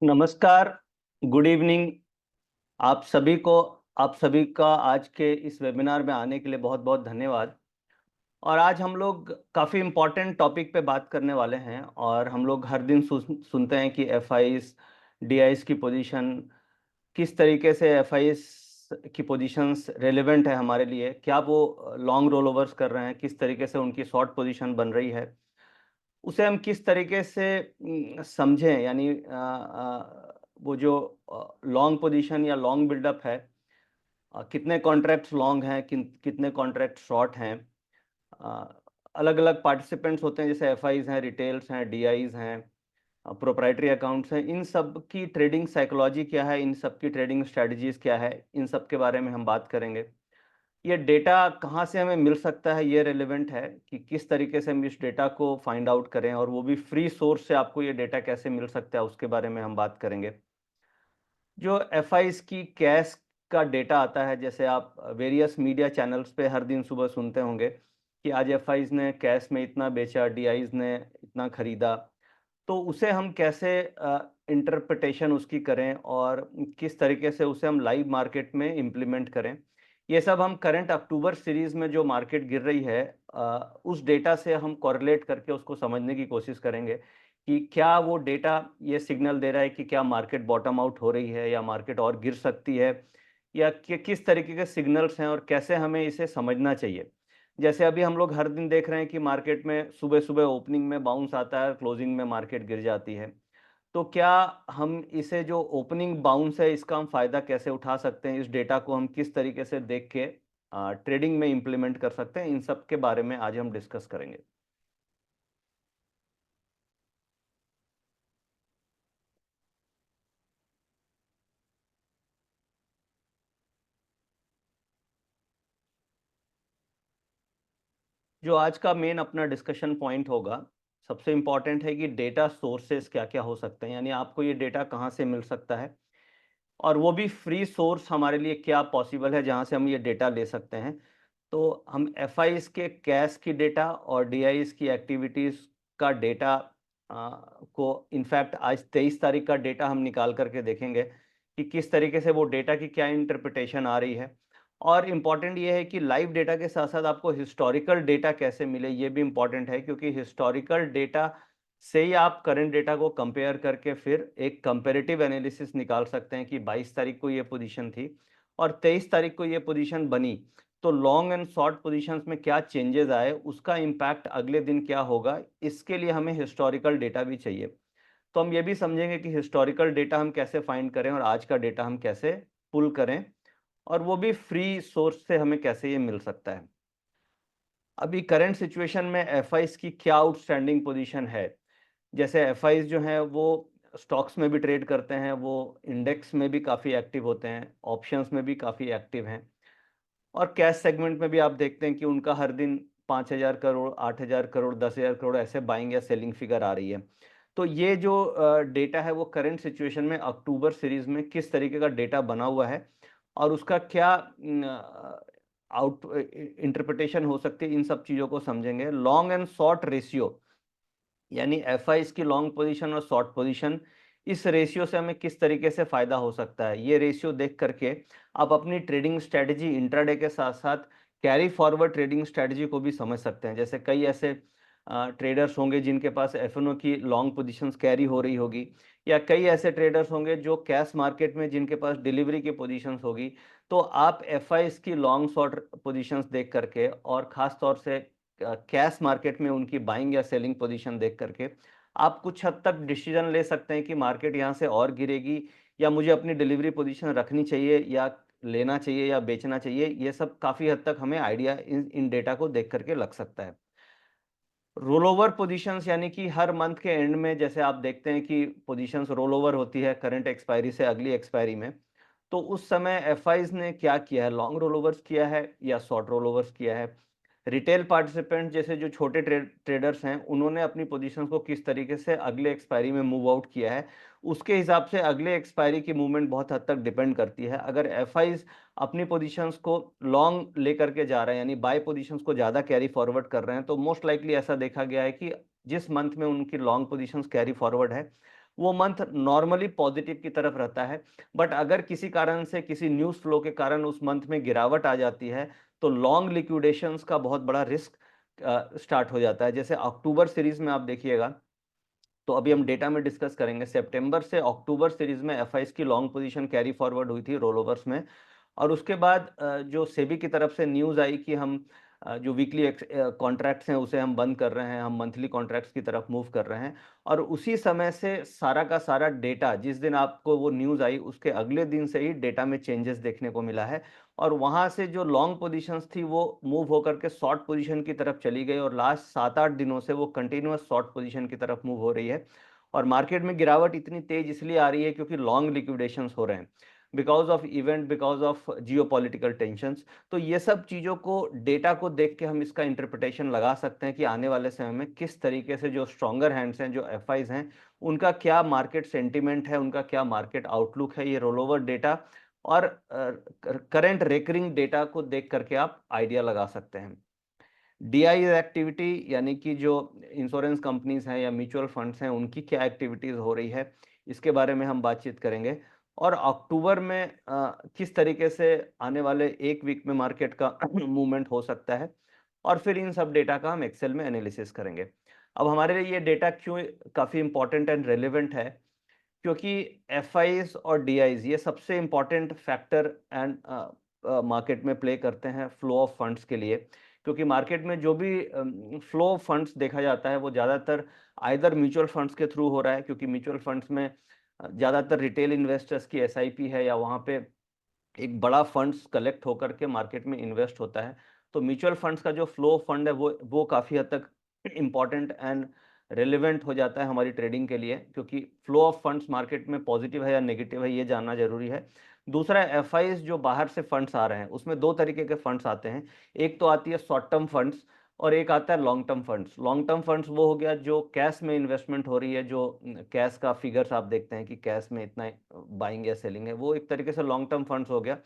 नमस्कार, good evening. आप सभी को आप सभी का आज के इस वेबिनार में आने के लिए बहुत-बहुत धन्यवाद। और आज हम लोग काफ़ी इम्पोर्टेंट टॉपिक पे बात करने वाले हैं और हम लोग हर दिन सुनते हैं कि एफआईज़, डीआईज़ की पोजीशन, किस तरीके से एफआईज़ की पोजीशंस रेलेवेंट है हमारे लिए, क्या वो लॉन्ग रोल ओवर्स कर रहे हैं, किस तरीके से उनकी शॉर्ट पोजीशन बन रही है। उसे हम किस तरीके से समझें, यानी वो जो लॉन्ग पोजीशन या लॉन्ग बिल्डअप है, कितने कॉन्ट्रैक्ट्स लॉन्ग हैं, कितने कॉन्ट्रैक्ट शॉर्ट हैं। अलग अलग पार्टिसिपेंट्स होते हैं, जैसे एफआईज हैं, रिटेल्स हैं, डीआईज हैं, प्रोप्राइटरी अकाउंट्स हैं। इन सब की ट्रेडिंग साइकोलॉजी क्या है, इन सब की ट्रेडिंग स्ट्रेटजीज क्या है, इन सब के बारे में हम बात करेंगे। ये डेटा कहाँ से हमें मिल सकता है, ये रेलेवेंट है कि किस तरीके से हम इस डेटा को फाइंड आउट करें, और वो भी फ्री सोर्स से आपको ये डेटा कैसे मिल सकता है, उसके बारे में हम बात करेंगे। जो एफआईज की कैश का डेटा आता है, जैसे आप वेरियस मीडिया चैनल्स पे हर दिन सुबह सुनते होंगे कि आज एफआईज ने कैश में इतना बेचा, डीआईज ने इतना खरीदा। तो उसे हम कैसे इंटरप्रिटेशन उसकी करें और किस तरीके से उसे हम लाइव मार्केट में इम्प्लीमेंट करें, ये सब हम करंट अक्टूबर सीरीज में जो मार्केट गिर रही है, उस डेटा से हम कोरिलेट करके उसको समझने की कोशिश करेंगे कि क्या वो डेटा ये सिग्नल दे रहा है कि क्या मार्केट बॉटम आउट हो रही है या मार्केट और गिर सकती है, या किस तरीके के सिग्नल्स हैं और कैसे हमें इसे समझना चाहिए। जैसे अभी हम लोग हर दिन देख रहे हैं कि मार्केट में सुबह-सुबह ओपनिंग में बाउंस आता है, क्लोजिंग में मार्केट गिर जाती है। तो क्या हम इसे जो ओपनिंग बाउंस है, इसका हम फ़ायदा कैसे उठा सकते हैं? इस डेटा को हम किस तरीके से देख के ट्रेडिंग में इम्प्लीमेंट कर सकते हैं? इन सब के बारे में आज हम डिस्कस करेंगे। जो आज का मेन अपना डिस्कशन पॉइंट होगा, सबसे इम्पोर्टेंट है कि डेटा सोर्सेस क्या-क्या हो सकते हैं, यानी आपको ये डेटा कहाँ से मिल सकता है, और वो भी फ्री सोर्स हमारे लिए क्या पॉसिबल है जहाँ से हम ये डेटा ले सकते हैं। तो हम एफआईज़ के कैश की डेटा और डीआईज़ की एक्टिविटीज़ का डेटा को इनफैक्ट आज 23 तारीख का डेटा हम निकाल कर के देखेंगे कि किस तरीके से वो डेटा की क्या इंटरप्रिटेशन आ रही है। और इम्पॉर्टेंट ये है कि लाइव डेटा के साथ-साथ आपको हिस्टोरिकल डेटा कैसे मिले, ये भी इम्पॉर्टेंट है, क्योंकि हिस्टोरिकल डेटा से ही आप करंट डेटा को कंपेयर करके फिर एक कंपैरेटिव एनालिसिस निकाल सकते हैं कि 22 तारीख को ये पोजीशन थी और 23 तारीख को ये पोजीशन बनी। तो लॉन्ग एंड शॉर्ट पोजीशंस में क्या चेंजेस आए, उसका इम्पैक्ट अगले दिन क्या होगा, इसके लिए हमें हिस्टोरिकल डेटा भी चाहिए। तो हम ये भी समझेंगे कि हिस्टोरिकल डेटा हम कैसे फाइंड करें और आज का डेटा हम कैसे पुल करें, और वो भी फ्री सोर्स से हमें कैसे ये मिल सकता है। अभी करंट सिचुएशन में एफआईज़ की क्या आउटस्टैंडिंग पोजीशन है। जैसे एफआईज़ जो हैं वो स्टॉक्स में भी ट्रेड करते हैं, वो इंडेक्स में भी काफ़ी एक्टिव होते हैं, ऑप्शंस में भी काफ़ी एक्टिव हैं, और कैश सेगमेंट में भी आप देखते हैं कि उनका हर दिन 5,000 करोड़, 8,000 करोड़, 10,000 करोड़ ऐसे बाइंग या सेलिंग फिगर आ रही है। तो ये जो डेटा है वो करंट सिचुएशन में अक्टूबर सीरीज में किस तरीके का डेटा बना हुआ है और उसका क्या आउट इंटरप्रिटेशन हो सकती है, इन सब चीज़ों को समझेंगे। लॉन्ग एंड शॉर्ट रेशियो, यानी एफआईज़ की लॉन्ग पोजीशन और शॉर्ट पोजीशन, इस रेशियो से हमें किस तरीके से फ़ायदा हो सकता है। ये रेशियो देख करके आप अपनी ट्रेडिंग स्ट्रैटेजी इंट्राडे के साथ-साथ कैरी फॉरवर्ड ट्रेडिंग स्ट्रैटेजी को भी समझ सकते हैं। जैसे कई ऐसे ट्रेडर्स होंगे जिनके पास एफ-एन-ओ की लॉन्ग पोजीशंस कैरी हो रही होगी, या कई ऐसे ट्रेडर्स होंगे जो कैश मार्केट में जिनके पास डिलीवरी की पोजीशंस होगी। तो आप एफआईज़ की लॉन्ग शॉर्ट पोजीशंस देख करके और ख़ास तौर से कैश मार्केट में उनकी बाइंग या सेलिंग पोजीशन देख करके आप कुछ हद तक डिसीजन ले सकते हैं कि मार्केट यहाँ से और गिरेगी या मुझे अपनी डिलीवरी पोजीशन रखनी चाहिए या लेना चाहिए या बेचना चाहिए। ये सब काफ़ी हद तक हमें आइडिया इन इन डेटा को देख करके लग सकता है। रोल ओवर पोजीशंस, यानी कि हर मंथ के एंड में जैसे आप देखते हैं कि पोजीशंस रोल ओवर होती है करंट एक्सपायरी से अगली एक्सपायरी में। तो उस समय एफआईज़ ने क्या किया है, लॉन्ग रोल ओवर्स किया है या शॉर्ट रोल ओवर्स किया है। रिटेल पार्टिसिपेंट जैसे जो छोटे ट्रेडर्स हैं, उन्होंने अपनी पोजीशंस को किस तरीके से अगले एक्सपायरी में मूव आउट किया है, उसके हिसाब से अगले एक्सपायरी की मूवमेंट बहुत हद तक डिपेंड करती है। अगर एफआईज़ अपनी पोजीशंस को लॉन्ग लेकर के जा रहे हैं, यानी बाय पोजीशंस को ज़्यादा कैरी फॉरवर्ड कर रहे हैं, तो मोस्ट लाइकली ऐसा देखा गया है कि जिस मंथ में उनकी लॉन्ग पोजीशंस कैरी फॉरवर्ड है, वो मंथ नॉर्मली पॉजिटिव की तरफ रहता है। बट अगर किसी कारण से, किसी न्यूज़ फ्लो के कारण उस मंथ में गिरावट आ जाती है, तो लॉन्ग लिक्विडेशंस का बहुत बड़ा रिस्क स्टार्ट हो जाता है। जैसे अक्टूबर सीरीज में आप देखिएगा, तो अभी हम डेटा में डिस्कस करेंगे, सितंबर से अक्टूबर सीरीज में एफआईज की लॉन्ग पोजीशन कैरी फॉरवर्ड हुई थी रोल ओवर्स में। और उसके बाद जो सेबी की तरफ से न्यूज़ आई कि हम जो वीकली कॉन्ट्रैक्ट्स हैं उसे हम बंद कर रहे हैं, हम मंथली कॉन्ट्रैक्ट्स की तरफ मूव कर रहे हैं। और उसी समय से सारा का सारा डेटा, जिस दिन आपको वो न्यूज़ आई उसके अगले दिन से ही डेटा में चेंजेस देखने को मिला है। और वहाँ से जो लॉन्ग पोजीशंस थी वो मूव होकर के शॉर्ट पोजीशन की तरफ चली गई, और लास्ट 7-8 दिनों से वो कंटिन्यूअस शॉर्ट पोजीशन की तरफ मूव हो रही है। और मार्केट में गिरावट इतनी तेज इसलिए आ रही है क्योंकि लॉन्ग लिक्विडेशंस हो रहे हैं, because of event, because of geopolitical tensions. तो ये सब चीज़ों को, डेटा को देख के हम इसका इंटरप्रिटेशन लगा सकते हैं कि आने वाले समय में किस तरीके से जो स्ट्रॉन्गर हैंड्स हैं, जो एफआईज हैं, उनका क्या मार्केट सेंटिमेंट है, उनका क्या मार्केट आउटलुक है। ये रोल ओवर डेटा और करंट रेकरिंग डेटा को देख करके आप आइडिया लगा सकते हैं। डीआई एक्टिविटी, यानी कि जो इंश्योरेंस कंपनीज हैं या म्यूचुअल फंड्स हैं, उनकी क्या एक्टिविटीज़ हो रही है, इसके बारे में हम बातचीत करेंगे। और अक्टूबर में किस तरीके से आने वाले एक वीक में मार्केट का मूवमेंट हो सकता है, और फिर इन सब डेटा का हम एक्सेल में एनालिसिस करेंगे। अब हमारे लिए ये डेटा क्यों काफ़ी इंपॉर्टेंट एंड रेलिवेंट है, क्योंकि एफआईज और डीआईज ये सबसे इंपॉर्टेंट फैक्टर एंड मार्केट में प्ले करते हैं फ्लो ऑफ फंड्स के लिए। क्योंकि मार्केट में जो भी फ्लो ऑफ फंड्स देखा जाता है वो ज़्यादातर आइदर म्यूचुअल फंड्स के थ्रू हो रहा है, क्योंकि म्यूचुअल फंड्स में ज़्यादातर रिटेल इन्वेस्टर्स की एसआईपी है, या वहाँ पे एक बड़ा फंड्स कलेक्ट होकर के मार्केट में इन्वेस्ट होता है। तो म्यूचुअल फंड्स का जो फ्लो फंड है वो काफ़ी हद तक इम्पॉर्टेंट एंड रेलेवेंट हो जाता है हमारी ट्रेडिंग के लिए, क्योंकि फ्लो ऑफ फंड्स मार्केट में पॉजिटिव है या नेगेटिव है ये जानना जरूरी है। दूसरा, एफआईज जो बाहर से फंड्स आ रहे हैं उसमें दो तरीके के फंड्स आते हैं। एक तो आती है शॉर्ट टर्म फंड्स, और एक आता है long term funds. Long term funds वो हो गया जो कैश में इन्वेस्टमेंट हो रही है, जो कैश का फिगर्स आप देखते हैं कि कैश में इतना बाइंग या सेलिंग है, वो एक तरीके से लॉन्ग टर्म फंड्स हो गया।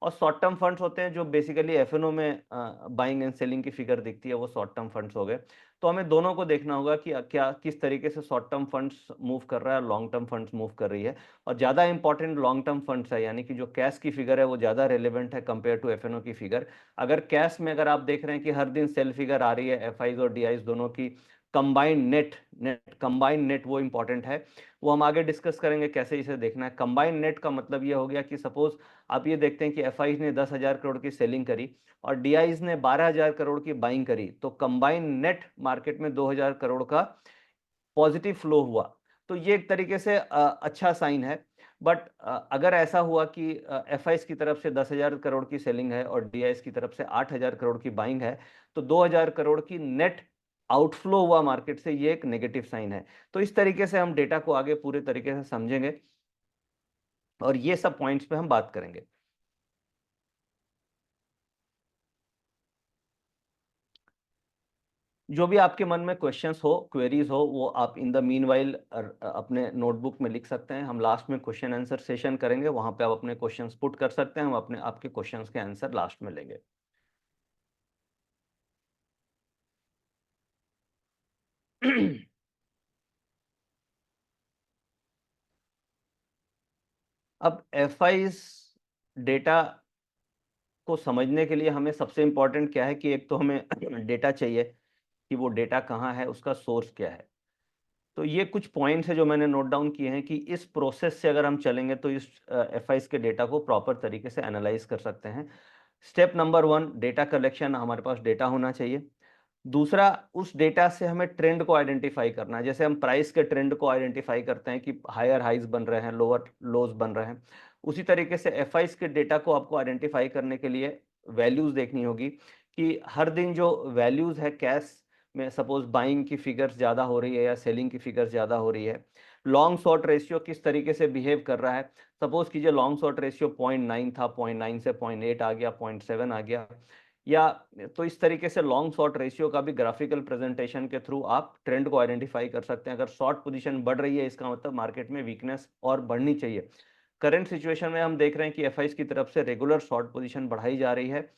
और शॉर्ट टर्म फंड्स होते हैं जो बेसिकली एफएनओ में बाइंग एंड सेलिंग की फिगर दिखती है, वो शॉर्ट टर्म फंड्स हो गए। तो हमें दोनों को देखना होगा कि क्या किस तरीके से शॉर्ट टर्म फंड्स मूव कर रहा है और लॉन्ग टर्म फंड्स मूव कर रही है। और ज़्यादा इंपॉर्टेंट लॉन्ग टर्म फंड्स है, यानी कि जो कैश की फिगर है वो ज़्यादा रेलेवेंट है कंपेयर टू एफएनओ की फिगर। अगर कैश में अगर आप देख रहे हैं कि हर दिन सेल फिगर आ रही है एफआईज और डीआईज दोनों की, कंबाइंड नेट वो इंपॉर्टेंट है। वो हम आगे डिस्कस करेंगे कैसे इसे देखना है। कंबाइंड नेट का मतलब ये हो गया कि सपोज आप ये देखते हैं कि एफआईज ने 10,000 करोड़ की सेलिंग करी और डीआईज ने 12,000 करोड़ की बाइंग करी, तो कंबाइंड नेट मार्केट में 2,000 करोड़ का पॉजिटिव फ्लो हुआ। तो ये एक तरीके से अच्छा साइन है। बट अगर ऐसा हुआ कि एफआईज की तरफ से 10,000 करोड़ की सेलिंग है और डीआईज की तरफ से 8,000 करोड़ की बाइंग है, तो 2,000 करोड़ की नेट आउटफ्लो हुआ मार्केट से, ये एक नेगेटिव साइन है। तो इस तरीके से हम डेटा को आगे पूरे तरीके से समझेंगे और ये सब पॉइंट्स पे हम बात करेंगे। जो भी आपके मन में क्वेश्चंस हो, क्वेरीज हो, वो आप इन द मीनवाइल अपने नोटबुक में लिख सकते हैं। हम लास्ट में क्वेश्चन आंसर सेशन करेंगे, वहां पे आप अपने क्वेश्चंस पुट कर सकते हैं, हम अपने आपके क्वेश्चंस के आंसर लास्ट में लेंगे। अब एफआईज डेटा को समझने के लिए हमें सबसे इंपॉर्टेंट क्या है कि एक तो हमें डेटा चाहिए कि वो डेटा कहाँ है, उसका सोर्स क्या है। तो ये कुछ पॉइंट्स है जो मैंने नोट डाउन किए हैं कि इस प्रोसेस से अगर हम चलेंगे तो इस एफआईज के डेटा को प्रॉपर तरीके से एनालाइज कर सकते हैं। स्टेप नंबर 1, डेटा कलेक्शन, हमारे पास डेटा होना चाहिए। दूसरा, उस डेटा से हमें ट्रेंड को आइडेंटिफाई करना है। जैसे हम प्राइस के ट्रेंड को आइडेंटिफाई करते हैं कि हायर हाइज बन रहे हैं, लोअर लोज बन रहे हैं, उसी तरीके से एफआईज के डेटा को आपको आइडेंटिफाई करने के लिए वैल्यूज देखनी होगी कि हर दिन जो वैल्यूज है कैश में, सपोज बाइंग की फिगर्स ज़्यादा हो रही है या सेलिंग की फिगर्स ज़्यादा हो रही है, लॉन्ग शॉर्ट रेशियो किस तरीके से बिहेव कर रहा है। सपोज कीजिए लॉन्ग शॉर्ट रेशियो 0.9 था, 0.9 से 0.8 आ गया, 0.7 आ गया, या तो इस तरीके से लॉन्ग शॉर्ट रेशियो का भी ग्राफिकल प्रेजेंटेशन के थ्रू आप ट्रेंड को आइडेंटिफाई कर सकते हैं। अगर शॉर्ट पोजीशन बढ़ रही है इसका मतलब मार्केट में वीकनेस और बढ़नी चाहिए। करंट सिचुएशन में हम देख रहे हैं कि एफआईज की तरफ से रेगुलर शॉर्ट पोजीशन बढ़ाई जा रही है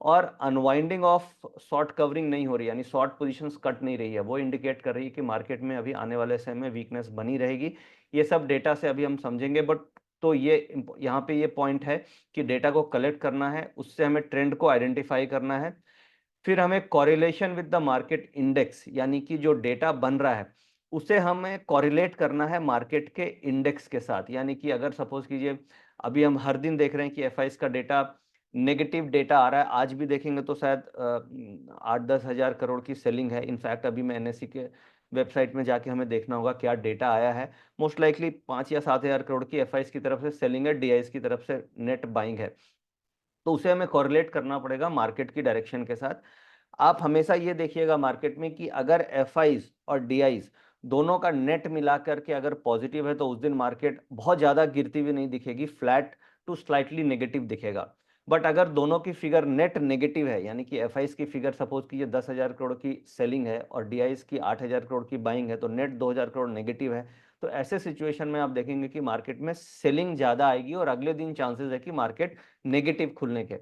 और अनवाइंडिंग ऑफ शॉर्ट कवरिंग नहीं हो रही, यानी शॉर्ट पोजीशंस कट नहीं रही है। वो इंडिकेट कर रही है कि मार्केट में अभी आने वाले समय में वीकनेस बनी रहेगी। ये सब डेटा से अभी हम समझेंगे, बट तो ये यहाँ पे ये पॉइंट है कि डेटा को कलेक्ट करना है, उससे हमें ट्रेंड को आइडेंटिफाई करना है, फिर हमें correlation with the market index, यानी कि जो डेटा बन रहा है उसे हमें कॉरिलेट करना है मार्केट के इंडेक्स के साथ। यानी कि अगर सपोज कीजिए अभी हम हर दिन देख रहे हैं कि एफआईज का डेटा नेगेटिव डेटा आ रहा है, आज भी देखेंगे तो शायद 8-10 हजार करोड़ की सेलिंग है। इनफैक्ट अभी मैं एनएससी के वेबसाइट में जाके हमें देखना होगा क्या डेटा आया है। मोस्ट लाइकली 5 या 7 हजार करोड़ की एफआईज की तरफ से सेलिंग है, डीआईज की तरफ से नेट बाइंग है। तो उसे हमें कॉरिलेट करना पड़ेगा मार्केट की डायरेक्शन के साथ। आप हमेशा ये देखिएगा मार्केट में कि अगर एफआईज और डीआईज दोनों का नेट मिलाकर के अगर पॉजिटिव है तो उस दिन मार्केट बहुत ज्यादा गिरती हुई नहीं दिखेगी, फ्लैट टू स्लाइटली नेगेटिव दिखेगा। बट अगर दोनों की फिगर नेट नेगेटिव है, यानी कि एफआईज की फिगर सपोज कीजिए 10,000 करोड़ की सेलिंग है और डीआईज की 8,000 करोड़ की बाइंग है, तो नेट 2,000 करोड़ नेगेटिव है, तो ऐसे सिचुएशन में आप देखेंगे कि मार्केट में सेलिंग ज्यादा आएगी और अगले दिन चांसेस है कि मार्केट नेगेटिव खुलने के।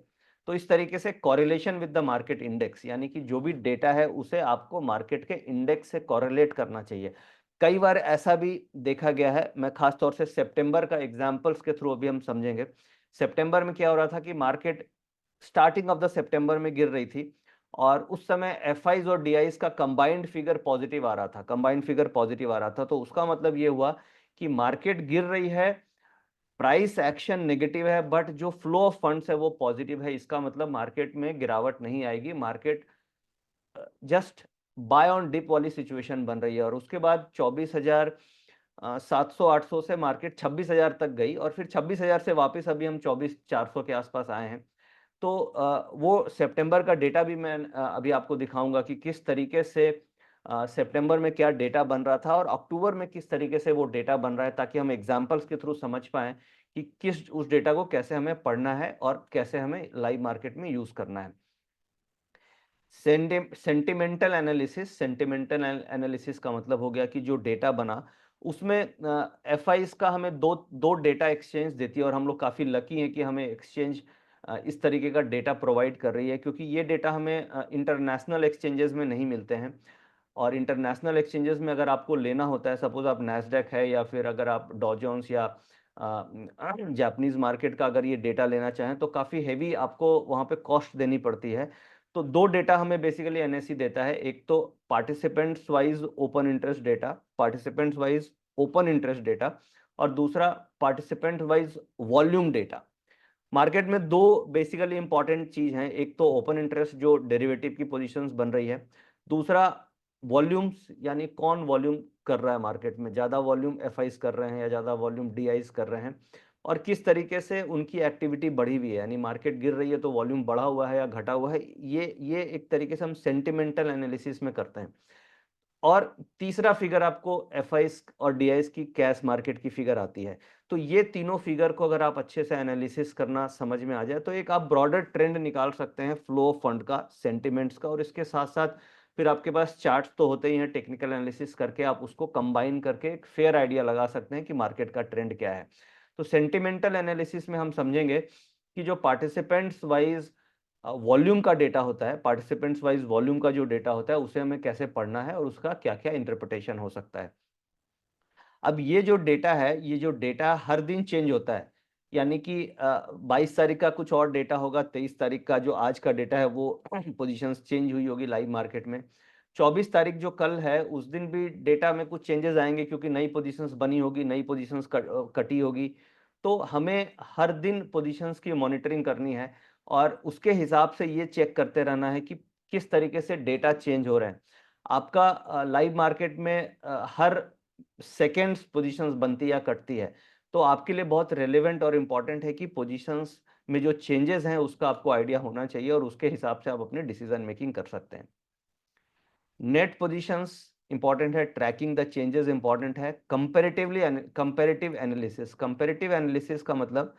तो इस तरीके से correlation with the market index, यानी कि जो भी डेटा है उसे आपको मार्केट के इंडेक्स से कॉरिलेट करना चाहिए। कई बार ऐसा भी देखा गया है, मैं खास तौर से सितंबर का एग्जांपल्स के थ्रू अभी हम समझेंगे। सितंबर में क्या हो रहा था कि market starting of the September में गिर रही थी और उस समय एफआईज और डीआईज का कंबाइंड फिगर पॉजिटिव आ रहा था, कंबाइंड फिगर पॉजिटिव आ रहा था। तो उसका मतलब ये हुआ कि मार्केट गिर रही है, प्राइस एक्शन नेगेटिव है, बट जो फ्लो ऑफ फंड्स है वो पॉजिटिव है। इसका मतलब मार्केट में गिरावट नहीं आएगी, market just buy on dip वाली सिचुएशन बन रही है। और उसके बाद 24,700-800 से मार्केट 26,000 तक गई और फिर 26,000 से वापस अभी हम 24,400 के आसपास आए हैं। तो वो सितंबर का डेटा भी मैं अभी आपको दिखाऊंगा कि किस तरीके से सितंबर में क्या डेटा बन रहा था और अक्टूबर में किस तरीके से वो डेटा बन रहा है, ताकि हम एग्जांपल्स के थ्रू समझ पाएं कि किस उस डेटा को कैसे हमें पढ़ना है और कैसे हमें लाइव मार्केट में यूज करना है। सेंटिमेंटल एनालिसिस, सेंटिमेंटल एनालिसिस का मतलब हो गया कि जो डेटा बना उसमें एफआईज का हमें दो दो डेटा एक्सचेंज देती है और हम लोग काफ़ी लकी हैं कि हमें एक्सचेंज इस तरीके का डेटा प्रोवाइड कर रही है, क्योंकि ये डेटा हमें इंटरनेशनल एक्सचेंजेस में नहीं मिलते हैं। और इंटरनेशनल एक्सचेंजेस में अगर आपको लेना होता है, सपोज आप नैस्डैक है या फिर अगर आप डॉ जोन्स या जापानीज मार्केट का अगर ये डेटा लेना चाहें तो काफ़ी हैवी आपको वहाँ पे कॉस्ट देनी पड़ती है। तो दो डेटा हमें बेसिकली एनएससी देता है, एक तो participants wise open interest data, participants wise open interest data, और दूसरा participant wise volume data. Market में दो बेसिकली इंपॉर्टेंट चीज हैं, एक तो ओपन इंटरेस्ट जो डेरिवेटिव की पोजीशंस बन रही है, दूसरा वॉल्यूम्स, यानी कौन वॉल्यूम कर रहा है मार्केट में, ज्यादा वॉल्यूम एफआईज कर रहे हैं या ज्यादा वॉल्यूम डीआईज कर रहे हैं, और किस तरीके से उनकी एक्टिविटी बढ़ी हुई है, यानी मार्केट गिर रही है तो वॉल्यूम बढ़ा हुआ है या घटा हुआ है। ये एक तरीके से हम सेंटिमेंटल एनालिसिस में करते हैं। और तीसरा फिगर आपको एफआईज और डीआईज की कैश मार्केट की फिगर आती है। तो ये तीनों फिगर को अगर आप अच्छे से एनालिसिस करना समझ में आ जाए तो एक आप ब्रॉडर ट्रेंड निकाल सकते हैं फ्लो ऑफ फंड का, सेंटिमेंट्स का, और इसके साथ साथ फिर आपके पास चार्ट्स तो होते ही हैं, टेक्निकल एनालिसिस करके आप उसको कंबाइन करके एक फेयर आइडिया लगा सकते हैं कि मार्केट का ट्रेंड क्या है। तो सेंटिमेंटल एनालिसिस में हम समझेंगे कि जो पार्टिसिपेंट्स वाइज वॉल्यूम का डेटा होता है, पार्टिसिपेंट्स वाइज वॉल्यूम का जो डेटा होता है उसे हमें कैसे पढ़ना है और उसका क्या क्या इंटरप्रिटेशन हो सकता है। अब ये जो डेटा है, ये जो डेटा हर दिन चेंज होता है, यानी कि 22 तारीख का कुछ और डेटा होगा, 23 तारीख का जो आज का डेटा है वो पोजीशंस चेंज हुई होगी लाइव मार्केट में, 24 तारीख जो कल है उस दिन भी डेटा में कुछ चेंजेस आएंगे क्योंकि नई पोजीशंस बनी होगी, नई पोजीशंस कटी होगी। तो हमें हर दिन पोजीशंस की मॉनिटरिंग करनी है और उसके हिसाब से ये चेक करते रहना है कि किस तरीके से डेटा चेंज हो रहे हैं। आपका लाइव मार्केट में हर सेकेंड्स पोजीशंस बनती या कटती है, तो आपके लिए बहुत रेलेवेंट और इम्पॉर्टेंट है कि पोजीशंस में जो चेंजेस हैं उसका आपको आइडिया होना चाहिए और उसके हिसाब से आप अपने डिसीजन मेकिंग कर सकते हैं। नेट पोजीशंस इंपॉर्टेंट है, ट्रैकिंग द चेंजेस इंपॉर्टेंट है, कंपेरेटिव एनालिसिस, कंपेरेटिव एनालिसिस का मतलब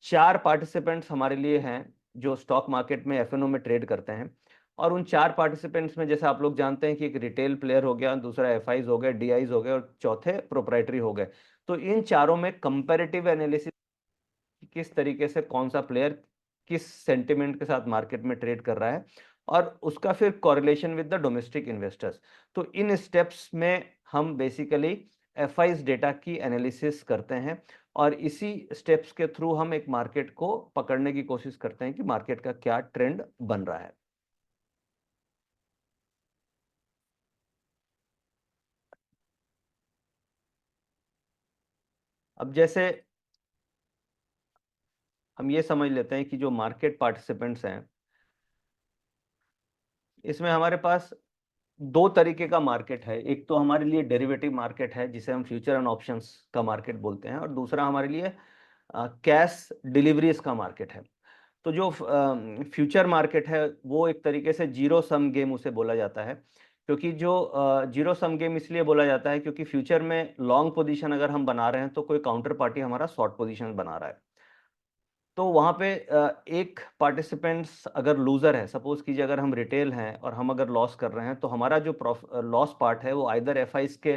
4 पार्टिसिपेंट्स हमारे लिए हैं जो स्टॉक मार्केट में एफएनओ में ट्रेड करते हैं, और उन 4 पार्टिसिपेंट्स में जैसे आप लोग जानते हैं कि एक रिटेल प्लेयर हो गया, दूसरा एफआईज हो गया, डीआईज हो गए और चौथे प्रोप्राइटरी हो गए। तो इन चारों में कंपेरेटिव एनालिसिस किस तरीके से कौन सा प्लेयर किस सेंटिमेंट के साथ मार्केट में ट्रेड कर रहा है और उसका फिर correlation with the domestic investors. तो इन स्टेप्स में हम बेसिकली एफआईज डेटा की एनालिसिस करते हैं और इसी स्टेप्स के थ्रू हम एक मार्केट को पकड़ने की कोशिश करते हैं कि मार्केट का क्या ट्रेंड बन रहा है। अब जैसे हम ये समझ लेते हैं कि जो मार्केट पार्टिसिपेंट्स हैं, इसमें हमारे पास दो तरीके का मार्केट है। एक तो हमारे लिए डेरिवेटिव मार्केट है जिसे हम फ्यूचर एंड ऑप्शंस का मार्केट बोलते हैं, और दूसरा हमारे लिए कैश डिलीवरीज का मार्केट है। तो जो फ्यूचर मार्केट है वो एक तरीके से जीरो सम गेम उसे बोला जाता है, क्योंकि जो जीरो सम गेम इसलिए बोला जाता है क्योंकि फ्यूचर में लॉन्ग पोजीशन अगर हम बना रहे हैं तो कोई काउंटर पार्टी हमारा शॉर्ट पोजीशन बना रहा है, तो वहाँ पे एक पार्टिसिपेंट्स अगर लूजर है, सपोज कीजिए अगर हम रिटेल हैं और हम अगर लॉस कर रहे हैं, तो हमारा जो लॉस पार्ट है वो आइदर एफआईज के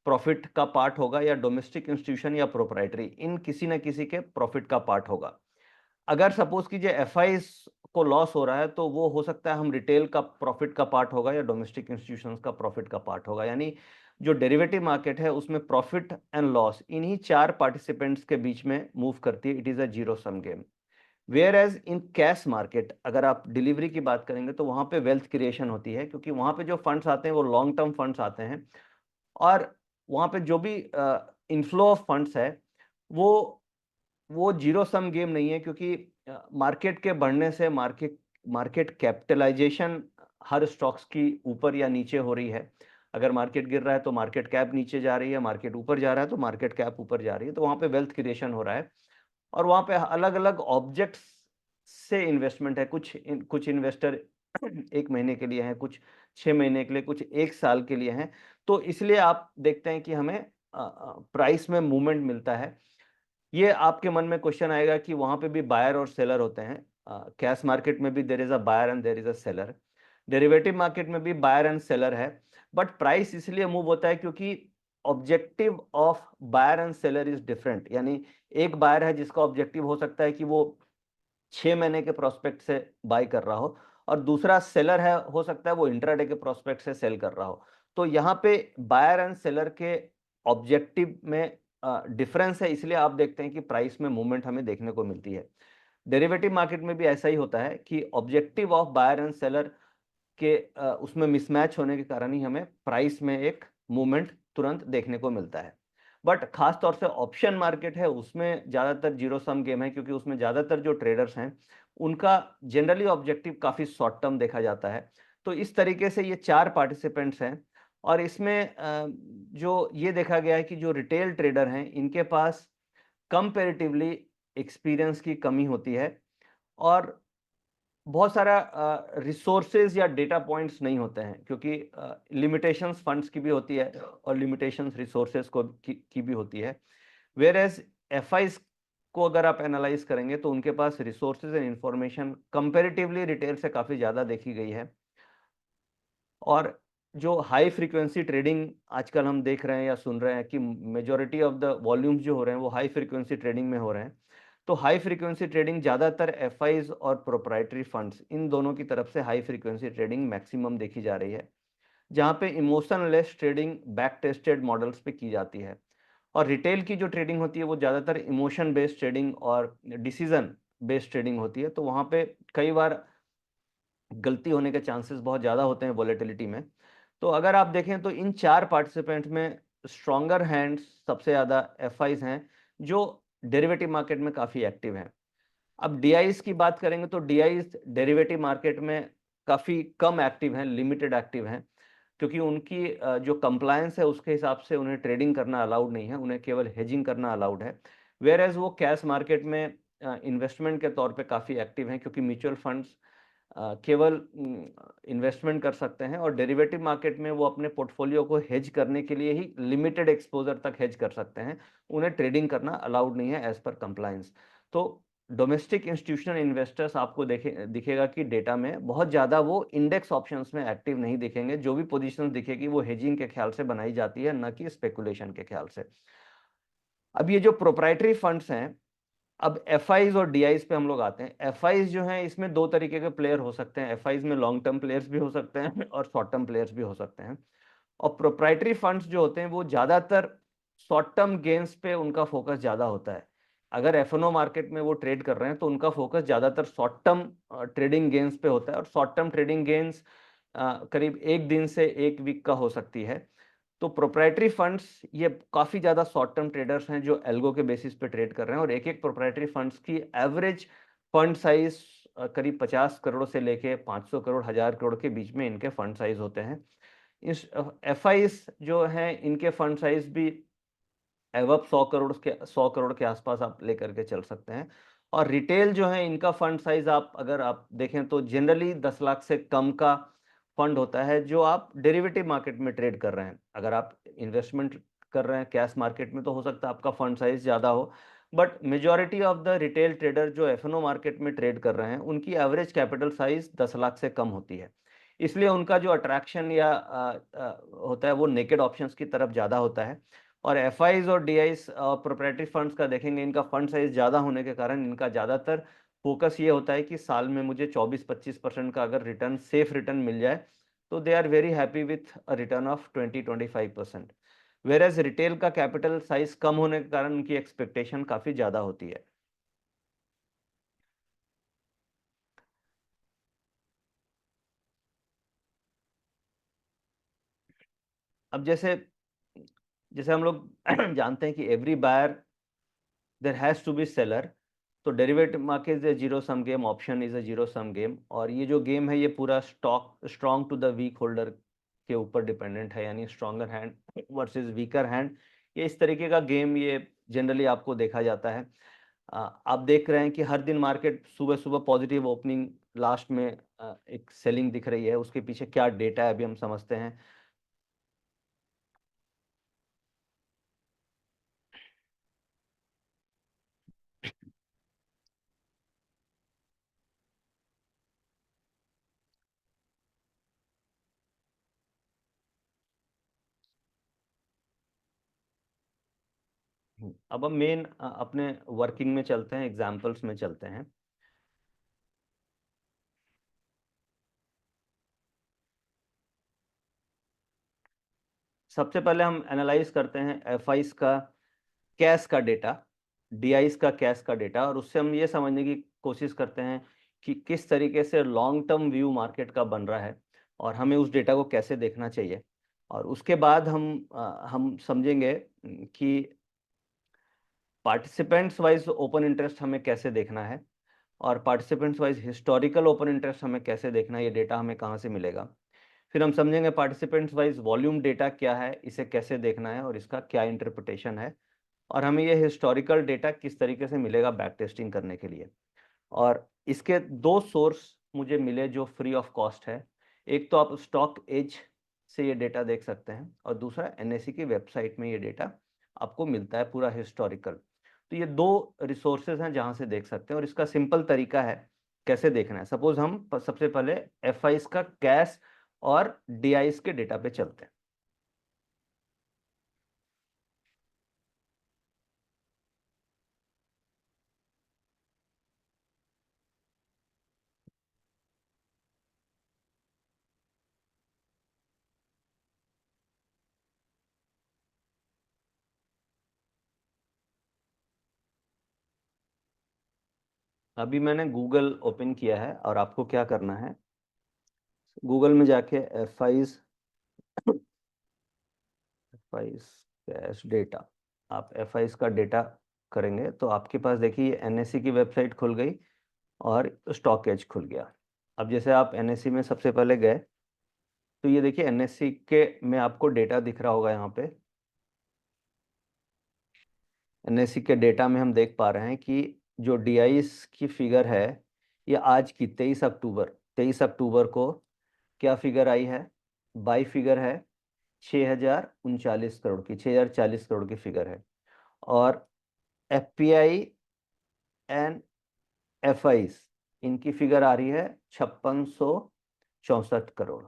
प्रॉफिट का पार्ट होगा या डोमेस्टिक इंस्टीट्यूशन या प्रोप्राइटरी, इन किसी न किसी के प्रॉफिट का पार्ट होगा। अगर सपोज कीजिए एफआईज को लॉस हो रहा है तो वो हो सकता है हम रिटेल का प्रॉफिट का पार्ट होगा या डोमेस्टिक इंस्टीट्यूशंस का प्रॉफिट का पार्ट होगा। यानी जो डेरिवेटिव मार्केट है उसमें प्रॉफिट एंड लॉस इन्हीं चार पार्टिसिपेंट्स के बीच में मूव करती है। It is a zero sum game. Where as in cash market अगर आप डिलीवरी की बात करेंगे तो वहां पे वेल्थ क्रिएशन होती है, क्योंकि वहां पे जो फंड्स आते हैं वो लॉन्ग टर्म फंड्स आते हैं, और वहां पे जो भी इनफ्लो ऑफ फंड्स है वो जीरो सम गेम नहीं है, क्योंकि मार्केट के बढ़ने से मार्केट मार्केट कैपिटलाइजेशन हर स्टॉक्स की ऊपर या नीचे हो रही है। अगर मार्केट गिर रहा है तो मार्केट कैप नीचे जा रही है, मार्केट ऊपर जा रहा है तो मार्केट कैप ऊपर जा रही है, तो वहां पे वेल्थ क्रिएशन हो रहा है। और वहां पे अलग अलग ऑब्जेक्ट्स से इन्वेस्टमेंट है। कुछ इन्वेस्टर 1 महीने के लिए हैं, कुछ 6 महीने के लिए, कुछ 1 साल के लिए हैं। तो इसलिए आप देखते हैं कि हमें प्राइस में मूवमेंट मिलता है। ये आपके मन में क्वेश्चन आएगा कि वहां पे भी बायर और सेलर होते हैं। कैश मार्केट में भी there is a buyer and there is a seller, derivative market में भी बायर एंड सेलर है, बट प्राइस इसलिए मूव होता है क्योंकि objective of buyer and seller is different. यानी एक बायर है जिसका ऑब्जेक्टिव हो सकता है कि वो 6 महीने के प्रोस्पेक्ट से बाय कर रहा हो, और दूसरा सेलर है, हो सकता है वो इंट्राडे के प्रोस्पेक्ट से सेल कर रहा हो। तो यहाँ पे बायर एंड सेलर के ऑब्जेक्टिव में डिफरेंस है, इसलिए आप देखते हैं कि प्राइस में मूवमेंट हमें देखने को मिलती है। डेरिवेटिव मार्केट में भी ऐसा ही होता है कि objective of buyer and seller के उसमें मिसमैच होने के कारण ही हमें प्राइस में एक मूवमेंट तुरंत देखने को मिलता है। बट खास तौर से ऑप्शन मार्केट है उसमें ज्यादातर जीरो सम गेम है, क्योंकि उसमें ज्यादातर जो ट्रेडर्स हैं उनका जनरली ऑब्जेक्टिव काफी शॉर्ट टर्म देखा जाता है। तो इस तरीके से ये चार पार्टिसिपेंट्स हैं, और इसमें जो ये देखा गया है कि जो रिटेल ट्रेडर हैं इनके पास कंपैरेटिवली एक्सपीरियंस की कमी होती है, और बहुत सारा रिसोर्सेज या डेटा पॉइंट्स नहीं होते हैं, क्योंकि लिमिटेशंस फंड्स की भी होती है और लिमिटेशंस रिसोर्सेज की भी होती है। वेयर एज एफआईज को अगर आप एनालाइज करेंगे तो उनके पास resources and information comparatively retail से काफी ज्यादा देखी गई है। और जो हाई फ्रीक्वेंसी ट्रेडिंग आजकल हम देख रहे हैं या सुन रहे हैं कि मेजॉरिटी ऑफ द वॉल्यूम्स जो हो रहे हैं वो हाई फ्रीक्वेंसी ट्रेडिंग में हो रहे हैं, तो हाई फ्रीक्वेंसी ट्रेडिंग ज़्यादातर एफआईज और प्रोप्राइटरी फंड्स इन दोनों की तरफ से हाई फ्रीक्वेंसी ट्रेडिंग मैक्सिमम देखी जा रही है, जहाँ पे emotionless trading back tested models पे की जाती है। और रिटेल की जो ट्रेडिंग होती है वो ज़्यादातर इमोशन बेस्ड ट्रेडिंग और डिसीजन बेस्ड ट्रेडिंग होती है, तो वहाँ पे कई बार गलती होने के चांसेस बहुत ज़्यादा होते हैं वॉलेटिलिटी में। तो अगर आप देखें तो इन चार पार्टिसिपेंट्स में स्ट्रॉन्गर हैंड्स सबसे ज़्यादा एफआईज हैं, जो डेरिवेटिव मार्केट में काफ़ी एक्टिव हैं। अब डीआईज की बात करेंगे तो डीआईज डेरिवेटिव मार्केट में काफ़ी कम एक्टिव हैं, लिमिटेड एक्टिव हैं, क्योंकि उनकी जो कंप्लायंस है उसके हिसाब से उन्हें ट्रेडिंग करना अलाउड नहीं है, उन्हें केवल हेजिंग करना अलाउड है। वेयर एज वो कैश मार्केट में इन्वेस्टमेंट के तौर पे काफ़ी एक्टिव हैं, क्योंकि म्यूचुअल फंड्स केवल इन्वेस्टमेंट कर सकते हैं, और डेरिवेटिव मार्केट में वो अपने पोर्टफोलियो को हेज करने के लिए ही लिमिटेड एक्सपोजर तक हेज कर सकते हैं, उन्हें ट्रेडिंग करना अलाउड नहीं है एज पर कंप्लायंस। तो डोमेस्टिक इंस्टीट्यूशनल इन्वेस्टर्स आपको दिखेगा कि डेटा में बहुत ज़्यादा वो इंडेक्स ऑप्शंस में एक्टिव नहीं दिखेंगे। जो भी पोजीशन दिखेगी वो हेजिंग के ख्याल से बनाई जाती है, न कि स्पेकुलेशन के ख्याल से। अब ये जो प्रोप्राइटरी फंड्स हैं, अब एफआईज और डीआईज पे हम लोग आते हैं। एफआईज जो हैं इसमें दो तरीके के प्लेयर हो सकते हैं। एफआईज में लॉन्ग टर्म प्लेयर्स भी हो सकते हैं और शॉर्ट टर्म प्लेयर्स भी हो सकते हैं। और प्रोप्राइटरी फंड्स जो होते हैं वो ज़्यादातर शॉर्ट टर्म गेन्स पे उनका फोकस ज़्यादा होता है। अगर एफएनओ मार्केट में वो ट्रेड कर रहे हैं तो उनका फोकस ज़्यादातर शॉर्ट टर्म ट्रेडिंग गेन्स पे होता है, और शॉर्ट टर्म ट्रेडिंग गेन्स करीब एक दिन से एक वीक का हो सकती है। तो प्रोप्राइटरी फंड्स ये काफ़ी ज़्यादा शॉर्ट टर्म ट्रेडर्स हैं जो एल्गो के बेसिस पे ट्रेड कर रहे हैं, और एक एक प्रोप्राइटरी फंड्स की एवरेज फंड साइज करीब 50 करोड़ से लेके 500 करोड़ 1000 करोड़ के बीच में इनके फंड साइज होते हैं। इस एफआईस जो हैं इनके फंड साइज भी एवब 100 करोड़ के आसपास आप लेकर के चल सकते हैं। और रिटेल जो है इनका फंड साइज आप अगर आप देखें तो जनरली 10 लाख से कम का फंड होता है जो आप डेरिवेटिव मार्केट में ट्रेड कर रहे हैं। अगर आप इन्वेस्टमेंट कर रहे हैं कैश मार्केट में तो हो सकता है आपका फंड साइज ज़्यादा हो, but majority of the retail trader जो एफएनओ मार्केट में ट्रेड कर रहे हैं उनकी एवरेज कैपिटल साइज 10 लाख से कम होती है। इसलिए उनका जो अट्रैक्शन या होता है वो नेकेड ऑप्शंस की तरफ ज़्यादा होता है। और एफआईज और डीआईज प्रोप्राइटरी फंड्स का देखेंगे, इनका फंड साइज ज़्यादा होने के कारण इनका ज़्यादातर फोकस ये होता है कि साल में मुझे 24-25% का अगर रिटर्न सेफ रिटर्न मिल जाए तो they are very happy with a return of 20-25%। Where as retail का कैपिटल साइज कम होने के कारण उनकी एक्सपेक्टेशन काफ़ी ज़्यादा होती है। अब जैसे जैसे हम लोग जानते हैं कि every buyer there has to be seller, तो derivative market is a zero sum game, option is a zero sum game, और ये जो गेम है ये पूरा stock strong to the weak holder के ऊपर डिपेंडेंट है, यानी stronger hand versus weaker hand. ये इस तरीके का गेम ये जनरली आपको देखा जाता है। आप देख रहे हैं कि हर दिन मार्केट सुबह सुबह पॉजिटिव ओपनिंग, लास्ट में एक सेलिंग दिख रही है, उसके पीछे क्या डेटा है अभी हम समझते हैं। अब हम मेन अपने वर्किंग में चलते हैं, एग्जाम्पल्स में चलते हैं। सबसे पहले हम एनालाइज करते हैं एफआईस का कैश का डेटा, डीआईस का कैश का डेटा, और उससे हम ये समझने की कोशिश करते हैं कि किस तरीके से लॉन्ग टर्म व्यू मार्केट का बन रहा है और हमें उस डेटा को कैसे देखना चाहिए। और उसके बाद हम समझेंगे कि पार्टिसिपेंट्स वाइज ओपन इंटरेस्ट हमें कैसे देखना है, और participants wise historical open interest हमें कैसे देखना है, ये डेटा हमें कहाँ से मिलेगा। फिर हम समझेंगे पार्टिसिपेंट्स वाइज वॉल्यूम डेटा क्या है, इसे कैसे देखना है और इसका क्या इंटरप्रिटेशन है, और हमें ये हिस्टोरिकल डेटा किस तरीके से मिलेगा बैक टेस्टिंग करने के लिए। और इसके दो सोर्स मुझे मिले जो फ्री ऑफ कॉस्ट है। एक तो आप स्टॉक एज से ये डेटा देख सकते हैं, और दूसरा एनएससी की वेबसाइट में ये डेटा आपको मिलता है पूरा हिस्टोरिकल। तो ये दो रिसोर्सेज हैं जहां से देख सकते हैं, और इसका सिंपल तरीका है कैसे देखना है। सपोज हम सबसे पहले एफआईस का कैश और डीआईस के डेटा पे चलते हैं। अभी मैंने गूगल ओपन किया है, और आपको क्या करना है, गूगल में जाके एफआईस एफआईस कैश डेटा, आप एफआईस का डेटा करेंगे तो आपके पास देखिए एनएससी की वेबसाइट खुल गई और स्टॉक एज खुल गया। अब जैसे आप एनएससी में सबसे पहले गए तो ये देखिए एनएससी के में आपको डेटा दिख रहा होगा यहाँ पे। एनएससी के डेटा में हम देख पा रहे हैं कि जो डीआईस की फिगर है ये आज की 23 अक्टूबर को क्या फिगर आई है, बाई फिगर है 6039 करोड़ की, 6040 करोड़ की फिगर है। और एफपीआई एंड एफआईस इनकी फिगर आ रही है 5664 करोड़।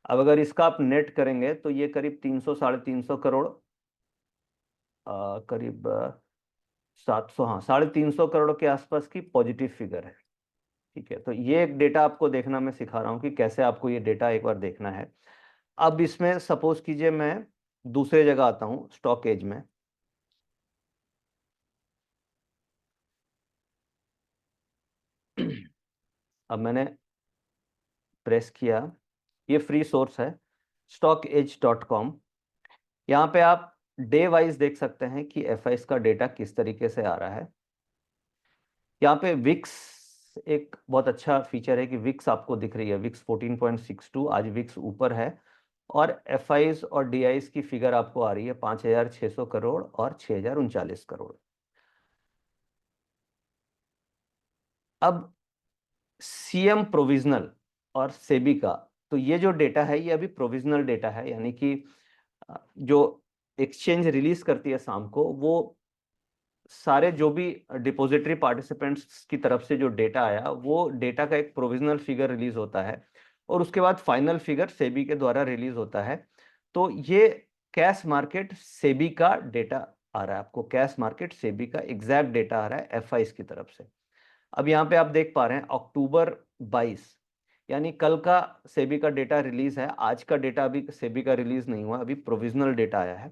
अब अगर इसका आप नेट करेंगे तो ये करीब 300 350 करोड़, करीब 700, हाँ 350 करोड़ के आसपास की पॉजिटिव फिगर है। ठीक है, तो ये एक डेटा आपको देखना मैं सिखा रहा हूँ कि कैसे आपको ये डेटा एक बार देखना है। अब इसमें सपोज कीजिए मैं दूसरे जगह आता हूँ स्टॉक एज में, अब मैंने प्रेस किया, ये फ्री सोर्स है stockedge.com। यहाँ पे आप डे वाइज देख सकते हैं कि एफआईएस का डेटा किस तरीके से आ रहा है। यहाँ पे विक्स एक बहुत अच्छा फीचर है कि विक्स आपको दिख रही है, विक्स 14.62, आज विक्स ऊपर है। और एफआईएस और डीआईएस की फिगर आपको आ रही है 5,600 करोड़ और 6,039 करोड़। अब सीएम प्रोविजनल और सेबी का, तो ये जो डेटा है ये अभी प्रोविजनल डेटा है, यानी कि जो एक्सचेंज रिलीज करती है शाम को, वो सारे जो भी डिपॉजिटरी पार्टिसिपेंट्स की तरफ से जो डेटा आया, वो डेटा का एक प्रोविजनल फिगर रिलीज होता है और उसके बाद फाइनल फिगर सेबी के द्वारा रिलीज होता है। तो ये कैश मार्केट सेबी का डेटा आ रहा है, आपको कैश मार्केट सेबी का एग्जैक्ट डेटा आ रहा है एफआईएस की तरफ से। अब यहाँ पे आप देख पा रहे हैं अक्टूबर 22, यानी कल का सेबी का डेटा रिलीज है, आज का डेटा अभी सेबी का रिलीज नहीं हुआ, अभी प्रोविजनल डेटा आया है।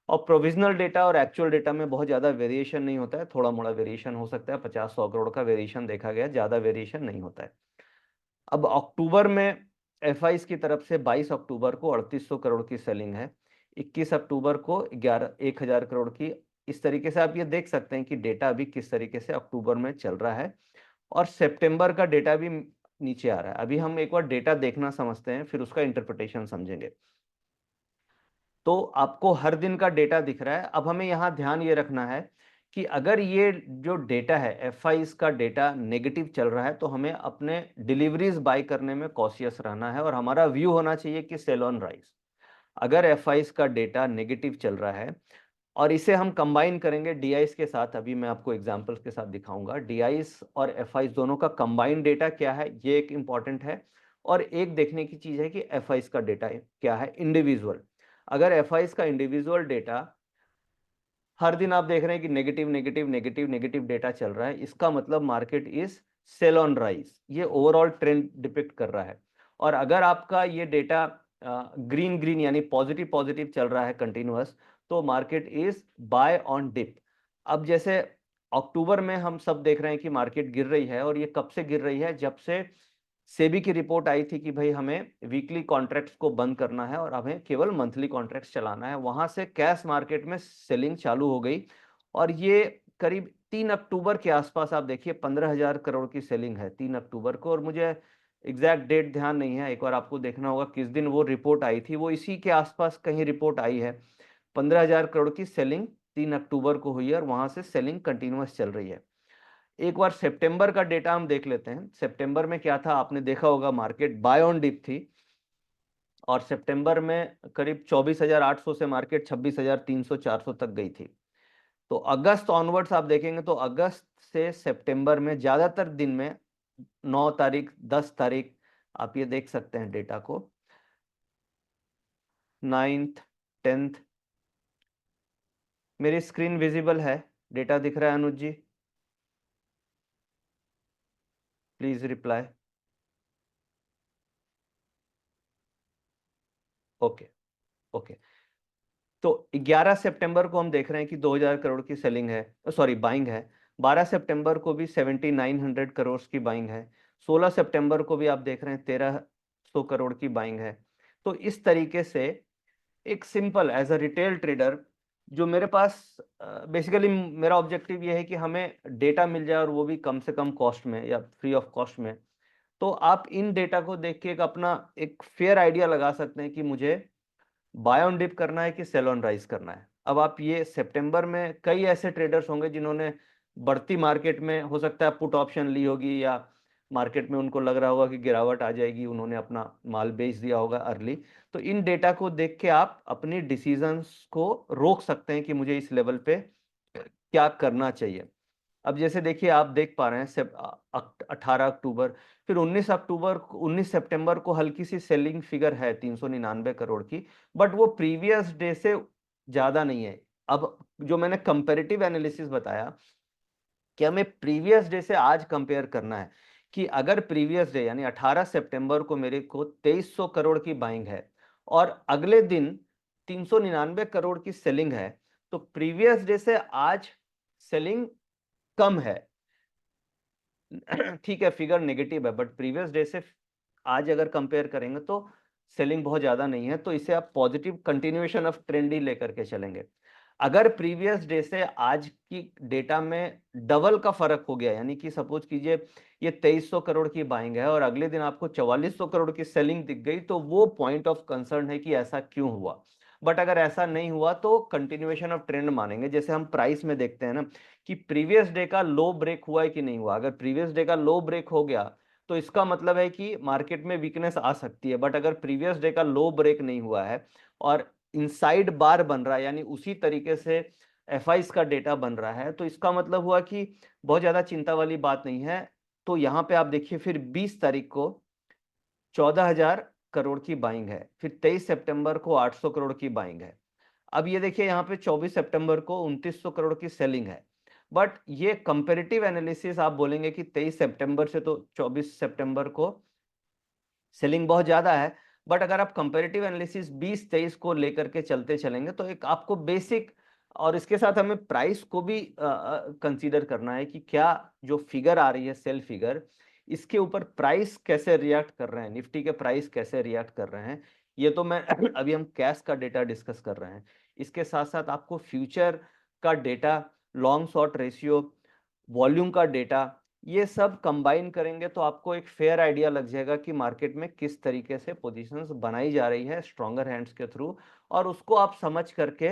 और प्रोविजनल डेटा और एक्चुअल डेटा में बहुत ज़्यादा वेरिएशन नहीं होता है, थोड़ा मोड़ा वेरिएशन हो सकता है, 50-100 करोड़ का वेरिएशन देखा गया, ज़्यादा वेरिएशन नहीं होता है। अब अक्टूबर में एफआईएस की तरफ से 22 अक्टूबर को 3800 करोड़ की सेलिंग है, 21 अक्टूबर को 1,000 करोड़ की। इस तरीके से आप ये देख सकते हैं कि डेटा अभी किस तरीके से अक्टूबर में चल रहा है और सितंबर का डेटा भी नीचे आ रहा है। अभी हम एक बार डेटा देखना समझते हैं, फिर उसका इंटरप्रिटेशन समझेंगे। तो आपको हर दिन का डेटा दिख रहा है। अब हमें यहाँ ध्यान ये रखना है कि अगर ये जो डेटा है एफआईएस का डेटा नेगेटिव चल रहा है, तो हमें अपने डिलीवरीज बाय करने में कॉशियस रहना है और हमारा व्यू होना चाहिए कि सेल ऑन राइज। अगर एफआईएस का डेटा नेगेटिव चल रहा है और इसे हम कंबाइन करेंगे डीआईएस के साथ, अभी मैं आपको एग्जांपल्स के साथ दिखाऊंगा डीआईएस और एफआईएस दोनों का कंबाइंड डेटा क्या है, ये एक इंपॉर्टेंट है। और एक देखने की चीज है कि एफआईएस का डेटा क्या है इंडिविजुअल। अगर एफआईएस का इंडिविजुअल डेटा हर दिन आप देख रहे हैं कि negative negative negative negative data चल रहा है, इसका मतलब market is sell on rise, ये ओवरऑल ट्रेंड डिपिक्ट कर रहा है। और अगर आपका ये डेटा ग्रीन ग्रीन यानी पॉजिटिव पॉजिटिव चल रहा है कंटिन्यूअस, तो market is buy on dip. अब जैसे अक्टूबर में हम सब देख रहे हैं कि मार्केट गिर रही है, और ये कब से गिर रही है, जब से सेबी की रिपोर्ट आई थी कि भाई हमें वीकली कॉन्ट्रैक्ट्स को बंद करना है और हमें केवल मंथली कॉन्ट्रैक्ट्स चलाना है, वहां से कैश मार्केट में सेलिंग चालू हो गई। और ये करीब 3 अक्टूबर के आसपास आप देखिए 15,000 करोड़ की सेलिंग है 3 अक्टूबर को। और मुझे एग्जैक्ट डेट ध्यान नहीं है, एक बार आपको देखना होगा किस दिन वो रिपोर्ट आई थी, वो इसी के आसपास कहीं रिपोर्ट आई है। 15,000 करोड़ की सेलिंग 3 अक्टूबर को हुई है और वहां से सेलिंग कंटिन्यूअस चल रही है। एक बार सितंबर का डेटा हम देख लेते हैं। सितंबर में क्या था, आपने देखा होगा मार्केट बाय ऑन डिप थी और सितंबर में करीब 24,800 से मार्केट 26,300 400 तक गई थी। तो अगस्त ऑनवर्ड्स आप देखेंगे तो अगस्त से सितंबर में ज्यादातर दिन में 9 तारीख 10 तारीख आप ये देख सकते हैं डेटा को, 9th 10th। मेरी स्क्रीन विजिबल है, डेटा दिख रहा है Anuj ji? Please reply. Okay okay. तो 11 सितंबर को हम देख रहे हैं कि 2,000 करोड़ की सेलिंग है, सॉरी बाइंग है। 12 सितंबर को भी 7,900 करोड़ की बाइंग है। 16 सितंबर को भी आप देख रहे हैं 1,300 करोड़ की बाइंग है। तो इस तरीके से एक simple as a retail trader, जो मेरे पास बेसिकली मेरा ऑब्जेक्टिव ये है कि हमें डेटा मिल जाए और वो भी कम से कम कॉस्ट में या फ्री ऑफ कॉस्ट में। तो आप इन डेटा को देख के एक अपना एक फेयर आइडिया लगा सकते हैं कि मुझे बाय ऑन डिप करना है कि सेल ऑन राइज करना है। अब आप ये सितंबर में कई ऐसे ट्रेडर्स होंगे जिन्होंने बढ़ती मार्केट में हो सकता है पुट ऑप्शन ली होगी, या मार्केट में उनको लग रहा होगा कि गिरावट आ जाएगी, उन्होंने अपना माल बेच दिया होगा अर्ली। तो इन डेटा को देख के आप अपनी डिसीजंस को रोक सकते हैं कि मुझे इस लेवल पे क्या करना चाहिए। अब जैसे देखिए आप देख पा रहे हैं 18 अक्टूबर, फिर 19 सितंबर को हल्की सी सेलिंग फिगर है 399 करोड़ की, बट वो प्रीवियस डे से ज्यादा नहीं है। अब जो मैंने कंपैरेटिव एनालिसिस बताया कि हमें प्रीवियस डे से आज कंपेयर करना है, कि अगर प्रीवियस डे यानी 18 सितंबर को मेरे को 2300 करोड़ की बाइंग है और अगले दिन 399 करोड़ की सेलिंग है, तो प्रीवियस डे से आज सेलिंग कम है। ठीक है, फिगर नेगेटिव है, बट प्रीवियस डे से आज अगर कंपेयर करेंगे तो सेलिंग बहुत ज़्यादा नहीं है, तो इसे आप पॉजिटिव कंटिन्यूएशन ऑफ ट्रेंड ही लेकर के चलेंगे। अगर प्रीवियस डे से आज की डेटा में डबल का फ़र्क हो गया, यानी कि सपोज़ कीजिए ये 2300 करोड़ की बाइंग है और अगले दिन आपको 4400 करोड़ की सेलिंग दिख गई, तो वो पॉइंट ऑफ कंसर्न है कि ऐसा क्यों हुआ? बट अगर ऐसा नहीं हुआ तो कंटिन्यूएशन ऑफ ट्रेंड मानेंगे। जैसे हम प्राइस में देखते हैं ना कि प्रीवियस डे का लो ब्रेक हुआ है कि नहीं हुआ। अगर प्रीवियस डे का लो ब्रेक हो गया तो इसका मतलब है कि मार्केट में वीकनेस आ सकती है, बट अगर प्रीवियस डे का लो ब्रेक नहीं हुआ है और इनसाइड बार बन रहा है, यानी उसी तरीके से एफआईस का डेटा बन रहा है, तो इसका मतलब हुआ कि बहुत ज्यादा चिंता वाली बात नहीं है। तो यहाँ पे आप देखिए फिर 20 तारीख को 14,000 करोड़ की बाइंग है, फिर 23 सितंबर को 800 करोड़ की बाइंग है। अब ये देखिए यहाँ पे 24 सितंबर को 2900 करोड़ की सेलिंग है। बट ये कंपैरेटिव एनालिसिस आप बोलेंगे कि 23 सितंबर से तो 24 सितंबर को सेलिंग बहुत ज्यादा है, बट अगर आप कंपैरेटिव एनालिसिस 20-23 को लेकर के चलते चलेंगे तो एक आपको बेसिक, और इसके साथ हमें प्राइस को भी कंसीडर करना है कि क्या जो फिगर आ रही है सेल फिगर, इसके ऊपर प्राइस कैसे रिएक्ट कर रहे हैं, निफ्टी के प्राइस कैसे रिएक्ट कर रहे हैं। ये तो मैं अभी हम कैश का डेटा डिस्कस कर रहे हैं, इसके साथ साथ आपको फ्यूचर का data, long short ratio, volume का डेटा, ये सब कंबाइन करेंगे तो आपको एक फेयर आइडिया लग जाएगा कि मार्केट में किस तरीके से पोजीशंस बनाई जा रही है स्ट्रॉन्गर हैंड्स के थ्रू, और उसको आप समझ करके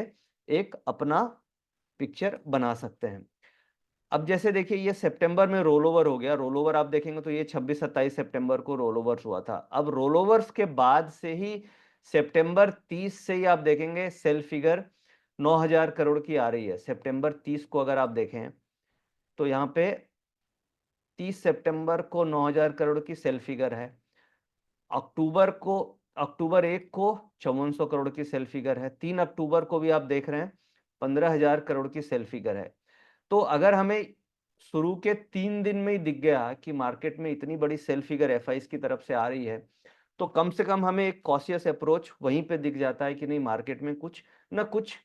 एक अपना पिक्चर बना सकते हैं। अब जैसे देखिए ये सितंबर में रोल ओवर हो गया, रोल ओवर आप देखेंगे तो ये 26-27 सितंबर को रोल ओवर्स हुआ था। अब रोल ओवर्स के बाद से ही सितंबर 30 से ही आप देखेंगे सेल फिगर 9,000 करोड़ की आ रही है। सितंबर 30 को अगर आप देखें तो यहाँ पे 30 सितंबर को 9,000 करोड़ की सेल फिगर है। अक्टूबर को, अक्टूबर 1 को 5400 करोड़ की सेल फिगर है। 3 अक्टूबर को भी आप देख रहे हैं 15,000 करोड़ की सेल फिगर है। तो अगर हमें शुरू के 3 दिन में ही दिख गया कि मार्केट में इतनी बड़ी सेल फिगर एफआईस की तरफ से आ रही है, तो कम से कम हमें एक कॉशियस अप्रोच वहीं पे दिख जाता है कि नहीं, मार्केट में कुछ ना कुछ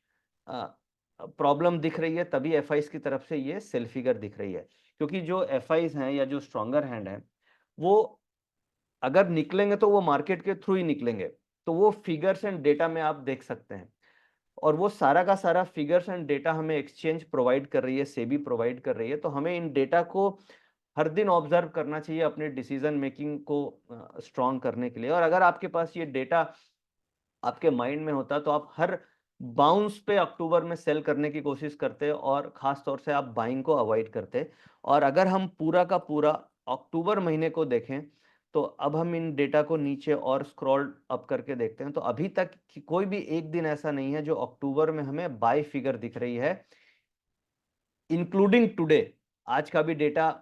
प्रॉब्लम दिख रही है, तभी एफआईस की तरफ से ये सेल फिगर दिख रही है। क्योंकि जो एफआईस हैं या जो स्ट्रॉन्गर हैंड है, वो अगर निकलेंगे तो वो मार्केट के थ्रू ही निकलेंगे। तो वो फिगर्स एंड डेटा में आप देख सकते हैं, और वो सारा का सारा फिगर्स एंड डेटा हमें एक्सचेंज प्रोवाइड कर रही है, सेबी प्रोवाइड कर रही है। तो हमें इन डेटा को हर दिन ऑब्जर्व करना चाहिए अपने डिसीजन मेकिंग को स्ट्रॉन्ग करने के लिए। और अगर आपके पास ये डेटा आपके माइंड में होता तो आप हर बाउंस पे अक्टूबर में सेल करने की कोशिश करते, और खास तौर से आप बाइंग को अवॉइड करते। और अगर हम पूरा का पूरा अक्टूबर महीने को देखें तो अब हम इन डेटा को नीचे और स्क्रॉल अप करके देखते हैं, तो अभी तक कोई भी एक दिन ऐसा नहीं है जो अक्टूबर में हमें बाय फिगर दिख रही है, इंक्लूडिंग टुडे। आज का भी डेटा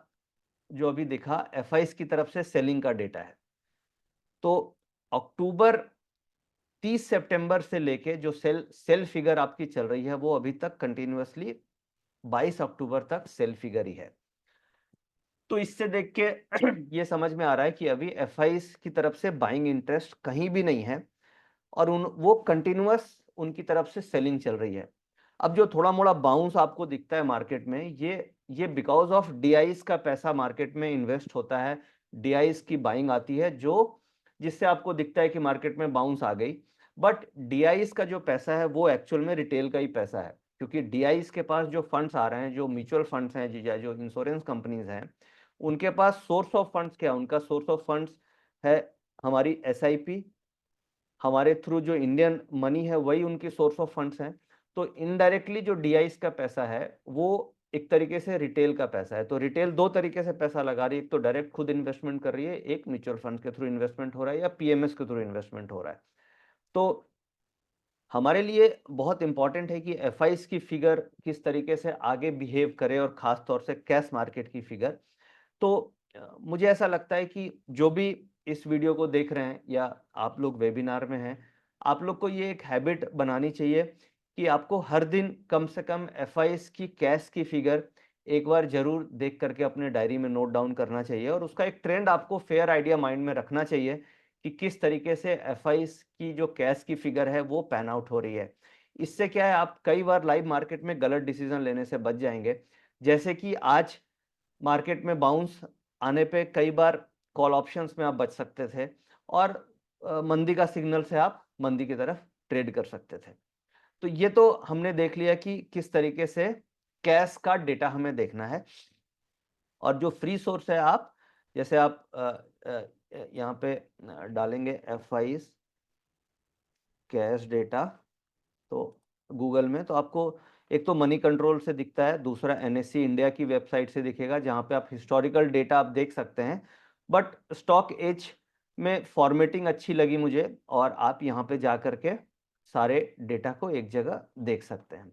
जो अभी दिखा एफआईस की तरफ से सेलिंग का डेटा है। तो अक्टूबर 30 सितंबर से लेके जो सेल फिगर आपकी चल रही है वो अभी तक कंटिन्यूअसली 22 अक्टूबर तक सेल फिगर ही है। तो इससे देख के ये समझ में आ रहा है कि अभी एफआईस की तरफ से बाइंग इंटरेस्ट कहीं भी नहीं है, और वो कंटिन्यूअस उनकी तरफ से सेलिंग चल रही है। अब जो थोड़ा मोड़ा बाउंस आपको दिखता है मार्केट में, ये बिकॉज ऑफ डीआईस का पैसा मार्केट में इन्वेस्ट होता है, डीआईस की बाइंग आती है, जो जिससे आपको दिखता है कि मार्केट में बाउंस आ गई। बट डीआईस का जो पैसा है वो एक्चुअल में रिटेल का ही पैसा है, क्योंकि डीआईस के पास जो फंड्स आ रहे हैं, जो म्यूचुअल फंड्स हैं, जो इंश्योरेंस कंपनीज हैं, उनके पास सोर्स ऑफ फंड्स क्या है? उनका सोर्स ऑफ फंड्स है हमारी एसआईपी, हमारे थ्रू जो इंडियन मनी है वही उनकी सोर्स ऑफ फंड्स हैं। तो इनडायरेक्टली जो डीआईस का पैसा है वो एक तरीके से रिटेल का पैसा है। तो रिटेल दो तरीके से पैसा लगा रही है, एक तो डायरेक्ट खुद इन्वेस्टमेंट कर रही है, एक म्यूचुअल फंड के थ्रू इन्वेस्टमेंट हो रहा है या पीएमएस के थ्रू इन्वेस्टमेंट हो रहा है। तो हमारे लिए बहुत इंपॉर्टेंट है कि एफआईस की फिगर किस तरीके से आगे बिहेव करे, और खास तौर से कैश मार्केट की फिगर। तो मुझे ऐसा लगता है कि जो भी इस वीडियो को देख रहे हैं या आप लोग वेबिनार में हैं, आप लोग को ये एक हैबिट बनानी चाहिए कि आपको हर दिन कम से कम एफआईस की कैश की फिगर एक बार जरूर देख करके अपने डायरी में नोट डाउन करना चाहिए, और उसका एक ट्रेंड आपको फेयर आइडिया माइंड में रखना चाहिए कि किस तरीके से एफआईस की जो कैश की फिगर है वो पैन आउट हो रही है। इससे क्या है, आप कई बार लाइव मार्केट में गलत डिसीजन लेने से बच जाएंगे। जैसे कि आज मार्केट में बाउंस आने पे कई बार कॉल ऑप्शंस में आप बच सकते थे और मंदी का सिग्नल से आप मंदी की तरफ ट्रेड कर सकते थे। तो ये तो हमने देख लिया कि किस तरीके से कैश का डेटा हमें देखना है। और जो फ्री सोर्स है, आप जैसे आप यहाँ पे डालेंगे FIs कैश डेटा, तो गूगल में तो आपको एक तो मनी कंट्रोल से दिखता है, दूसरा NSE इंडिया की वेबसाइट से दिखेगा जहां पे आप हिस्टोरिकल डेटा आप देख सकते हैं। बट स्टॉक एज में फॉर्मेटिंग अच्छी लगी मुझे और आप यहाँ पे जा करके सारे डेटा को एक जगह देख सकते हैं।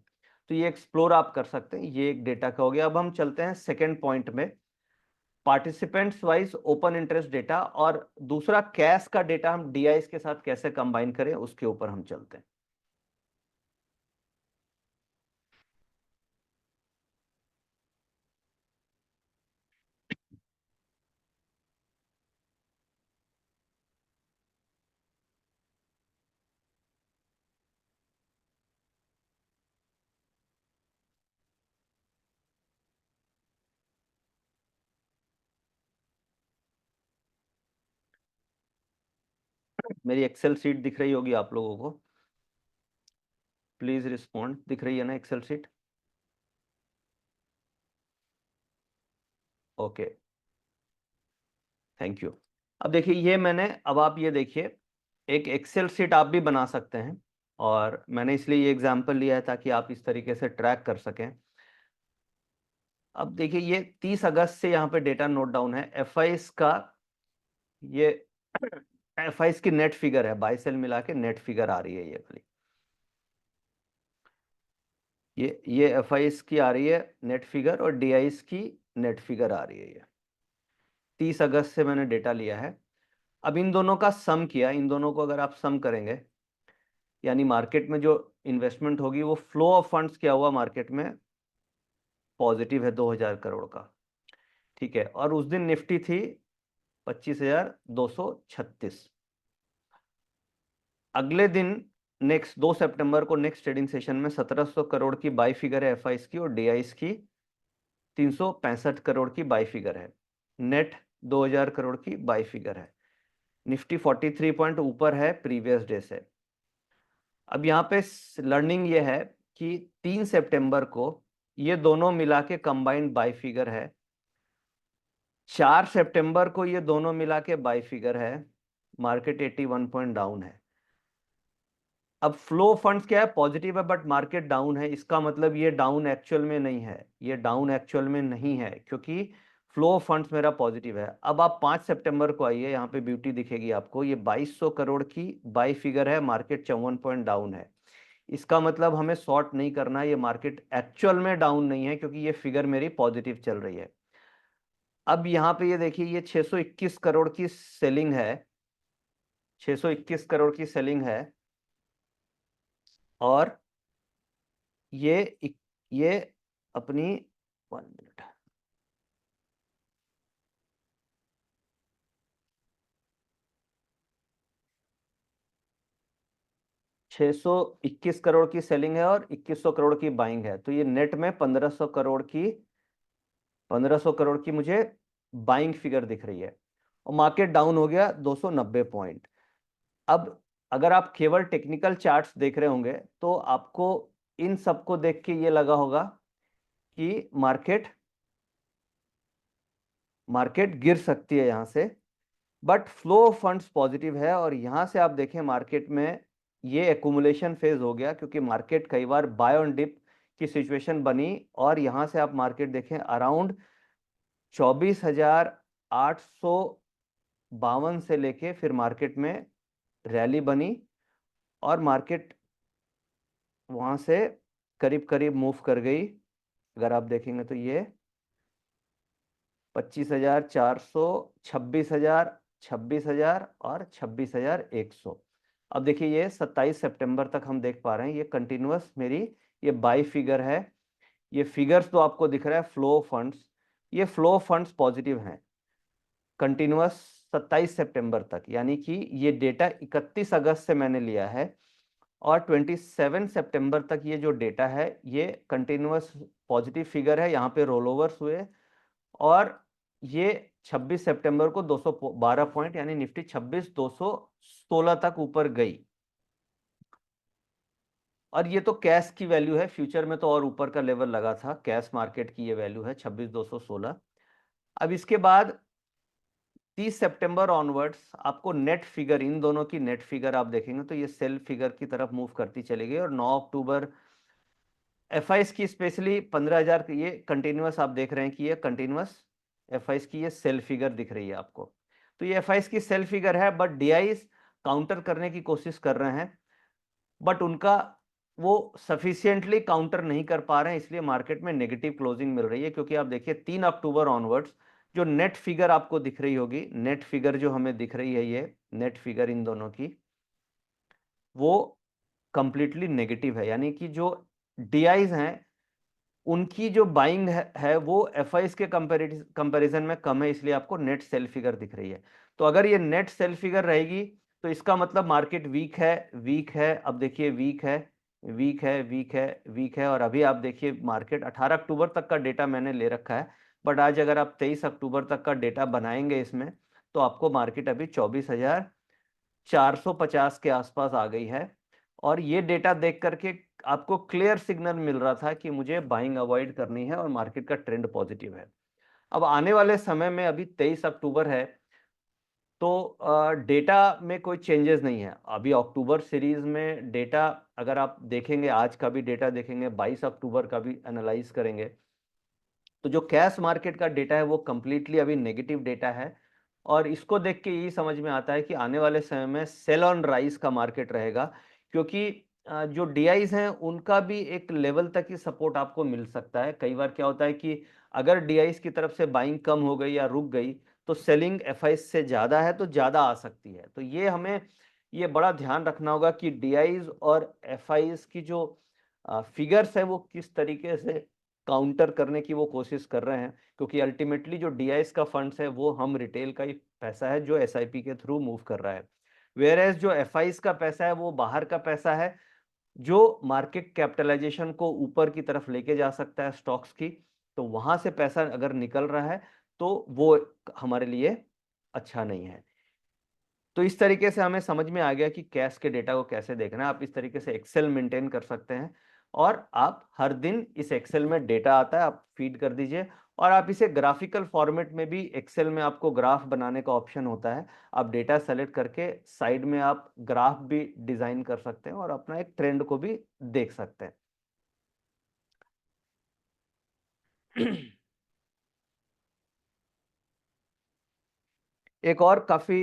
तो ये एक्सप्लोर आप कर सकते हैं, ये एक डेटा का हो गया। अब हम चलते हैं सेकेंड पॉइंट में, participants wise open interest data, और दूसरा कैश का डेटा हम DIs के साथ कैसे कंबाइन करें उसके ऊपर हम चलते हैं। मेरी एक्सेल सीट दिख रही होगी आप लोगों को, प्लीज रिस्पॉन्ड। दिख रही है ना Excel sheet? Okay, thank you. अब देखिए ये मैंने, अब आप ये देखिए, एक एक्सेल सीट आप भी बना सकते हैं और मैंने इसलिए ये एग्जांपल लिया है ताकि आप इस तरीके से ट्रैक कर सकें। अब देखिए ये 30 अगस्त से यहाँ पे डेटा नोट डाउन है। FIs का ये FIs की नेट फिगर है, बाय सेल मिला के नेट फिगर आ रही है ये वाली। ये FIs की आ रही है नेट फिगर और DIs की नेट फिगर आ रही है। ये 30 अगस्त से मैंने डेटा लिया है। अब इन दोनों का सम किया, इन दोनों को अगर आप सम करेंगे, यानी मार्केट में जो इन्वेस्टमेंट होगी वो फ्लो ऑफ फंड्स क्या हुआ मार्केट में, पॉजिटिव है 2000 करोड़ का। ठीक है, और उस दिन निफ्टी थी 25,236। अगले दिन नेक्स्ट 2 सितंबर को नेक्स्ट ट्रेडिंग सेशन में 1700 करोड़ की बाई फिगर है FIs की, और DIs की 365 करोड़ की बाई फिगर है। नेट 2000 करोड़ की बाई फिगर है। निफ्टी 43 पॉइंट ऊपर है प्रीवियस डे से। अब यहाँ पे लर्निंग ये है कि 3 सितंबर को ये दोनों मिला के कंबाइंड बाई फिगर है। 4 सितंबर को ये दोनों मिला के बाई फिगर है। मार्केट 81 पॉइंट डाउन है। अब फ्लो फंड्स क्या है, पॉजिटिव है बट मार्केट डाउन है। इसका मतलब ये डाउन एक्चुअल में नहीं है, ये डाउन एक्चुअल में नहीं है क्योंकि फ्लो फंड्स मेरा पॉजिटिव है। अब आप 5 सितंबर को आइए, यहाँ पे ब्यूटी दिखेगी आपको, ये 2200 करोड़ की बाई फिगर है, मार्केट 54 पॉइंट डाउन है। इसका मतलब हमें शॉर्ट नहीं करना है, ये मार्केट एक्चुअल में डाउन नहीं है क्योंकि ये फिगर मेरी पॉजिटिव चल रही है। अब यहाँ पे ये देखिए, ये 621 करोड़ की सेलिंग है, 621 करोड़ की सेलिंग है, और ये अपनी 1 मिनट, 621 करोड़ की सेलिंग है और 2100 करोड़ की बाइंग है, तो ये नेट में 1500 करोड़ की मुझे बाइंग फिगर दिख रही है। और मार्केट डाउन हो गया 290 पॉइंट। अब अगर आप केवल टेक्निकल चार्ट्स देख रहे होंगे तो आपको इन सबको देख के ये लगा होगा कि मार्केट गिर सकती है यहां से, but flow of funds positive है। और यहां से आप देखें मार्केट में ये एक्यूमुलेशन फेज हो गया क्योंकि मार्केट कई बार बाय ऑन डिप की सिचुएशन बनी, और यहां से आप मार्केट देखें अराउंड 24,852 से लेके फिर मार्केट में रैली बनी, और मार्केट वहां से करीब करीब मूव कर गई। अगर आप देखेंगे तो ये 25,400, 26,000, 26,000 और 26,100। अब देखिए ये 27 सितंबर तक हम देख पा रहे हैं, ये कंटिन्यूअस मेरी ये बाई फिगर है। ये फिगर्स तो आपको दिख रहा है फ्लो फंड्स, ये फ्लो फंड्स पॉजिटिव हैं कंटिन्यूअस 27 सितंबर तक, यानी कि ये डेटा 31 अगस्त से मैंने लिया है, और 27 सितंबर तक ये जो डेटा है ये कंटिन्यूअस पॉजिटिव फिगर है। यहाँ पे रोल ओवर्स हुए और ये 26 सितंबर को 212 पॉइंट, यानी निफ्टी 26,216 तक ऊपर गई। और ये तो कैश की वैल्यू है, फ्यूचर में तो और ऊपर का लेवल लगा था। कैश मार्केट की ये वैल्यू है 26,216। अब इसके बाद 30 सितंबर ऑनवर्ड्स आपको नेट फिगर, इन दोनों की नेट फिगर आप देखेंगे तो ये सेल फिगर की तरफ मूव करती चली गई। और 9 अक्टूबर एफआईएस की स्पेशली 15,000 की ये कंटिन्यूअस आप देख रहे हैं कि ये कंटिन्यूअस एफआईएस की ये सेल फिगर दिख रही है आपको। तो ये एफआईएस की सेल फिगर है, बट डीआईस काउंटर करने की कोशिश कर रहे हैं, बट उनका वो सफिशिएंटली काउंटर नहीं कर पा रहे हैं, इसलिए मार्केट में नेगेटिव क्लोजिंग मिल रही है। क्योंकि आप देखिए 3 अक्टूबर ऑनवर्ड्स जो नेट फिगर आपको दिख रही होगी, नेट फिगर जो हमें दिख रही है, ये नेट फिगर इन दोनों की वो कंप्लीटली नेगेटिव है। यानी कि जो डीआईज हैं उनकी जो बाइंग है वो एफआईएस के कंपैरिजन में कम है, इसलिए आपको नेट सेल फिगर दिख रही है। तो अगर ये नेट सेल फिगर रहेगी तो इसका मतलब मार्केट वीक है, वीक है। अब देखिए वीक है, वीक है, वीक है, वीक है। और अभी आप देखिए मार्केट 18 अक्टूबर तक का डेटा मैंने ले रखा है, बट आज अगर आप 23 अक्टूबर तक का डेटा बनाएंगे इसमें, तो आपको मार्केट अभी 24,450 के आसपास आ गई है। और ये डेटा देख करके आपको क्लियर सिग्नल मिल रहा था कि मुझे बाइंग अवॉइड करनी है और मार्केट का ट्रेंड पॉजिटिव है। अब आने वाले समय में, अभी 23 अक्टूबर है, तो डेटा में कोई चेंजेस नहीं है। अभी अक्टूबर सीरीज में डेटा अगर आप देखेंगे, आज का भी डेटा देखेंगे, 22 अक्टूबर का भी एनालाइज करेंगे, तो जो कैश मार्केट का डेटा है वो कंप्लीटली अभी नेगेटिव डेटा है। और इसको देख के यही समझ में आता है कि आने वाले समय में सेल ऑन राइज का मार्केट रहेगा। क्योंकि जो डीआईज हैं उनका भी एक लेवल तक ही सपोर्ट आपको मिल सकता है। कई बार क्या होता है कि अगर डीआईज की तरफ से बाइंग कम हो गई या रुक गई, तो सेलिंग एफआईएस से ज्यादा है तो ज्यादा आ सकती है। तो ये हमें ये बड़ा ध्यान रखना होगा कि डीआईज और एफआईएस की जो फिगर्स है वो किस तरीके से काउंटर करने की वो कोशिश कर रहे हैं। क्योंकि अल्टीमेटली जो डीआईएस का फंड्स है वो हम रिटेल का ही पैसा है जो एसआईपी के थ्रू मूव कर रहा है। वेयर एज जो एफआईएस का पैसा है वो बाहर का पैसा है जो मार्केट कैपिटलाइजेशन को ऊपर की तरफ लेके जा सकता है स्टॉक्स की। तो वहां से पैसा अगर निकल रहा है तो वो हमारे लिए अच्छा नहीं है। तो इस तरीके से हमें समझ में आ गया कि कैश के डेटा को कैसे देखना है। आप इस तरीके से एक्सेल मेंटेन कर सकते हैं और आप हर दिन इस एक्सेल में डेटा आता है आप फीड कर दीजिए। और आप इसे ग्राफिकल फॉर्मेट में भी, एक्सेल में आपको ग्राफ बनाने का ऑप्शन होता है, आप डेटा सेलेक्ट करके साइड में आप ग्राफ भी डिजाइन कर सकते हैं और अपना एक ट्रेंड को भी देख सकते हैं। एक और काफी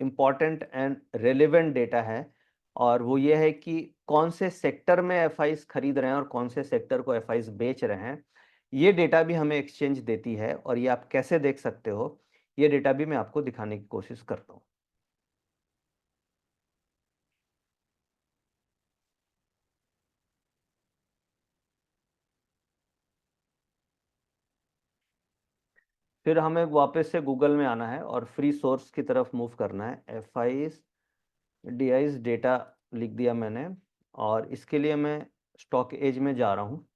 इंपॉर्टेंट एंड रेलेवेंट डेटा है, और वो ये है कि कौन से सेक्टर में एफआईज खरीद रहे हैं और कौन से सेक्टर को एफआईज बेच रहे हैं। ये डेटा भी हमें एक्सचेंज देती है और ये आप कैसे देख सकते हो, ये डेटा भी मैं आपको दिखाने की कोशिश करता हूँ। फिर हमें वापस से गूगल में आना है और फ्री सोर्स की तरफ मूव करना है। एफआईज डीआईज डेटा लिख दिया मैंने, और इसके लिए मैं स्टॉक एज में जा रहा हूँ।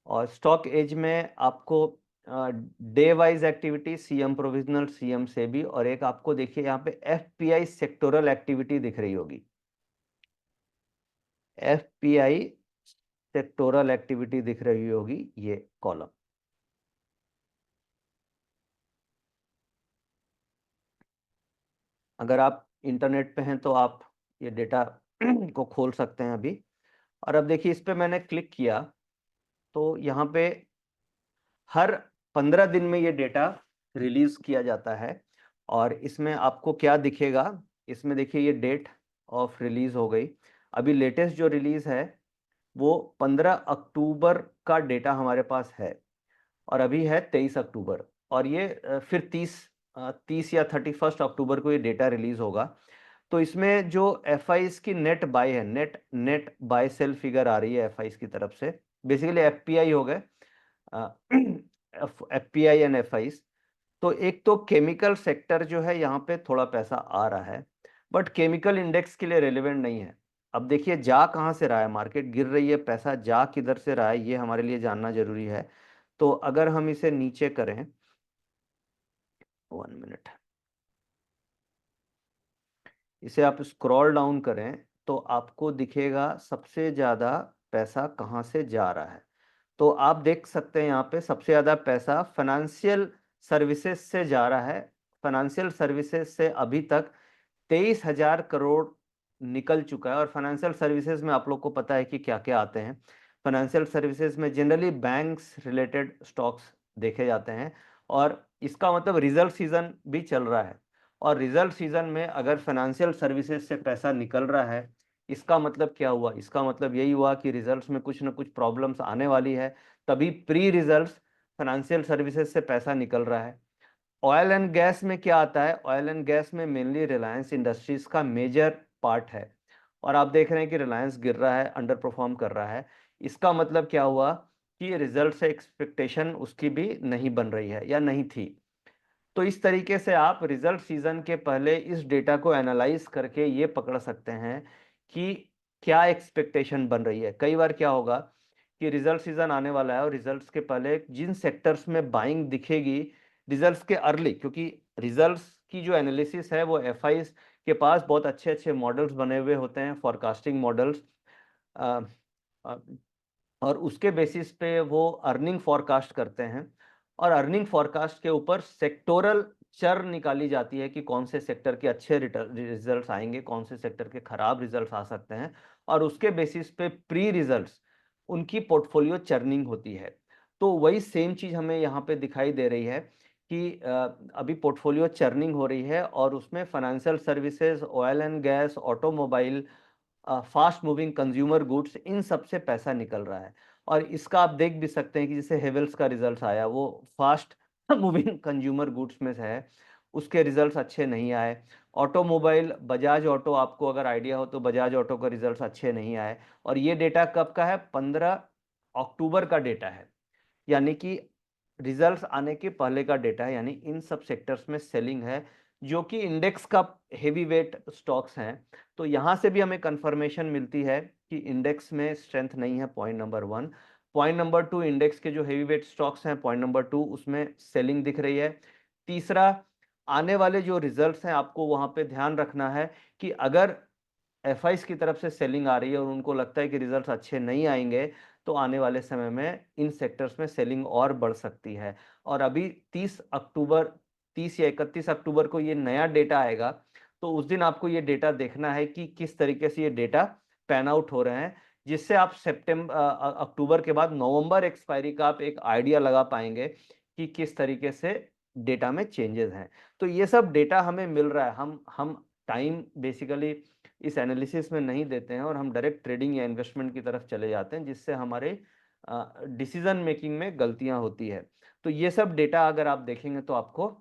और स्टॉक एज में आपको day wise activity, CM provisional, CM SEBI, और एक आपको देखिए यहाँ पे एफपीआई सेक्टोरल एक्टिविटी दिख रही होगी। एफपीआई सेक्टोरल एक्टिविटी दिख रही होगी, ये कॉलम। अगर आप इंटरनेट पे हैं तो आप ये डेटा को खोल सकते हैं अभी। और अब देखिए इस पे मैंने क्लिक किया तो यहाँ पे हर 15 दिन में ये डेटा रिलीज किया जाता है। और इसमें आपको क्या दिखेगा, इसमें देखिए ये डेट ऑफ रिलीज हो गई। अभी लेटेस्ट जो रिलीज है वो 15 अक्टूबर का डेटा हमारे पास है, और अभी है 23 अक्टूबर। और ये फिर 30 या 31 अक्टूबर को ये डेटा रिलीज होगा। तो इसमें जो एफआईज की नेट बाय है, net net buy sell figure आ रही है एफआईज की तरफ से, बेसिकली एफपीआई हो गए, एफपीआई एंड एफआईज। तो एक तो केमिकल सेक्टर जो है यहाँ पे थोड़ा पैसा आ रहा है, बट केमिकल इंडेक्स के लिए रेलेवेंट नहीं है। अब देखिए जा कहाँ से रहा है, मार्केट गिर रही है, पैसा जा किधर से रहा है, ये हमारे लिए जानना जरूरी है। तो अगर हम इसे नीचे करें 1 मिनट, इसे आप स्क्रॉल डाउन करें तो आपको दिखेगा सबसे ज़्यादा पैसा कहाँ से जा रहा है। तो आप देख सकते हैं यहाँ पे सबसे ज़्यादा पैसा फाइनेंशियल सर्विसेज से जा रहा है। फाइनेंशियल सर्विसेज से अभी तक 23,000 करोड़ निकल चुका है। और फाइनेंशियल सर्विसेज में आप लोग को पता है कि क्या-क्या आते हैं। फाइनेंशियल सर्विसेज में जनरली बैंक्स रिलेटेड स्टॉक्स देखे जाते हैं और इसका मतलब रिजल्ट सीजन भी चल रहा है। और रिजल्ट सीजन में अगर फाइनेंशियल सर्विसेज से पैसा निकल रहा है, इसका मतलब क्या हुआ? इसका मतलब यही हुआ कि रिजल्ट्स में कुछ ना कुछ प्रॉब्लम्स आने वाली है, तभी प्री रिजल्ट्स फाइनेंशियल सर्विसेज से पैसा निकल रहा है। ऑयल एंड गैस में क्या आता है? ऑयल एंड गैस में मेनली रिलायंस इंडस्ट्रीज का मेजर पार्ट है और आप देख रहे हैं कि रिलायंस गिर रहा है, अंडर परफॉर्म कर रहा है। इसका मतलब क्या हुआ कि रिजल्ट से एक्सपेक्टेशन उसकी भी नहीं बन रही है या नहीं थी। तो इस तरीके से आप रिजल्ट सीजन के पहले इस डेटा को एनालाइज करके ये पकड़ सकते हैं कि क्या एक्सपेक्टेशन बन रही है। कई बार क्या होगा कि रिजल्ट सीजन आने वाला है और रिजल्ट्स के पहले जिन सेक्टर्स में बाइंग दिखेगी रिजल्ट्स के अर्ली, क्योंकि रिजल्ट्स की जो एनालिसिस है वो एफआईज के पास बहुत अच्छे अच्छे मॉडल्स बने हुए होते हैं, फॉरकास्टिंग मॉडल्स, और उसके बेसिस पे वो अर्निंग फॉरकास्ट करते हैं और अर्निंग फॉरकास्ट के ऊपर सेक्टोरल चर निकाली जाती है कि कौन से सेक्टर के अच्छे रिजल्ट्स आएंगे, कौन से सेक्टर के खराब रिजल्ट्स आ सकते हैं और उसके बेसिस पे प्री रिजल्ट्स उनकी पोर्टफोलियो चर्निंग होती है। तो वही सेम चीज हमें यहाँ पे दिखाई दे रही है कि अभी पोर्टफोलियो चर्निंग हो रही है और उसमें financial services, oil and gas, automobile, fast moving consumer goods, इन सब से पैसा निकल रहा है। और इसका आप देख भी सकते हैं कि जैसे हेवेल्स का रिजल्ट आया वो फास्ट मूविंग कंज्यूमर गुड्स में से है, उसके रिजल्ट्स अच्छे नहीं आए। ऑटोमोबाइल बजाज ऑटो, आपको अगर आइडिया हो तो बजाज ऑटो का रिजल्ट्स अच्छे नहीं आए और ये डेटा कब का है? 15 अक्टूबर का डेटा है, यानी कि रिजल्ट्स आने के पहले का डेटा है। यानी इन सब सेक्टर्स में सेलिंग है जो कि इंडेक्स का हेवी वेट स्टॉक्स हैं। तो यहां से भी हमें कंफर्मेशन मिलती है कि इंडेक्स में स्ट्रेंथ नहीं है, point number 1। Point number 2, index के जो हेवी वेट स्टॉक्स हैं, पॉइंट नंबर 2, उसमें सेलिंग दिख रही है। तीसरा, आने वाले जो रिजल्ट्स हैं आपको वहां पे ध्यान रखना है कि अगर एफआईज की तरफ से सेलिंग आ रही है और उनको लगता है कि रिजल्ट्स अच्छे नहीं आएंगे तो आने वाले समय में इन सेक्टर्स में सेलिंग और बढ़ सकती है। और अभी 30 या 31 अक्टूबर को ये नया डेटा आएगा, तो उस दिन आपको ये डेटा देखना है कि किस तरीके से ये डेटा पैन आउट हो रहे हैं, जिससे आप अक्टूबर के बाद नवंबर एक्सपायरी का आप एक आइडिया लगा पाएंगे कि किस तरीके से डेटा में चेंजेस हैं। तो ये सब डेटा हमें मिल रहा है, हम टाइम बेसिकली इस एनालिसिस में नहीं देते हैं और हम डायरेक्ट ट्रेडिंग या इन्वेस्टमेंट की तरफ चले जाते हैं, जिससे हमारे डिसीजन मेकिंग में गलतियां होती है। तो ये सब डेटा अगर आप देखेंगे तो आपको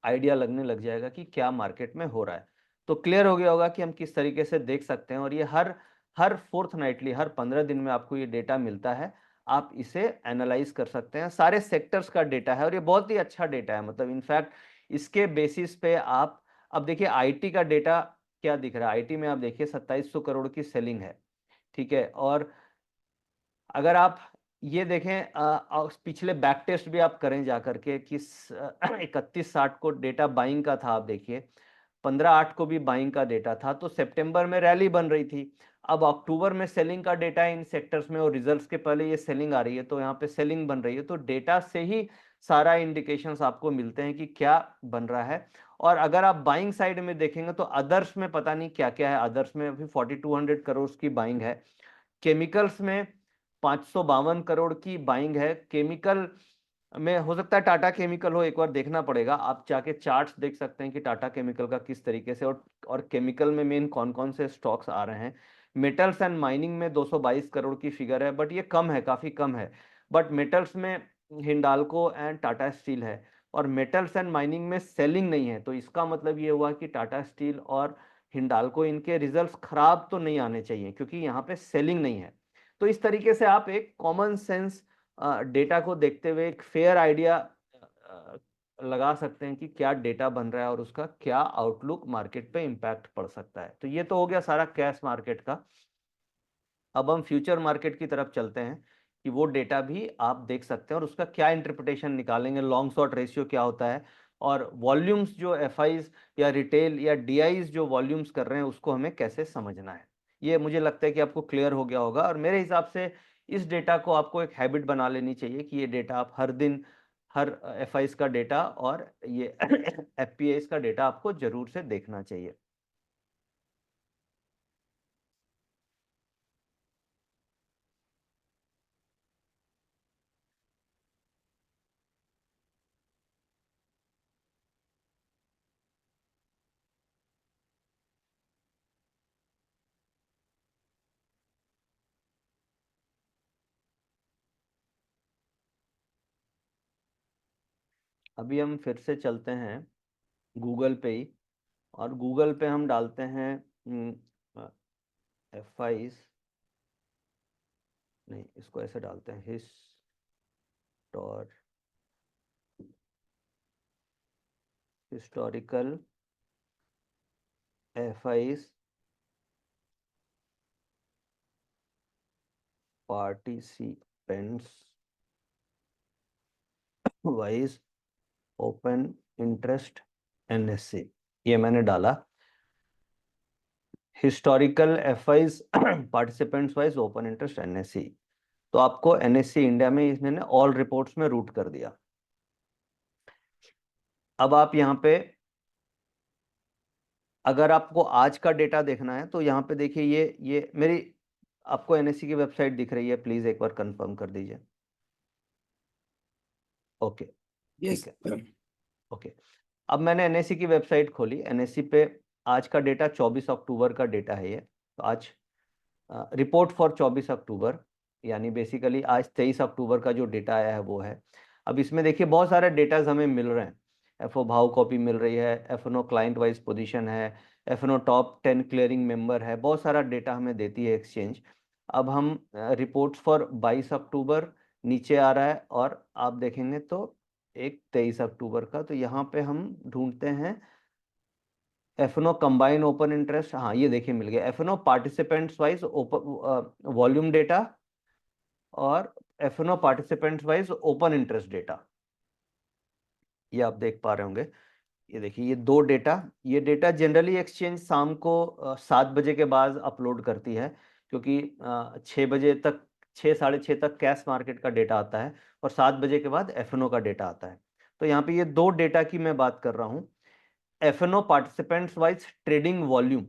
आइडिया लगने लग जाएगा कि क्या मार्केट में हो रहा है। तो क्लियर हो गया होगा कि हम किस तरीके से देख सकते हैं और ये हर हर फोर्थनाइटली, हर 15 दिन में आपको ये डेटा मिलता है। आप इसे एनालाइज कर सकते हैं, सारे सेक्टर्स का डेटा है और ये बहुत ही अच्छा डेटा है। मतलब इनफैक्ट इसके बेसिस पे आप, अब देखिए आईटी का डेटा क्या दिख रहा है। आईटी में आप देखिए 2700 करोड़ की सेलिंग है, ठीक है। और अगर आप ये देखें पिछले बैक टेस्ट भी आप करें जा करके कि 31/60 को डेटा बाइंग का था, आप देखिए 15/8 को भी बाइंग का डेटा था, तो सितंबर में रैली बन रही थी। अब अक्टूबर में सेलिंग का डेटा है इन सेक्टर्स में और रिजल्ट्स के पहले ये सेलिंग आ रही है, तो यहाँ पे सेलिंग बन रही है। तो डेटा से ही सारा इंडिकेशंस आपको मिलते हैं कि क्या बन रहा है। और अगर आप बाइंग साइड में देखेंगे तो अदर्स में पता नहीं क्या क्या है। अदर्स में अभी 4200 करोड़ की बाइंग है। केमिकल्स में 552 करोड़ की बाइंग है। केमिकल में हो सकता है टाटा केमिकल हो, एक बार देखना पड़ेगा। आप जाके चार्ट्स देख सकते हैं कि टाटा केमिकल का किस तरीके से और केमिकल में मेन कौन कौन से स्टॉक्स आ रहे हैं। मेटल्स एंड माइनिंग में 222 करोड़ की फिगर है, बट ये कम है, काफी कम है। बट मेटल्स में हिंडाल्को एंड टाटा स्टील है और मेटल्स एंड माइनिंग में सेलिंग नहीं है। तो इसका मतलब ये हुआ कि टाटा स्टील और हिंडाल्को, इनके रिजल्ट्स खराब तो नहीं आने चाहिए क्योंकि यहाँ पे सेलिंग नहीं है। तो इस तरीके से आप एक कॉमन सेंस डेटा को देखते हुए एक फेयर आइडिया लगा सकते हैं कि क्या डेटा बन रहा है और उसका क्या आउटलुक मार्केट पे इम्पैक्ट पड़ सकता है। तो ये तो हो गया सारा कैश मार्केट का। अब हम फ्यूचर मार्केट की तरफ चलते हैं कि वो डेटा भी आप देख सकते हैं और उसका क्या इंटरप्रिटेशन निकालेंगे, लॉन्ग शॉर्ट रेशियो क्या होता है, और वॉल्यूम्स जो एफआईज या रिटेल या डीआईज जो वॉल्यूम्स कर रहे हैं उसको हमें कैसे समझना है। ये मुझे लगता है कि आपको क्लियर हो गया होगा, और मेरे हिसाब से इस डेटा को आपको एक हैबिट बना लेनी चाहिए कि ये डेटा आप हर दिन, हर एफआईज का डेटा और ये एफपीआईज का डेटा आपको जरूर से देखना चाहिए। अभी हम फिर से चलते हैं गूगल पे ही, और गूगल पे हम डालते हैं एफआईज, नहीं इसको ऐसे डालते हैं historical FIIs participants wise open interest NSC, ये मैंने डाला historical FIIs participants wise open interest NSC. तो आपको एनएससी इंडिया में इसने ऑल रिपोर्ट्स में रूट कर दिया। अब आप यहाँ पे अगर आपको आज का डेटा देखना है तो यहाँ पे देखिए, ये मेरी आपको एनएससी की वेबसाइट दिख रही है, प्लीज एक बार कंफर्म कर दीजिए। ओके ठीक है, ओके। अब मैंने एनएससी की वेबसाइट खोली, एनएससी पे आज का डेटा 24 अक्टूबर का डेटा है ये। तो आज रिपोर्ट फॉर 24 अक्टूबर, यानी बेसिकली आज 23 अक्टूबर का जो डेटा आया है वो है। अब इसमें देखिए बहुत सारे डेटाज हमें मिल रहे हैं, एफओ भाव कॉपी मिल रही है, एफएनओ क्लाइंट वाइज पोजीशन है, एफएनओ टॉप 10 क्लियरिंग मेंबर है, बहुत सारा डेटा हमें देती है एक्सचेंज। अब हम रिपोर्ट्स फॉर 22 अक्टूबर नीचे आ रहा है, और आप देखेंगे तो एक 23 अक्टूबर का, तो यहाँ पे हम ढूंढते हैं एफएनओ कंबाइन ओपन इंटरेस्ट। हाँ ये देखिए मिल गया, FnO participants wise open volume data और FnO participants wise open interest data, ये आप देख पा रहे होंगे। ये देखिए ये दो डेटा, ये डेटा जनरली एक्सचेंज शाम को 7 बजे के बाद अपलोड करती है, क्योंकि 6 बजे तक, 6 साढ़े 6 तक कैश मार्केट का डेटा आता है, और 7 बजे के बाद एफएनओ का डेटा आता है। तो यहाँ पे ये दो डेटा की मैं बात कर रहा हूँ। FNO participants wise trading volume,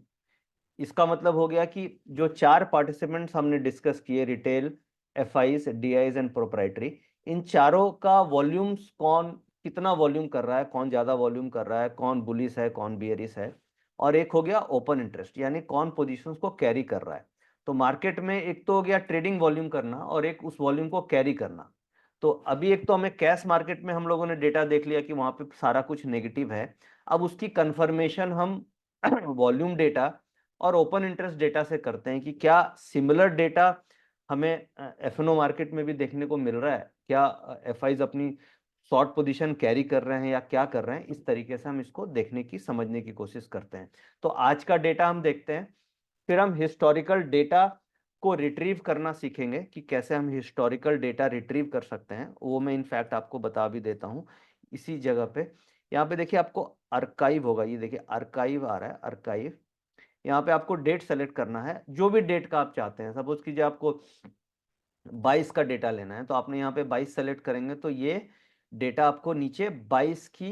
इसका मतलब हो गया कि जो चार पार्टिसिपेंट्स हमने डिस्कस किए, retail, FIIs, DIIs and proprietary, इन चारों का वॉल्यूम्स, कौन कितना वॉल्यूम कर रहा है, कौन ज्यादा वॉल्यूम कर रहा है, कौन बुलिश है कौन बियरिश है। और एक हो गया ओपन इंटरेस्ट, यानी कौन पोजीशंस को कैरी कर रहा है। तो मार्केट में एक तो हो गया ट्रेडिंग वॉल्यूम करना, और एक उस वॉल्यूम को कैरी करना। तो अभी एक तो हमें कैश मार्केट में हम लोगों ने डेटा देख लिया कि वहां पे सारा कुछ नेगेटिव है। अब उसकी कंफर्मेशन हम वॉल्यूम डेटा और ओपन इंटरेस्ट डेटा से करते हैं कि क्या सिमिलर डेटा हमें एफएनओ मार्केट में भी देखने को मिल रहा है, क्या एफआईज अपनी शॉर्ट पोजीशन कैरी कर रहे हैं या क्या कर रहे हैं। इस तरीके से हम इसको देखने की, समझने की कोशिश करते हैं। तो आज का डेटा हम देखते हैं, फिर हम हिस्टोरिकल डेटा को रिट्रीव करना सीखेंगे कि कैसे हम हिस्टोरिकल डेटा रिट्रीव कर सकते हैं। वो मैं इनफैक्ट आपको बता भी देता हूँ इसी जगह पे। यहाँ पे देखिए आपको आर्काइव होगा, ये देखिए आर्काइव आ रहा है, आर्काइव। यहाँ पे आपको डेट सेलेक्ट करना है, जो भी डेट का आप चाहते हैं। सपोज कीजिए आपको 22 का डेटा लेना है, तो आपने यहाँ पे 22 सेलेक्ट करेंगे तो ये डेटा आपको नीचे 22 की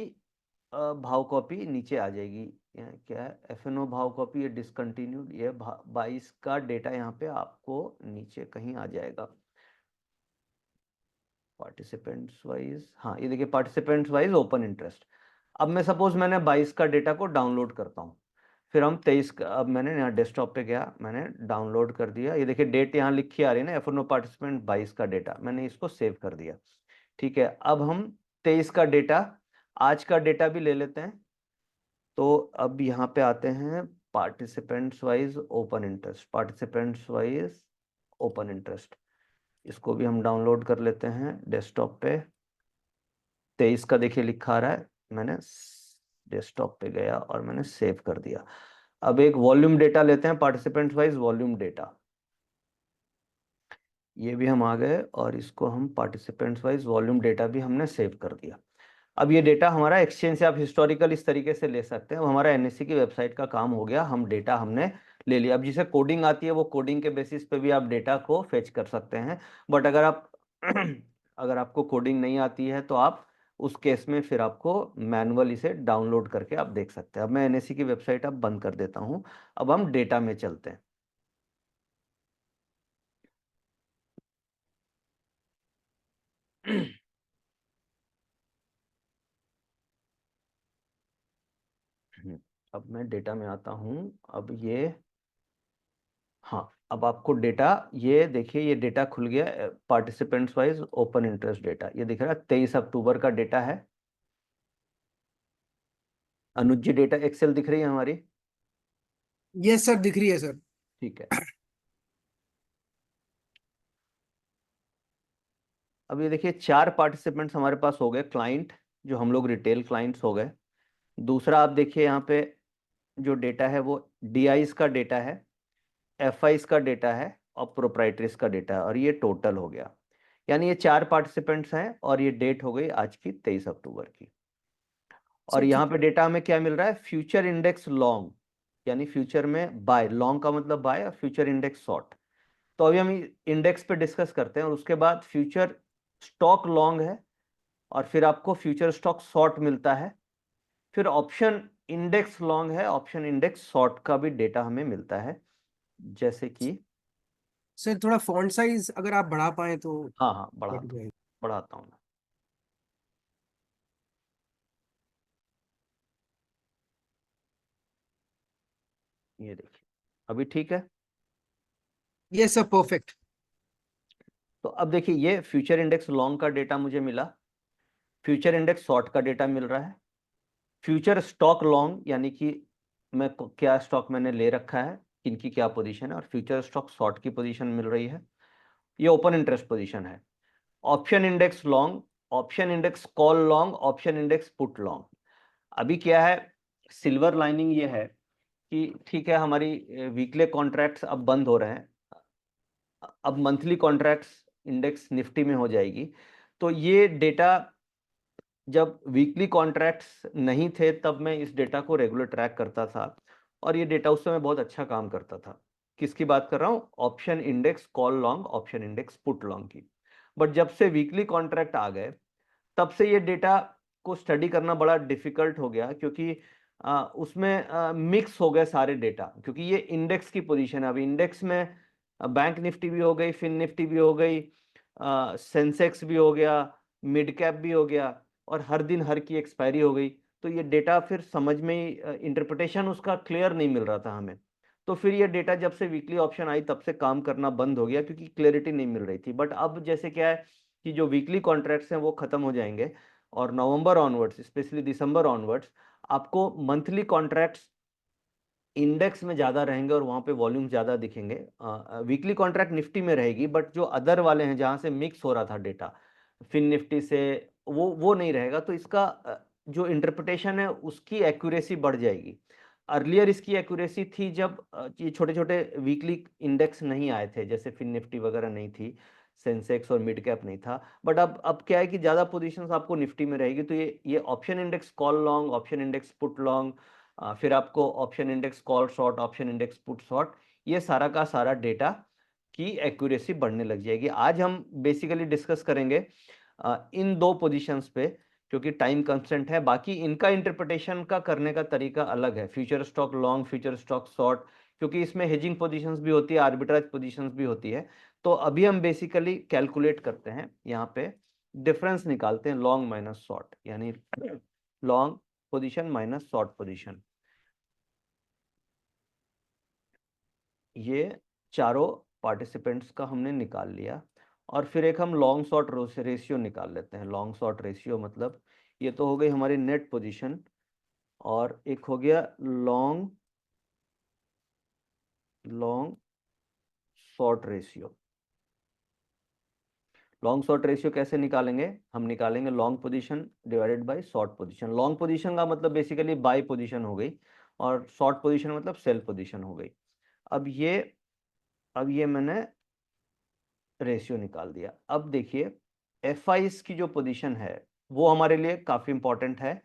भाव कॉपी नीचे आ जाएगी। यहाँ क्या है, एफएनओ भाव कॉपी, ये डिसकंटिन्यूड, ये 22 का डेटा यहाँ पे आपको नीचे कहीं आ जाएगा। पार्टिसिपेंट्स वाइज, हाँ ये देखिए पार्टिसिपेंट्स वाइज ओपन इंटरेस्ट। अब मैं सपोज मैंने 22 का डेटा को डाउनलोड करता हूँ, फिर हम 23 का, अब मैंने यहाँ डेस्कटॉप पे गया, मैंने डाउनलोड कर दिया। ये देखिए डेट यहाँ लिखी आ रही है ना, एफएनओ पार्टिसिपेंट 22 का डेटा, मैंने इसको सेव कर दिया। ठीक है, अब हम 23 का डेटा, आज का डेटा भी ले लेते हैं। तो अब यहाँ पे आते हैं participants wise open interest, participants wise open interest, इसको भी हम डाउनलोड कर लेते हैं डेस्कटॉप पे। 23 का देखिए लिखा आ रहा है, मैंने डेस्कटॉप पे गया और मैंने सेव कर दिया। अब एक वॉल्यूम डेटा लेते हैं, पार्टिसिपेंट्स वाइज वॉल्यूम डेटा, ये भी हम आ गए और इसको हम पार्टिसिपेंट्स वाइज वॉल्यूम डेटा भी हमने सेव कर दिया। अब ये डेटा हमारा एक्सचेंज से आप हिस्टोरिकल इस तरीके से ले सकते हैं। अब हमारा एनएससी की वेबसाइट का काम हो गया, हम डेटा हमने ले लिया। अब जिसे कोडिंग आती है वो कोडिंग के बेसिस पे भी आप डेटा को फेच कर सकते हैं। बट अगर आप अगर आपको कोडिंग नहीं आती है तो आप उस केस में फिर आपको मैनुअल इसे डाउनलोड करके आप देख सकते हैं। अब मैं एनएससी की वेबसाइट अब बंद कर देता हूँ। अब हम डेटा में चलते हैं। अब मैं डेटा में आता हूँ। अब ये, हाँ, अब आपको डेटा, ये देखिए ये डेटा खुल गया, participants wise open interest data, ये दिख रहा है 23 अक्टूबर का डेटा है। अनुज जी डेटा एक्सेल दिख रही है हमारी? यस सर, दिख रही है सर। ठीक है। अब ये देखिए 4 पार्टिसिपेंट्स हमारे पास हो गए, क्लाइंट, जो हम लोग रिटेल क्लाइंट्स हो गए। दूसरा आप देखिए यहाँ पे जो डेटा है वो डीआईस का डेटा है, एफआईस का डेटा है और प्रोप्राइटरीज का डेटा है, और ये टोटल हो गया। यानी ये 4 पार्टिसिपेंट्स हैं और ये डेट हो गई आज की 23 अक्टूबर की। और सर यहाँ ठीक। पे डेटा हमें क्या मिल रहा है? फ्यूचर इंडेक्स लॉन्ग, यानी फ्यूचर में बाय, लॉन्ग का मतलब बाय और फ्यूचर इंडेक्स शॉर्ट। तो अभी हम इंडेक्स पे डिस्कस करते हैं और उसके बाद फ्यूचर स्टॉक लॉन्ग है और फिर आपको फ्यूचर स्टॉक शॉर्ट मिलता है। फिर ऑप्शन इंडेक्स लॉन्ग है, ऑप्शन इंडेक्स शॉर्ट का भी डेटा हमें मिलता है। जैसे कि, सर थोड़ा फॉन्ट साइज अगर आप बढ़ा पाए तो हाँ हाँ बढ़ बढ़ाता हूँ, जाए। बढ़ाता हूँ मैं। ये देखिए अभी ठीक है। Yes sir, perfect. तो अब देखिए ये फ्यूचर इंडेक्स लॉन्ग का डेटा मुझे मिला, फ्यूचर इंडेक्स शॉर्ट का डेटा मिल रहा है, फ्यूचर स्टॉक लॉन्ग यानी कि मैं क्या स्टॉक मैंने ले रखा है, किनकी क्या पोजीशन है, और फ्यूचर स्टॉक शॉर्ट की पोजीशन मिल रही है। ये ओपन इंटरेस्ट पोजीशन है। Option index long, option index call long, option index put long. अभी क्या है, सिल्वर लाइनिंग ये है कि ठीक है हमारी वीकली कॉन्ट्रैक्ट्स अब बंद हो रहे हैं, अब मंथली कॉन्ट्रैक्ट्स इंडेक्स निफ्टी में हो जाएगी। तो ये डेटा, जब वीकली कॉन्ट्रैक्ट्स नहीं थे तब मैं इस डेटा को रेगुलर ट्रैक करता था और ये डेटा उस समय बहुत अच्छा काम करता था। किसकी बात कर रहा हूँ? Option index call long, option index put long की। बट जब से वीकली कॉन्ट्रैक्ट आ गए तब से ये डेटा को स्टडी करना बड़ा डिफिकल्ट हो गया, क्योंकि उसमें मिक्स हो गए सारे डेटा, क्योंकि ये इंडेक्स की पोजीशन है। अब इंडेक्स में बैंक निफ्टी भी हो गई, फिन निफ्टी भी हो गई, सेंसेक्स भी हो गया, मिड कैप भी हो गया, और हर दिन हर की एक्सपायरी हो गई। तो ये डेटा फिर समझ में ही, इंटरप्रिटेशन उसका क्लियर नहीं मिल रहा था हमें। तो फिर ये डेटा जब से वीकली ऑप्शन आई तब से काम करना बंद हो गया, क्योंकि क्लैरिटी नहीं मिल रही थी। बट अब जैसे क्या है कि जो वीकली कॉन्ट्रैक्ट्स हैं वो खत्म हो जाएंगे और नवंबर ऑनवर्ड्स, स्पेशली दिसंबर ऑनवर्ड्स, आपको मंथली कॉन्ट्रैक्ट्स इंडेक्स में ज़्यादा रहेंगे और वहाँ पे वॉल्यूम ज़्यादा दिखेंगे। वीकली कॉन्ट्रैक्ट निफ्टी में रहेगी, बट जो अदर वाले हैं जहाँ से मिक्स हो रहा था डेटा फिन निफ्टी से, वो नहीं रहेगा। तो इसका जो इंटरप्रिटेशन है उसकी एक्यूरेसी बढ़ जाएगी। अर्लियर इसकी एक्यूरेसी थी जब ये छोटे छोटे वीकली इंडेक्स नहीं आए थे, जैसे फिन निफ्टी वगैरह नहीं थी, सेंसेक्स और मिड कैप नहीं था। बट अब क्या है कि ज़्यादा पोजीशंस आपको निफ्टी में रहेगी। तो ये option index call long, option index put long, फिर आपको option index call short, option index put short, ये सारा का सारा डेटा की एक्यूरेसी बढ़ने लग जाएगी। आज हम बेसिकली डिस्कस करेंगे इन दो पोजीशंस पे, क्योंकि टाइम कंस्टेंट है। बाकी इनका इंटरप्रिटेशन का करने का तरीका अलग है, future stock long, future stock short, क्योंकि इसमें हेजिंग पोजीशंस भी होती है, आर्बिट्राज पोजीशंस भी होती है। तो अभी हम बेसिकली कैलकुलेट करते हैं, यहाँ पे डिफरेंस निकालते हैं, लॉन्ग माइनस शॉर्ट, यानी long position minus short position. ये चारों पार्टिसिपेंट्स का हमने निकाल लिया। और फिर एक हम लॉन्ग शॉर्ट रेशियो निकाल लेते हैं। लॉन्ग शॉर्ट रेशियो मतलब ये तो हो गई हमारी नेट पोजीशन, और एक हो गया long long short ratio. Long short ratio कैसे निकालेंगे? हम निकालेंगे long position divided by short position. Long position का मतलब बेसिकली बाय पोजीशन हो गई, और शॉर्ट पोजीशन मतलब सेल पोजीशन हो गई। अब ये मैंने रेशियो निकाल दिया। अब देखिए एफ आई की जो पोजीशन है, वो हमारे लिए काफी इंपॉर्टेंट है,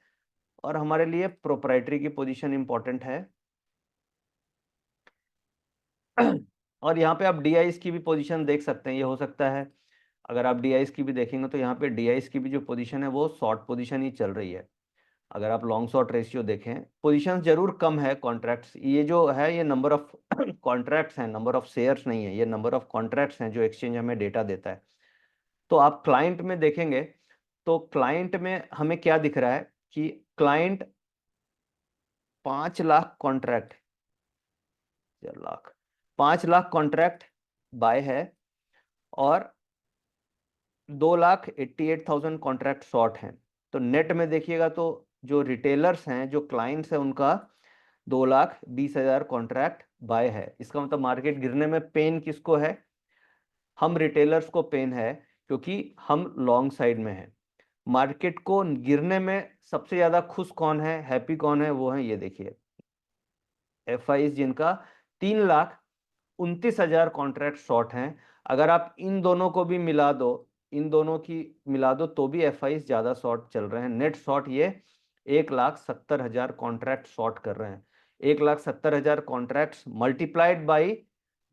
और हमारे लिए प्रोप्राइटरी की पोजीशन इंपॉर्टेंट है। और यहाँ पे आप डीआईस की भी पोजीशन देख सकते हैं। ये हो सकता है अगर आप डीआईस की भी देखेंगे तो यहाँ पे डीआईस की भी जो पोजीशन है वो शॉर्ट पोजीशन ही चल रही है। अगर आप लॉन्ग शॉर्ट रेशियो देखें, पोजीशन जरूर कम है कॉन्ट्रैक्ट्स, ये जो है ये नंबर ऑफ कॉन्ट्रैक्ट्स हैं, नंबर ऑफ शेयर्स नहीं है, ये नंबर ऑफ कॉन्ट्रैक्ट्स हैं जो एक्सचेंज हमें डेटा देता है। तो आप क्लाइंट में देखेंगे तो क्लाइंट में हमें क्या दिख रहा है कि client 5 lakh contract, 4 lakh, 5 lakh contract by है, और 2,88,000 कॉन्ट्रैक्ट शॉर्ट हैं। तो नेट में देखिएगा तो जो रिटेलर्स हैं, जो क्लाइंट्स हैं, उनका 2,20,000 कॉन्ट्रैक्ट बाय है। इसका मतलब मार्केट गिरने में पेन किसको है? हम रिटेलर्स को पेन है, क्योंकि हम लॉन्ग साइड में हैं। मार्केट को गिरने में सबसे ज्यादा खुश कौन है, हैप्पी कौन है? वो है, ये देखिए, एफआईज, जिनका 3,29,000 कॉन्ट्रैक्ट शॉर्ट हैं। अगर आप इन दोनों को भी मिला दो, इन दोनों की मिला दो, तो भी एफआईज ज्यादा शॉर्ट चल रहे हैं। नेट शॉर्ट ये 1,70,000 कॉन्ट्रैक्ट शॉर्ट कर रहे हैं। 1,70,000 कॉन्ट्रैक्ट मल्टीप्लाइड बाई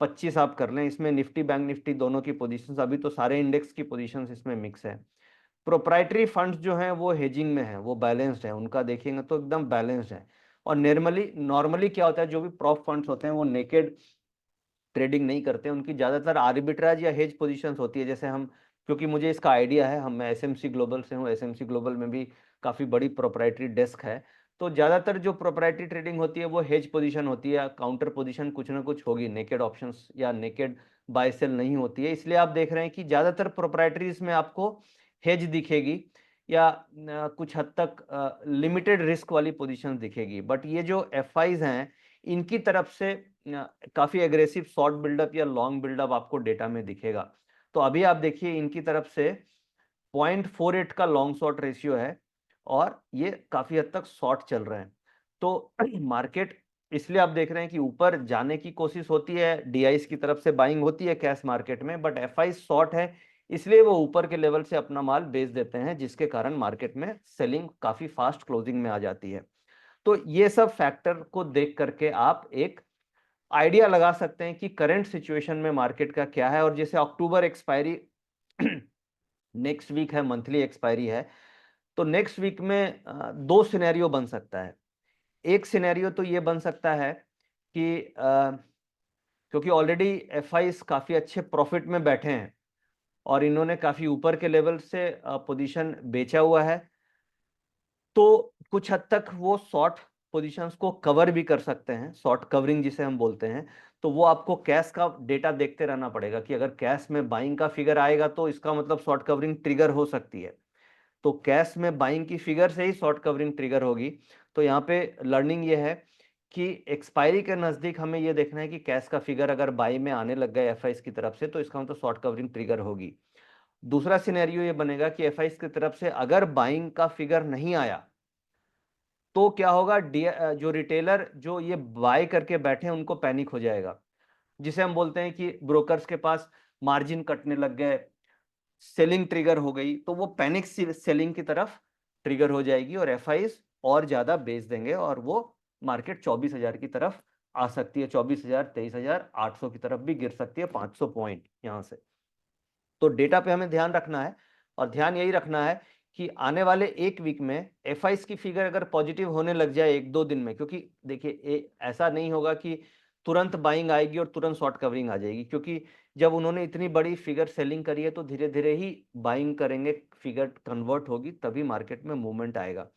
25 आप कर लें। इसमें निफ्टी बैंक निफ्टी दोनों की पोजीशंस, अभी तो सारे इंडेक्स की पोजीशंस इसमें मिक्स है। प्रोप्राइटरी फंड्स जो हैं वो हेजिंग में है, वो बैलेंस्ड है, उनका देखेंगे तो एकदम बैलेंस्ड है। और नॉर्मली नॉर्मली क्या होता है, जो भी प्रॉप फंड्स होते हैं वो नेकेड ट्रेडिंग नहीं करते, उनकी ज्यादातर आर्बिट्राज या हेज पोजीशंस होती है। जैसे हम, क्योंकि मुझे इसका आइडिया है, मैं एसएमसी ग्लोबल से हूँ, एसएमसी ग्लोबल में भी काफी बड़ी प्रोप्राइटरी डेस्क है। तो ज्यादातर जो प्रोप्राइटरी ट्रेडिंग होती है वो हेज पोजीशन होती है, काउंटर पोजीशन कुछ ना कुछ होगी, नेकेड ऑप्शंस या नेकेड बाय सेल नहीं होती है। इसलिए आप देख रहे हैं कि ज्यादातर प्रोप्राइटरीज में आपको हेज दिखेगी, या कुछ हद तक लिमिटेड रिस्क वाली पोजीशन दिखेगी। बट ये जो एफआईज हैं, इनकी तरफ से काफी एग्रेसिव शॉर्ट बिल्डअप या लॉन्ग बिल्डअप आपको डेटा में दिखेगा। तो अभी आप देखिए इनकी तरफ से 0.48 का लॉन्ग शॉर्ट रेशियो है, और ये काफी हद तक शॉर्ट चल रहे हैं। तो मार्केट, इसलिए आप देख रहे हैं कि ऊपर जाने की कोशिश होती है, डीआईस की तरफ से बाइंग होती है कैश मार्केट में, बट एफआई शॉर्ट है, इसलिए वो ऊपर के लेवल से अपना माल बेच देते हैं, जिसके कारण मार्केट में सेलिंग काफी फास्ट क्लोजिंग में आ जाती है। तो ये सब फैक्टर को देख करके आप एक आइडिया लगा सकते हैं कि करंट सिचुएशन में मार्केट का क्या है। और जैसे अक्टूबर एक्सपायरी नेक्स्ट वीक है, मंथली एक्सपायरी है, तो नेक्स्ट वीक में दो सिनेरियो बन सकता है। एक सिनेरियो तो ये बन सकता है कि क्योंकि ऑलरेडी एफआईज काफी अच्छे प्रॉफिट में बैठे हैं और इन्होंने काफी ऊपर के लेवल से पोजीशन बेचा हुआ है, तो कुछ हद तक वो शॉर्ट पोजीशंस को कवर भी कर सकते हैं, शॉर्ट कवरिंग जिसे हम बोलते हैं। तो वो आपको कैश का डेटा देखते रहना पड़ेगा कि अगर कैश में बाइंग का फिगर आएगा तो इसका मतलब शॉर्ट कवरिंग ट्रिगर हो सकती है। तो कैश में बाइंग की फिगर से ही शॉर्ट कवरिंग ट्रिगर होगी। तो यहाँ पे लर्निंग ये है कि एक्सपायरी के नजदीक हमें ये देखना है कि कैश का फिगर अगर बाई में आने लग गया एफआईज की तरफ से, तो इसका मतलब शॉर्ट कवरिंग ट्रिगर होगी। दूसरा सिनेरियो ये बनेगा कि एफआईज की तरफ से अगर बाइंग का फिगर नहीं आया, तो क्या होगा, जो रिटेलर जो ये बाय करके बैठे हैं उनको पैनिक हो जाएगा, जिसे हम बोलते हैं कि ब्रोकर्स के पास मार्जिन कटने लग गए, सेलिंग ट्रिगर हो गई, तो वो पैनिक सेलिंग की तरफ ट्रिगर हो जाएगी और एफआईज और ज्यादा बेच देंगे, और वो मार्केट 24,000 की तरफ आ सकती है, 24,000, 23,800 की तरफ भी गिर सकती है, 500 पॉइंट यहां से। तो डेटा पे हमें ध्यान रखना है, और ध्यान यही रखना है कि आने वाले एक वीक में एफआईज की फिगर अगर पॉजिटिव होने लग जाए एक दो दिन में, क्योंकि देखिए ऐसा नहीं होगा कि तुरंत बाइंग आएगी और तुरंत शॉर्ट कवरिंग आ जाएगी, क्योंकि जब उन्होंने इतनी बड़ी फिगर सेलिंग करी है तो धीरे धीरे ही बाइंग करेंगे, फिगर कन्वर्ट होगी, तभी मार्केट में मूवमेंट आएगा।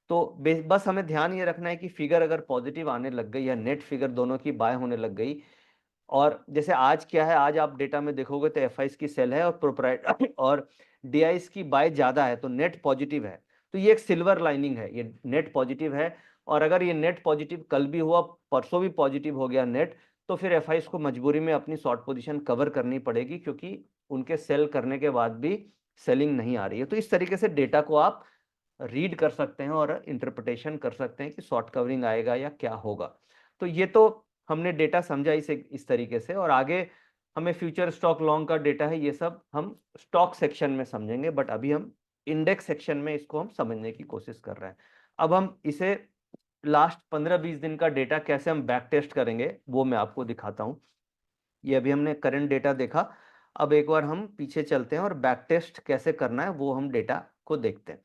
तो बस हमें ध्यान ये रखना है कि फिगर अगर पॉजिटिव आने लग गई या नेट फिगर दोनों की बाय होने लग गई, और जैसे आज क्या है, आज आप डेटा में देखोगे तो एफआईज की सेल है और प्रोप्राइट और डीआईज की बाय ज्यादा है, तो नेट पॉजिटिव है। तो ये एक सिल्वर लाइनिंग है, ये नेट पॉजिटिव है। और अगर ये नेट पॉजिटिव कल भी हुआ, परसों भी पॉजिटिव हो गया नेट, तो फिर एफआईज को मजबूरी में अपनी शॉर्ट पोजीशन कवर करनी पड़ेगी, क्योंकि उनके सेल करने के बाद भी सेलिंग नहीं आ रही है। तो इस तरीके से डेटा को आप रीड कर सकते हैं और इंटरप्रिटेशन कर सकते हैं कि शॉर्ट कवरिंग आएगा या क्या होगा। तो ये तो हमने डेटा समझा इस तरीके से, और आगे हमें फ्यूचर स्टॉक लॉन्ग का डेटा है, ये सब हम स्टॉक सेक्शन में समझेंगे। बट अभी हम इंडेक्स सेक्शन में इसको हम समझने की कोशिश कर रहे हैं। अब हम इसे लास्ट 15-20 दिन का डेटा कैसे हम बैक टेस्ट करेंगे वो मैं आपको दिखाता हूं। ये अभी हमने करंट डेटा देखा, अब एक बार हम पीछे चलते हैं और बैक टेस्ट कैसे करना है वो हम डेटा को देखते हैं।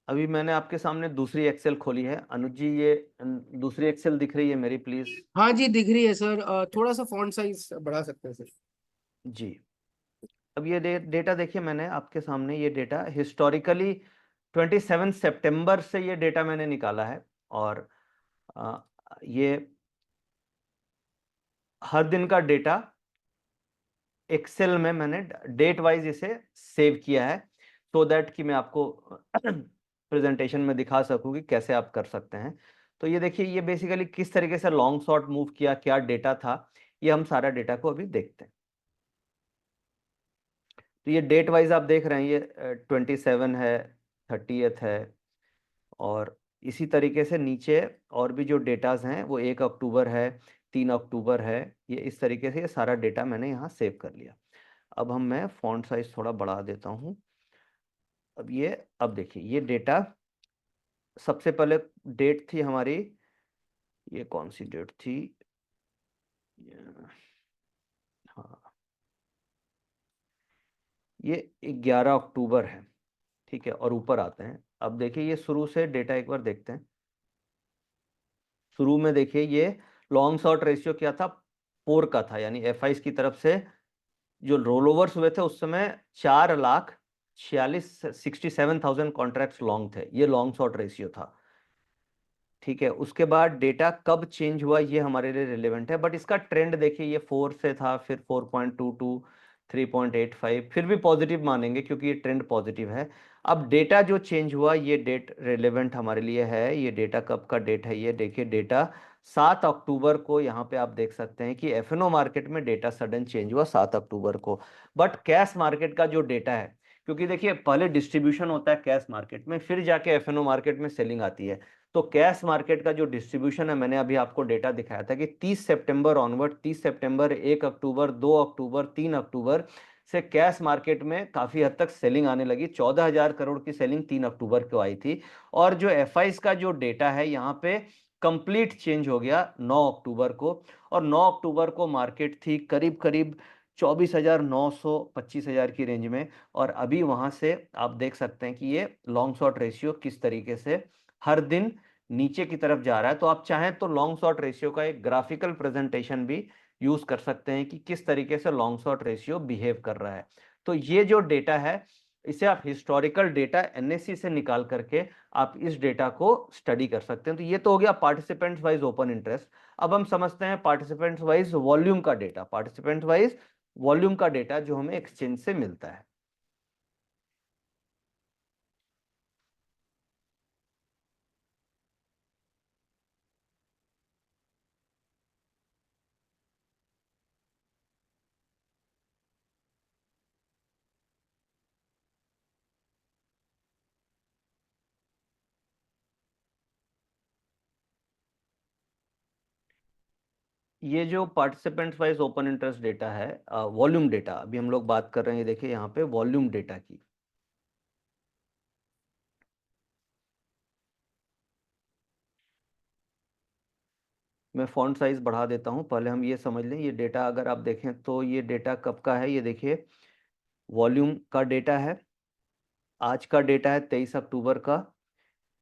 अभी मैंने आपके सामने दूसरी एक्सेल खोली है। अनुज जी, ये दूसरी एक्सेल दिख रही है मेरी, प्लीज? हाँ जी, दिख रही है सर। थोड़ा सा फॉन्ट साइज बढ़ा सकते हैं सर? जी। अब ये डेटा देखिए, मैंने आपके सामने ये डेटा हिस्टोरिकली 27 सितंबर से ये डेटा मैंने निकाला है, और अ, ये हर दिन का डेटा एक्सेल में मैंने डेट वाइज इसे सेव किया है, सो दैट कि मैं आपको प्रेजेंटेशन में दिखा सकूं कि कैसे आप कर सकते हैं। तो ये देखिए, ये बेसिकली किस तरीके से लॉन्ग शॉर्ट मूव किया, क्या डेटा था, ये हम सारा डेटा को अभी देखते हैं। तो ये डेट वाइज आप देख रहे हैं, ये 27 है, 30th है, और इसी तरीके से नीचे और भी जो डेटाज हैं वो 1 अक्टूबर है, 3 अक्टूबर है। ये इस तरीके से ये सारा डेटा मैंने यहाँ सेव कर लिया। अब मैं फॉन्ट साइज थोड़ा बढ़ा देता हूँ। अब देखिए, ये डेटा सबसे पहले डेट थी हमारी, ये कौन सी डेट थी? हाँ, ये 11 अक्टूबर है। ठीक है, और ऊपर आते हैं। अब देखिए, ये शुरू से डेटा एक बार देखते हैं। शुरू में देखिए, ये लॉन्ग शॉर्ट रेशियो क्या था? 4 का था, यानी एफ की तरफ से जो रोल ओवर्स हुए थे उस समय 4,46,67,000 कॉन्ट्रैक्ट्स लॉन्ग थे। ये लॉन्ग शॉर्ट रेशियो था। ठीक है, उसके बाद डेटा कब चेंज हुआ ये हमारे लिए रिलेवेंट है, बट इसका ट्रेंड देखिए, ये 4 से था, फिर 4.22, 3.85, फिर भी पॉजिटिव मानेंगे क्योंकि ये ट्रेंड पॉजिटिव है। अब डेटा जो चेंज हुआ, ये डेट रिलेवेंट हमारे लिए है। ये डेटा कब का डेट है? ये देखिए, डेटा 7 अक्टूबर को। यहाँ पे आप देख सकते हैं कि एफएनओ मार्केट में डेटा सडन चेंज हुआ 7 अक्टूबर को। बट कैश मार्केट का जो डेटा है, क्योंकि देखिए पहले डिस्ट्रीब्यूशन होता है कैश मार्केट में, फिर जाके एफएनओ मार्केट में सेलिंग आती है। तो कैश मार्केट का जो डिस्ट्रीब्यूशन है, मैंने अभी आपको डेटा दिखाया था कि 30 सितंबर ऑनवर्ड, 30 सितंबर, 1 अक्टूबर, 2 अक्टूबर, 3 अक्टूबर से कैश मार्केट में काफी हद तक सेलिंग आने लगी। 14,000 करोड़ की सेलिंग 3 अक्टूबर को आई थी। और जो एफआईज का जो डेटा है यहाँ पे कंप्लीट चेंज हो गया 9 अक्टूबर को। और 9 अक्टूबर को मार्केट थी करीब करीब 24,900, 25,000 की रेंज में। और अभी वहां से आप देख सकते हैं कि ये लॉन्ग शॉर्ट रेशियो किस तरीके से हर दिन नीचे की तरफ जा रहा है। तो आप चाहें तो लॉन्ग शॉर्ट रेशियो का एक ग्राफिकल प्रेजेंटेशन भी यूज कर सकते हैं कि किस तरीके से लॉन्ग शॉर्ट रेशियो बिहेव कर रहा है। तो ये जो डेटा है, इसे आप हिस्टोरिकल डेटा एनएससी से निकाल करके आप इस डेटा को स्टडी कर सकते हैं। तो ये तो हो गया पार्टिसिपेंट्स वाइज ओपन इंटरेस्ट। अब हम समझते हैं पार्टिसिपेंट्स वाइज वॉल्यूम का डेटा। पार्टिसिपेंट वाइज वॉल्यूम का डेटा जो हमें एक्सचेंज से मिलता है। ये जो participants wise open interest data है, वॉल्यूम डेटा अभी हम लोग बात कर रहे हैं। ये देखिए यहाँ पे वॉल्यूम डेटा की। मैं फॉन्ट साइज बढ़ा देता हूँ, पहले हम ये समझ लें। ये डेटा अगर आप देखें तो ये डेटा कब का है? ये देखिए, वॉल्यूम का डेटा है। आज का डेटा है 23 अक्टूबर का।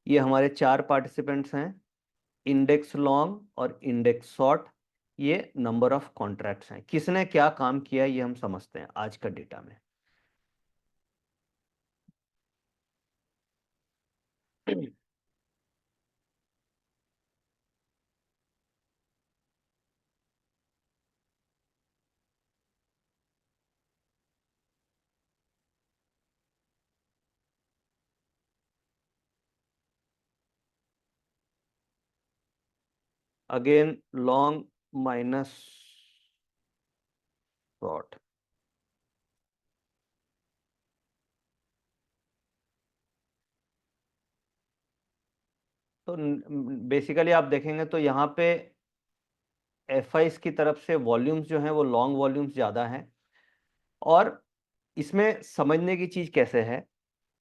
ये हमारे 4 पार्टिसिपेंट्स हैं, इंडेक्स लॉन्ग और इंडेक्स शॉर्ट। ये नंबर ऑफ कॉन्ट्रैक्ट्स हैं। किसने क्या काम किया ये हम समझते हैं आज का डेटा में। Again long minus short. तो बेसिकली आप देखेंगे तो यहाँ पे एफआईस की तरफ से वॉल्यूम्स जो हैं वो लॉन्ग वॉल्यूम्स ज़्यादा हैं। और इसमें समझने की चीज़ कैसे है,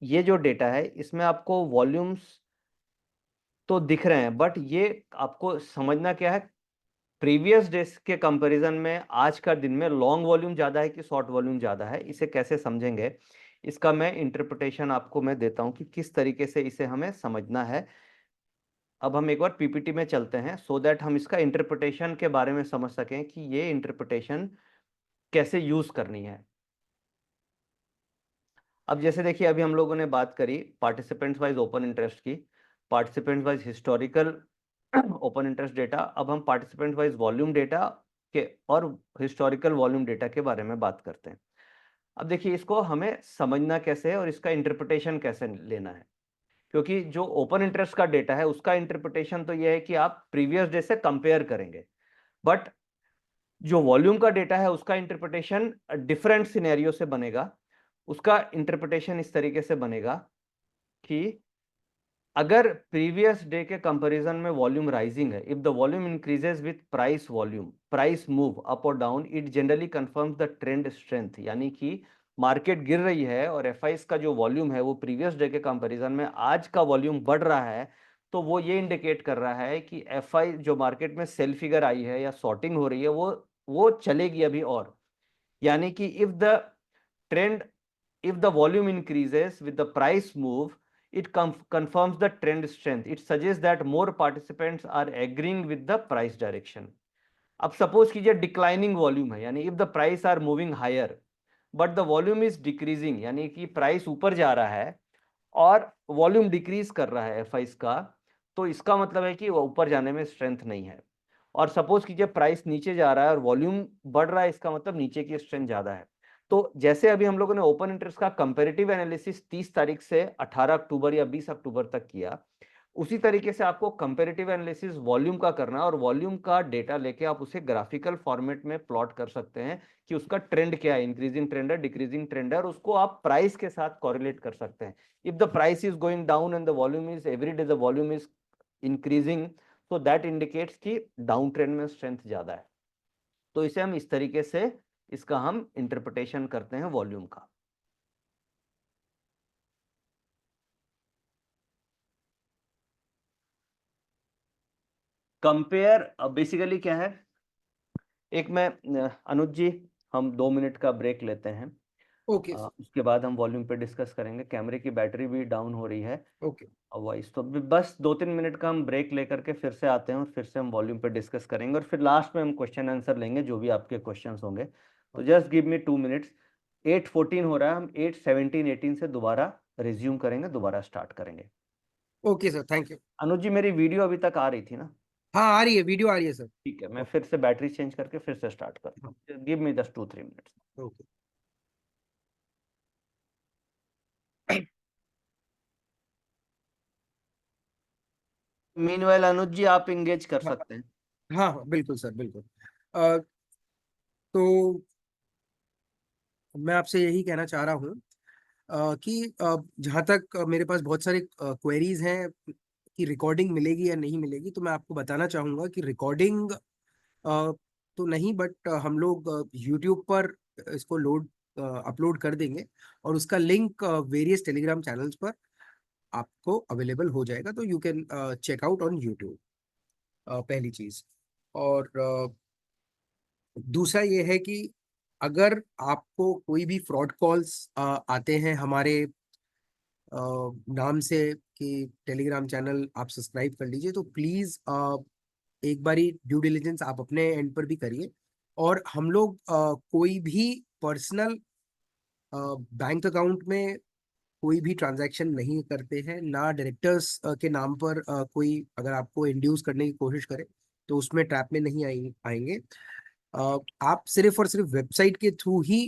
ये जो डेटा है इसमें आपको वॉल्यूम्स तो दिख रहे हैं, बट ये आपको समझना क्या है, प्रीवियस डेज के कंपैरिजन में आज का दिन में लॉन्ग वॉल्यूम ज़्यादा है कि शॉर्ट वॉल्यूम ज़्यादा है, इसे कैसे समझेंगे, इसका मैं इंटरप्रिटेशन आपको मैं देता हूं कि किस तरीके से इसे हमें समझना है। अब हम एक बार पीपीटी में चलते हैं सो दैट हम इसका इंटरप्रिटेशन के बारे में समझ सकें कि ये इंटरप्रिटेशन कैसे यूज करनी है। अब जैसे देखिए, अभी हम लोगों ने बात करी पार्टिसिपेंट्स वाइज ओपन इंटरेस्ट की, participants wise historical open interest data. अब हम पार्टिसिपेंट वाइज वॉल्यूम डेटा के और हिस्टोरिकल वॉल्यूम डेटा के बारे में बात करते हैं। अब देखिए, इसको हमें समझना कैसे है और इसका इंटरप्रिटेशन कैसे लेना है, क्योंकि जो ओपन इंटरेस्ट का डेटा है उसका इंटरप्रिटेशन तो यह है कि आप प्रीवियस डे से कंपेयर करेंगे, बट जो वॉल्यूम का डेटा है उसका इंटरप्रिटेशन डिफरेंट सिनेरियो से बनेगा। उसका इंटरप्रिटेशन इस तरीके से बनेगा कि अगर प्रीवियस डे के कंपैरिजन में वॉल्यूम राइजिंग है, if the volume increases with price volume, price move up और down, it generally confirms the trend strength. यानी कि मार्केट गिर रही है और एफआईस का जो वॉल्यूम है वो प्रीवियस डे के कंपैरिजन में आज का वॉल्यूम बढ़ रहा है, तो वो ये इंडिकेट कर रहा है कि एफआई जो मार्केट में सेल फिगर आई है या सॉर्टिंग हो रही है वो चलेगी अभी। और यानी कि if the trend, if the volume increases with the price move, it confirms the trend strength. It suggests that more participants are agreeing with the price direction. अब सपोज कीजिए डिक्लाइनिंग वॉल्यूम है, यानी if the price are moving higher but the volume is decreasing, यानी कि price ऊपर जा रहा है और वॉल्यूम डिक्रीज कर रहा है एफआईस का, तो इसका मतलब है कि वो ऊपर जाने में स्ट्रेंथ नहीं है। और सपोज कीजिए प्राइस नीचे जा रहा है और वॉल्यूम बढ़ रहा है, इसका मतलब नीचे की स्ट्रेंथ ज्यादा है। तो जैसे अभी हम लोगों ने ओपन इंटरेस्ट का कंपैरेटिव एनालिसिस 30 तारीख से 18 अक्टूबर या 20 अक्टूबर तक किया, उसी तरीके से आपको कंपैरेटिव एनालिसिस वॉल्यूम का करना है और वॉल्यूम का डेटा लेके आप उसे ग्राफिकल फॉर्मेट में प्लॉट कर सकते हैं कि उसका ट्रेंड क्या है, इंक्रीजिंग ट्रेंड है, डिक्रीजिंग ट्रेंड है, और उसको आप प्राइस के साथ कोरिलेट कर सकते हैं। If the price is going down and the volume is every day the volume is increasing, so that indicates कि डाउन ट्रेंड में स्ट्रेंथ ज्यादा है। तो इसे हम इस तरीके से इसका हम इंटरप्रिटेशन करते हैं वॉल्यूम का। कंपेयर बेसिकली क्या है, एक मैं अनुज जी, हम 2 मिनट का ब्रेक लेते हैं। Okay sir. उसके बाद हम वॉल्यूम पे डिस्कस करेंगे। कैमरे की बैटरी भी डाउन हो रही है ओके और वॉइस तो बस 2-3 मिनट का हम ब्रेक लेकर के फिर से आते हैं और फिर से हम वॉल्यूम पे डिस्कस करेंगे और फिर लास्ट में हम क्वेश्चन आंसर लेंगे जो भी आपके क्वेश्चंस होंगे। तो जस्ट गिव मी 2 मिनट्स। 8:14 हो रहा है, हम 8:17-18 से दोबारा रिज्यूम करेंगे, दोबारा स्टार्ट करेंगे। Okay sir, thank you. Anuj ji, मेरी वीडियो अभी तक आ रही थी ना? हाँ, आ रही है, वीडियो आ रही है सर। ठीक है, मैं फिर से बैटरी चेंज करके फिर से स्टार्ट करता हूँ। Give me just 2-3 minutes. Okay. Meanwhile Anuj ji, आप इंगेज कर हाँ सकते हैं। हाँ हाँ, बिल्कुल सर, बिल्कुल। अ, तो मैं आपसे यही कहना चाह रहा हूँ कि जहाँ तक मेरे पास बहुत सारे क्वेरीज हैं कि रिकॉर्डिंग मिलेगी या नहीं मिलेगी, तो मैं आपको बताना चाहूँगा कि रिकॉर्डिंग तो नहीं, बट हम लोग यूट्यूब पर इसको अपलोड कर देंगे और उसका लिंक वेरियस टेलीग्राम चैनल्स पर आपको अवेलेबल हो जाएगा, तो you can check out on YouTube. पहली चीज। और दूसरा ये है कि अगर आपको कोई भी फ्रॉड कॉल्स आते हैं हमारे नाम से कि टेलीग्राम चैनल आप सब्सक्राइब कर लीजिए, तो प्लीज एक बारी ड्यू डिलिजेंस आप अपने एंड पर भी करिए। और हम लोग कोई भी पर्सनल बैंक अकाउंट में कोई भी ट्रांजैक्शन नहीं करते हैं, ना डायरेक्टर्स के नाम पर कोई अगर आपको इंड्यूस करने की कोशिश करे तो उसमें ट्रैप में नहीं आएंगे। आप सिर्फ और सिर्फ वेबसाइट के थ्रू ही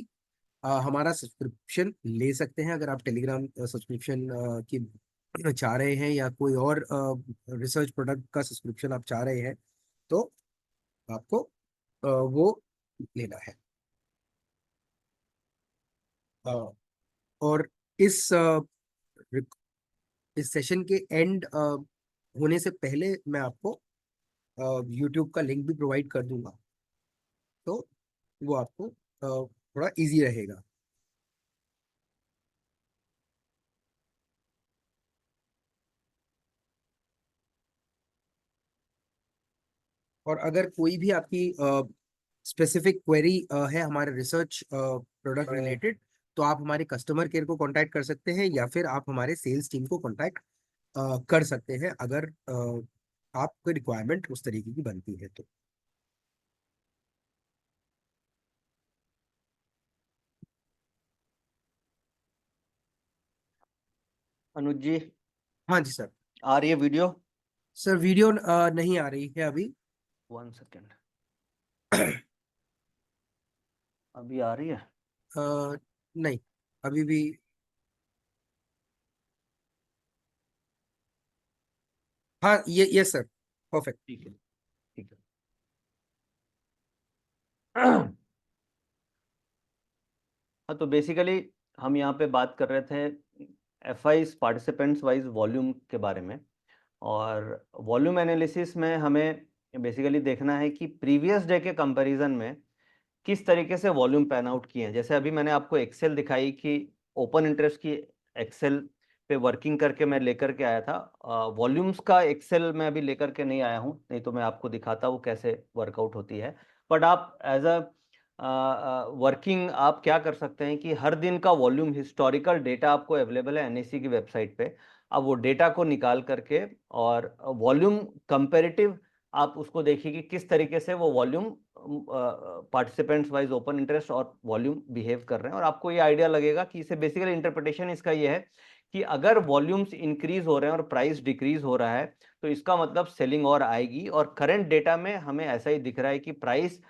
हमारा सब्सक्रिप्शन ले सकते हैं। अगर आप टेलीग्राम सब्सक्रिप्शन की चाह रहे हैं या कोई और रिसर्च प्रोडक्ट का सब्सक्रिप्शन आप चाह रहे हैं, तो आपको वो लेना है। अ, और इस इस सेशन के एंड होने से पहले मैं आपको यूट्यूब का लिंक भी प्रोवाइड कर दूंगा, तो वो आपको थोड़ा इजी रहेगा। और अगर कोई भी आपकी स्पेसिफिक क्वेरी है हमारे रिसर्च प्रोडक्ट रिलेटेड, तो आप हमारे कस्टमर केयर को कांटेक्ट कर सकते हैं, या फिर आप हमारे सेल्स टीम को कांटेक्ट कर सकते हैं, अगर आपकी रिक्वायरमेंट उस तरीके की बनती है तो। अनुज जी, हाँ जी सर। आ रही है वीडियो? सर वीडियो नहीं आ रही है अभी। 1 सेकेंड, अभी आ रही है? नहीं, अभी भी। हाँ, ये यस सर, परफेक्ट। ठीक है, ठीक है। हाँ, तो बेसिकली हम यहाँ पे बात कर रहे थे F I participants wise volume के बारे में। और वॉल्यूम एनालिसिस में हमें बेसिकली देखना है कि प्रीवियस डे के कंपैरिजन में किस तरीके से वॉल्यूम पैन आउट किए हैं। जैसे अभी मैंने आपको एक्सेल दिखाई कि ओपन इंटरेस्ट की एक्सेल पे वर्किंग करके मैं लेकर के आया था। वॉल्यूम्स का एक्सेल मैं अभी लेकर के नहीं आया हूँ, नहीं तो मैं आपको दिखाता वो कैसे वर्कआउट होती है। बट आप एज अ वर्किंग आप क्या कर सकते हैं कि हर दिन का वॉल्यूम हिस्टोरिकल डेटा आपको अवेलेबल है एनएससी की वेबसाइट पे। अब वो डेटा को निकाल करके और वॉल्यूम कंपेरेटिव आप उसको देखिए कि किस तरीके से वो volume participants wise open interest और वॉल्यूम बिहेव कर रहे हैं। और आपको ये आइडिया लगेगा कि इसे बेसिकली इंटरप्रिटेशन इसका ये है कि अगर वॉल्यूम्स इंक्रीज हो रहे हैं और प्राइस डिक्रीज हो रहा है तो इसका मतलब सेलिंग और आएगी। और करंट डेटा में हमें ऐसा ही दिख रहा है कि प्राइस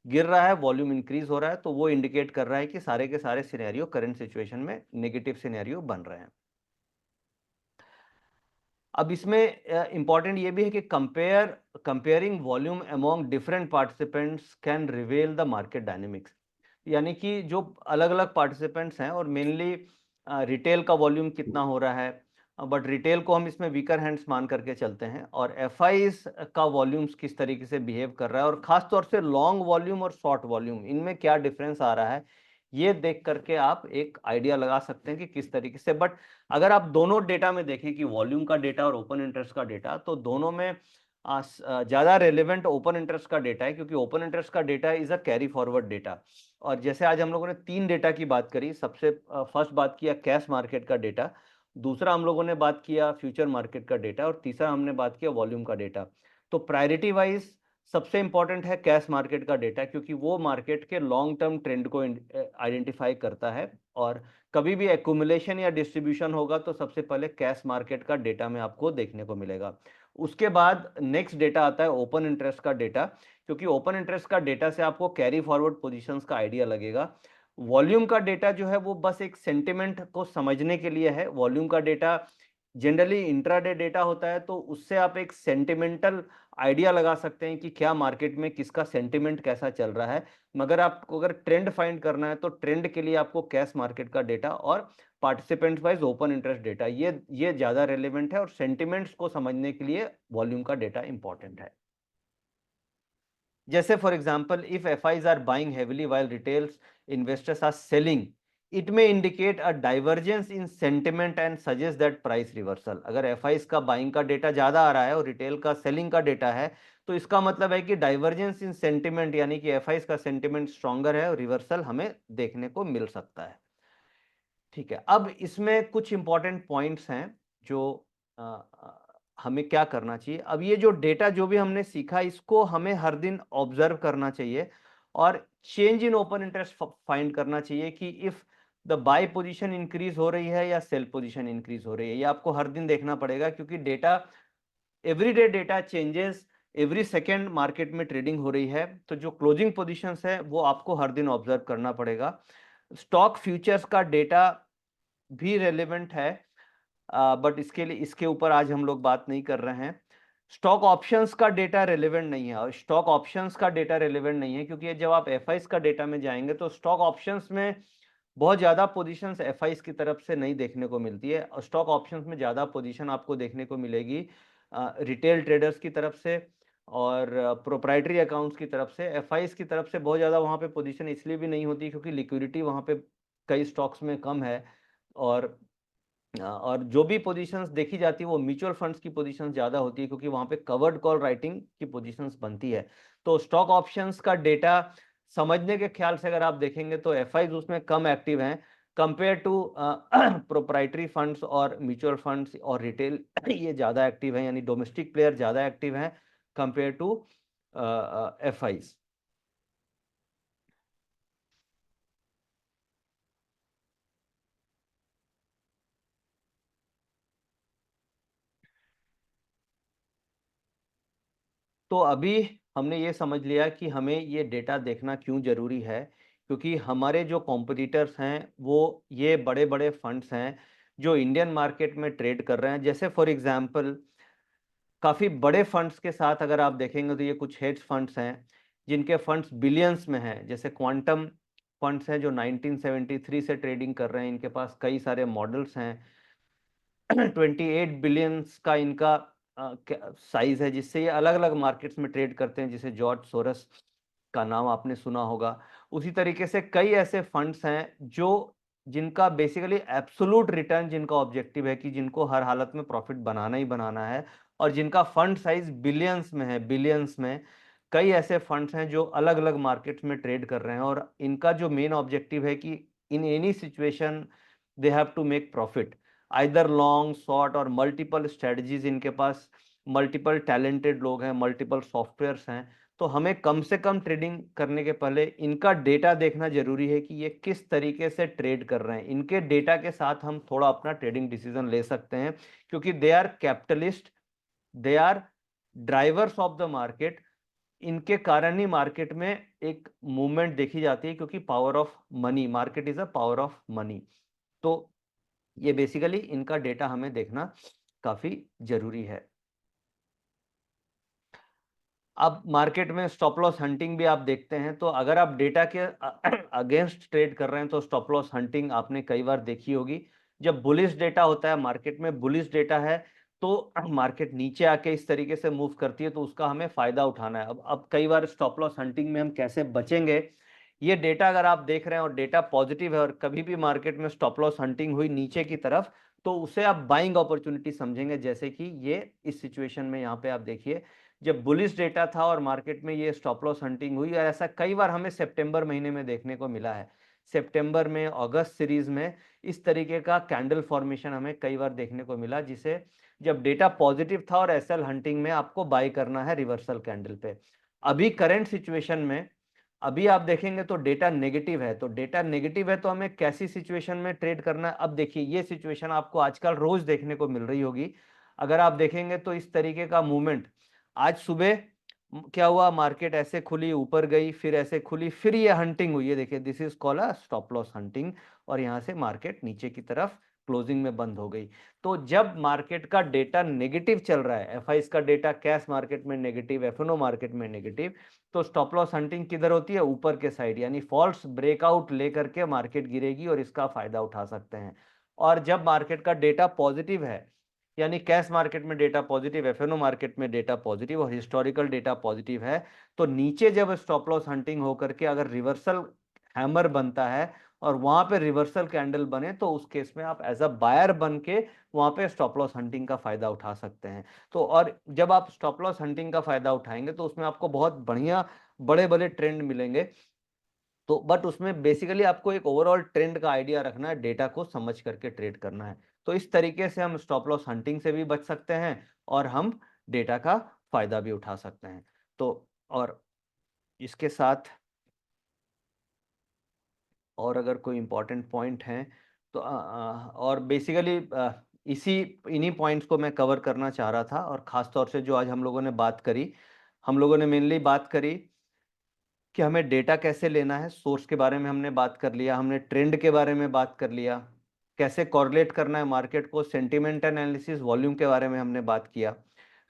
गिर रहा है, वॉल्यूम इंक्रीज हो रहा है, तो वो इंडिकेट कर रहा है कि सारे के सारे सिनेरियो करंट सिचुएशन में नेगेटिव सिनेरियो बन रहे हैं। अब इसमें इंपॉर्टेंट ये भी है कि comparing volume among different participants can रिवेल the market dynamics. यानी कि जो अलग अलग पार्टिसिपेंट्स हैं और मेनली रिटेल का वॉल्यूम कितना हो रहा है, बट रिटेल को हम इसमें वीकर हैंड्स मान करके चलते हैं, और एफआईज का वॉल्यूम्स किस तरीके से बिहेव कर रहा है, और खास तौर से लॉन्ग वॉल्यूम और शॉर्ट वॉल्यूम इनमें क्या डिफरेंस आ रहा है, ये देख करके आप एक आइडिया लगा सकते हैं कि किस तरीके से। बट अगर आप दोनों डेटा में देखें कि वॉल्यूम का डेटा और ओपन इंटरेस्ट का डेटा, तो दोनों में ज्यादा रेलेवेंट ओपन इंटरेस्ट का डेटा है, क्योंकि ओपन इंटरेस्ट का data is a carry forward data. और जैसे आज हम लोगों ने 3 डेटा की बात करी, सबसे फर्स्ट बात किया कैश मार्केट का डेटा, दूसरा हम लोगों ने बात किया फ्यूचर मार्केट का डेटा, और तीसरा हमने बात किया वॉल्यूम का डेटा। तो प्रायोरिटी वाइज सबसे इंपॉर्टेंट है कैश मार्केट का डेटा, क्योंकि वो मार्केट के लॉन्ग टर्म ट्रेंड को आइडेंटिफाई करता है। और कभी भी एक्यूमुलेशन या डिस्ट्रीब्यूशन होगा तो सबसे पहले कैश मार्केट का डेटा में आपको देखने को मिलेगा। उसके बाद नेक्स्ट डेटा आता है ओपन इंटरेस्ट का डेटा, क्योंकि ओपन इंटरेस्ट का डेटा से आपको कैरी फॉरवर्ड पोजीशंस का आइडिया लगेगा। वॉल्यूम का डेटा जो है वो बस एक सेंटिमेंट को समझने के लिए है। वॉल्यूम का डेटा जनरली इंट्राडे डेटा होता है, तो उससे आप एक सेंटिमेंटल आइडिया लगा सकते हैं कि क्या मार्केट में किसका सेंटिमेंट कैसा चल रहा है। मगर आपको अगर ट्रेंड फाइंड करना है तो ट्रेंड के लिए आपको कैश मार्केट का डेटा और participant wise open interest data ये ज्यादा रेलेवेंट है, और सेंटिमेंट्स को समझने के लिए वॉल्यूम का डेटा इंपॉर्टेंट है। जैसे for example if FIIs are buying heavily while retails investors are selling, it may indicate a divergence in sentiment and suggest that price reversal. अगर एफआईज का बाइंग का डेटा ज्यादा आ रहा है और रिटेल का सेलिंग का डेटा है, तो इसका मतलब है कि डाइवर्जेंस इन सेंटिमेंट, यानी कि एफआईज का सेंटिमेंट स्ट्रॉन्गर है और रिवर्सल हमें देखने को मिल सकता है। ठीक है, अब इसमें कुछ इंपॉर्टेंट पॉइंट्स हैं जो हमें क्या करना चाहिए। अब ये जो डेटा जो भी हमने सीखा इसको हमें हर दिन ऑब्जर्व करना चाहिए और change in open interest find करना चाहिए कि if the buy position increase हो रही है या सेल पोजीशन इंक्रीज हो रही है। ये आपको हर दिन देखना पड़ेगा, क्योंकि data everyday data changes, every second market में ट्रेडिंग हो रही है, तो जो क्लोजिंग पोजीशंस है वो आपको हर दिन ऑब्जर्व करना पड़ेगा। स्टॉक फ्यूचर्स का डेटा भी रेलेवेंट है, बट इसके लिए इसके ऊपर आज हम लोग बात नहीं कर रहे हैं। स्टॉक ऑप्शंस का डेटा रेलेवेंट नहीं है, और स्टॉक ऑप्शंस का डेटा रेलेवेंट नहीं है क्योंकि जब आप एफआईस का डेटा में जाएंगे तो स्टॉक ऑप्शंस में बहुत ज्यादा पोजीशंस एफआईस की तरफ से नहीं देखने को मिलती है, और स्टॉक ऑप्शंस में ज्यादा पोजीशन आपको देखने को मिलेगी रिटेल ट्रेडर्स की तरफ से और प्रोप्राइटरी अकाउंट्स की तरफ से। एफआईज की तरफ से बहुत ज़्यादा वहाँ पे पोजीशन इसलिए भी नहीं होती क्योंकि लिक्विडिटी वहाँ पे कई स्टॉक्स में कम है और जो भी पोजीशंस देखी जाती है वो म्यूचुअल फंड्स की पोजीशंस ज़्यादा होती है क्योंकि वहाँ पे कवर्ड कॉल राइटिंग की पोजीशंस बनती है। तो स्टॉक ऑप्शंस का डेटा समझने के ख्याल से अगर आप देखेंगे तो एफआईज उसमें कम एक्टिव हैं कंपेयर टू प्रोप्राइटरी फंड्स और म्यूचुअल फंड्स और रिटेल ये ज़्यादा एक्टिव हैं, यानी डोमेस्टिक प्लेयर ज़्यादा एक्टिव हैं कंपेयर टू एफआईज। तो अभी हमने ये समझ लिया कि हमें ये डेटा देखना क्यों ज़रूरी है, क्योंकि हमारे जो कॉम्पिटिटर्स हैं वो ये बड़े-बड़े फंड्स हैं जो इंडियन मार्केट में ट्रेड कर रहे हैं। जैसे फॉर एग्जांपल काफ़ी बड़े फंड्स के साथ अगर आप देखेंगे तो ये कुछ हेज फंड्स हैं जिनके फंड्स बिलियंस में हैं। जैसे क्वांटम फंड्स हैं जो 1973 से ट्रेडिंग कर रहे हैं, इनके पास कई सारे मॉडल्स हैं। 28 बिलियंस का इनका साइज है, जिससे ये अलग अलग मार्केट्स में ट्रेड करते हैं, जिसे जॉर्ज सोरस का नाम आपने सुना होगा। उसी तरीके से कई ऐसे फंड्स हैं जो जिनका बेसिकली एब्सोल्यूट रिटर्न जिनका ऑब्जेक्टिव है कि जिनको हर हालत में प्रॉफिट बनाना ही बनाना है और जिनका फंड साइज बिलियंस में है, बिलियंस में। कई ऐसे फंड्स हैं जो अलग अलग मार्केट्स में ट्रेड कर रहे हैं और इनका जो मेन ऑब्जेक्टिव है कि in any situation they have to make profit, either long short और मल्टीपल स्ट्रेटजीज इनके पास, मल्टीपल टैलेंटेड लोग हैं, मल्टीपल सॉफ्टवेयर्स हैं। तो हमें कम से कम ट्रेडिंग करने के पहले इनका डेटा देखना जरूरी है कि ये किस तरीके से ट्रेड कर रहे हैं। इनके डेटा के साथ हम थोड़ा अपना ट्रेडिंग डिसीजन ले सकते हैं क्योंकि they are capitalist, they are drivers of the market. इनके कारण ही मार्केट में एक मूवमेंट देखी जाती है क्योंकि power of money, market is a power of money. तो ये बेसिकली इनका डेटा हमें देखना काफी जरूरी है। अब मार्केट में स्टॉप लॉस हंटिंग भी आप देखते हैं, तो अगर आप डेटा के अगेंस्ट ट्रेड कर रहे हैं तो स्टॉप लॉस हंटिंग आपने कई बार देखी होगी। जब बुलिश डेटा होता है, मार्केट में बुलिश डेटा है तो मार्केट नीचे आके इस तरीके से मूव करती है तो उसका हमें फायदा उठाना है। अब कई बार स्टॉप लॉस हंटिंग में हम कैसे बचेंगे, ये डेटा अगर आप देख रहे हैं और डेटा पॉजिटिव है और कभी भी मार्केट में स्टॉप लॉस हंटिंग हुई नीचे की तरफ तो उसे आप बाइंग अपॉर्चुनिटी समझेंगे। जैसे कि ये इस सिचुएशन में यहाँ पे आप देखिए जब बुलिश डेटा था और मार्केट में ये स्टॉप लॉस हंटिंग हुई, और ऐसा कई बार हमें सितंबर महीने में देखने को मिला है। सितंबर में, अगस्त सीरीज में इस तरीके का कैंडल फॉर्मेशन हमें कई बार देखने को मिला, जिसे जब डेटा पॉजिटिव था और एसएल हंटिंग में आपको बाय करना है रिवर्सल कैंडल पे। अभी करंट सिचुएशन में अभी आप देखेंगे तो डेटा नेगेटिव है, तो डेटा नेगेटिव है तो हमें कैसी सिचुएशन में ट्रेड करना है। अब देखिए ये सिचुएशन आपको आजकल रोज देखने को मिल रही होगी। अगर आप देखेंगे तो इस तरीके का मूवमेंट आज सुबह क्या हुआ, मार्केट ऐसे खुली, ऊपर गई, फिर ऐसे खुली, फिर ये हंटिंग हुई है। देखिए this is called a stop loss hunting और यहां से मार्केट नीचे की तरफ क्लोजिंग में बंद हो गई। तो जब मार्केट का डेटा नेगेटिव चल रहा है, एफआईज का डेटा कैश मार्केट में नेगेटिव, एफएनओ मार्केट में नेगेटिव, तो स्टॉप लॉस हंटिंग किधर होती है, ऊपर के साइड, यानी फॉल्स ब्रेकआउट लेकर के मार्केट गिरेगी और इसका फायदा उठा सकते हैं। और जब मार्केट का डेटा पॉजिटिव है, यानी कैश मार्केट में डेटा पॉजिटिव, एफएनओ मार्केट में डेटा पॉजिटिव और हिस्टोरिकल डेटा पॉजिटिव है, तो नीचे जब स्टॉप लॉस हंटिंग होकर के अगर रिवर्सल हैमर बनता है और वहां पे रिवर्सल कैंडल बने तो उस केस में आप एज अ बायर बन के वहां पे स्टॉप लॉस हंटिंग का फायदा उठा सकते हैं। तो और जब आप स्टॉप लॉस हंटिंग का फायदा उठाएंगे तो उसमें आपको बहुत बढ़िया बड़े बड़े ट्रेंड मिलेंगे। तो बट उसमें बेसिकली आपको एक ओवरऑल ट्रेंड का आइडिया रखना है, डेटा को समझ करके ट्रेड करना है। तो इस तरीके से हम स्टॉप लॉस हंटिंग से भी बच सकते हैं और हम डेटा का फायदा भी उठा सकते हैं। तो और इसके साथ और अगर कोई इंपॉर्टेंट पॉइंट हैं तो और बेसिकली इसी इन्हीं पॉइंट्स को मैं कवर करना चाह रहा था। और खास तौर से जो आज हम लोगों ने बात करी, हम लोगों ने मेनली बात करी कि हमें डेटा कैसे लेना है, सोर्स के बारे में हमने बात कर लिया, हमने ट्रेंड के बारे में बात कर लिया, कैसे कॉरलेट करना है मार्केट को, सेंटिमेंट एनालिसिस, वॉल्यूम के बारे में हमने बात किया,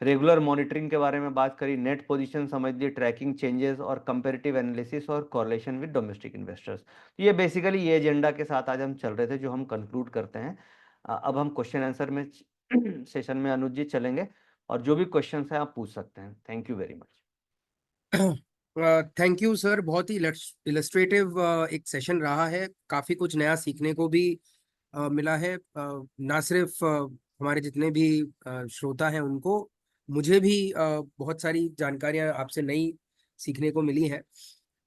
रेगुलर मॉनिटरिंग के बारे में बात करी, नेट पोजीशन समझ ली, ट्रैकिंग चेंजेस और कंपैरेटिव एनालिसिस और कॉरलेशन विद डोमेस्टिक इन्वेस्टर्स। तो ये बेसिकली ये एजेंडा के साथ आज हम चल रहे थे जो हम कंक्लूड करते हैं। अब हम क्वेश्चन आंसर में सेशन में अनुज जी चलेंगे। और जो भी क्वेश्चंस हैं आप पूछ सकते हैं। Thank you very much. Thank you sir, बहुत ही इलस्ट्रेटिव एक सेशन रहा है। काफी कुछ नया सीखने को भी मिला है। ना सिर्फ हमारे जितने भी श्रोता हैं उनको, मुझे भी बहुत सारी जानकारियां आपसे नई सीखने को मिली है।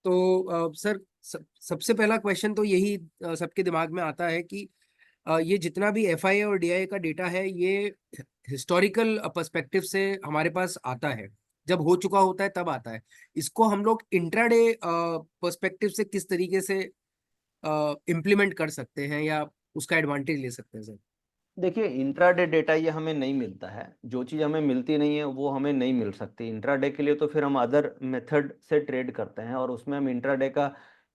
तो सर, सबसे पहला क्वेश्चन तो यही सबके दिमाग में आता है कि ये जितना भी एफआई और डीआई का डेटा है, ये हिस्टोरिकल पर्सपेक्टिव से हमारे पास आता है, जब हो चुका होता है तब आता है। इसको हम लोग इंट्राडे पर्सपेक्टिव से किस तरीके से इम्प्लीमेंट कर सकते हैं या उसका एडवांटेज ले सकते हैं सर? देखिए, इंट्राडे डेटा ये हमें नहीं मिलता है। जो चीज़ हमें मिलती नहीं है वो हमें नहीं मिल सकती। इंट्राडे के लिए तो फिर हम अदर मेथड से ट्रेड करते हैं और उसमें हम इंट्राडे का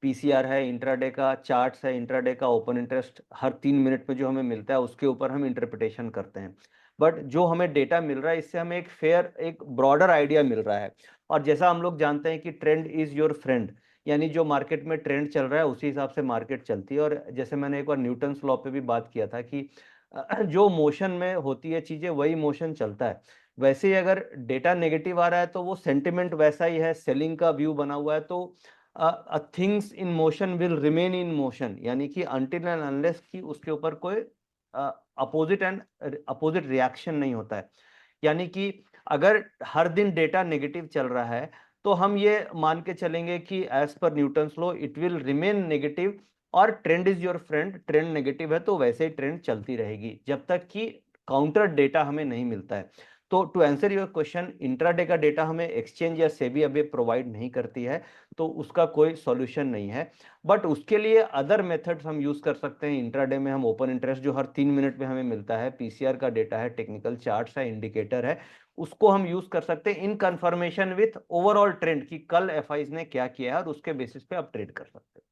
पीसीआर है, इंट्राडे का चार्ट्स है, इंट्राडे का ओपन इंटरेस्ट हर 3 मिनट में जो हमें मिलता है उसके ऊपर हम इंटरप्रिटेशन करते हैं। बट जो हमें डेटा मिल रहा है इससे हमें एक फेयर, एक ब्रॉडर आइडिया मिल रहा है। और जैसा हम लोग जानते हैं कि ट्रेंड इज़ योर फ्रेंड, यानी जो मार्केट में ट्रेंड चल रहा है उसी हिसाब से मार्केट चलती है। और जैसे मैंने एक बार न्यूटन्स लॉ पे भी बात किया था कि जो मोशन में होती है चीज़ें वही मोशन चलता है। वैसे ही अगर डेटा नेगेटिव आ रहा है तो वो सेंटिमेंट वैसा ही है, सेलिंग का व्यू बना हुआ है, तो things in motion will remain in motion, यानी कि अनटिल एंड अनलेस कि उसके ऊपर कोई अपोजिट रिएक्शन नहीं होता है। यानी कि अगर हर दिन डेटा नेगेटिव चल रहा है तो हम ये मान के चलेंगे कि as per Newton's law it will remain negative, और trend is your friend, trend negative है तो वैसे ही ट्रेंड चलती रहेगी जब तक कि काउंटर डेटा हमें नहीं मिलता है। तो to answer your question, intraday का डेटा हमें एक्सचेंज या सेबी अभी प्रोवाइड नहीं करती है, तो उसका कोई सॉल्यूशन नहीं है। बट उसके लिए अदर मेथड्स हम यूज कर सकते हैं। इंट्राडे में हम ओपन इंटरेस्ट जो हर 3 मिनट में हमें मिलता है, पीसीआर का डेटा है, टेक्निकल चार्ट्स है, इंडिकेटर है, उसको हम यूज कर सकते हैं इन कंफर्मेशन विथ ओवरऑल ट्रेंड कि कल एफआईज ने क्या किया है, और उसके बेसिस पे आप ट्रेड कर सकते हैं।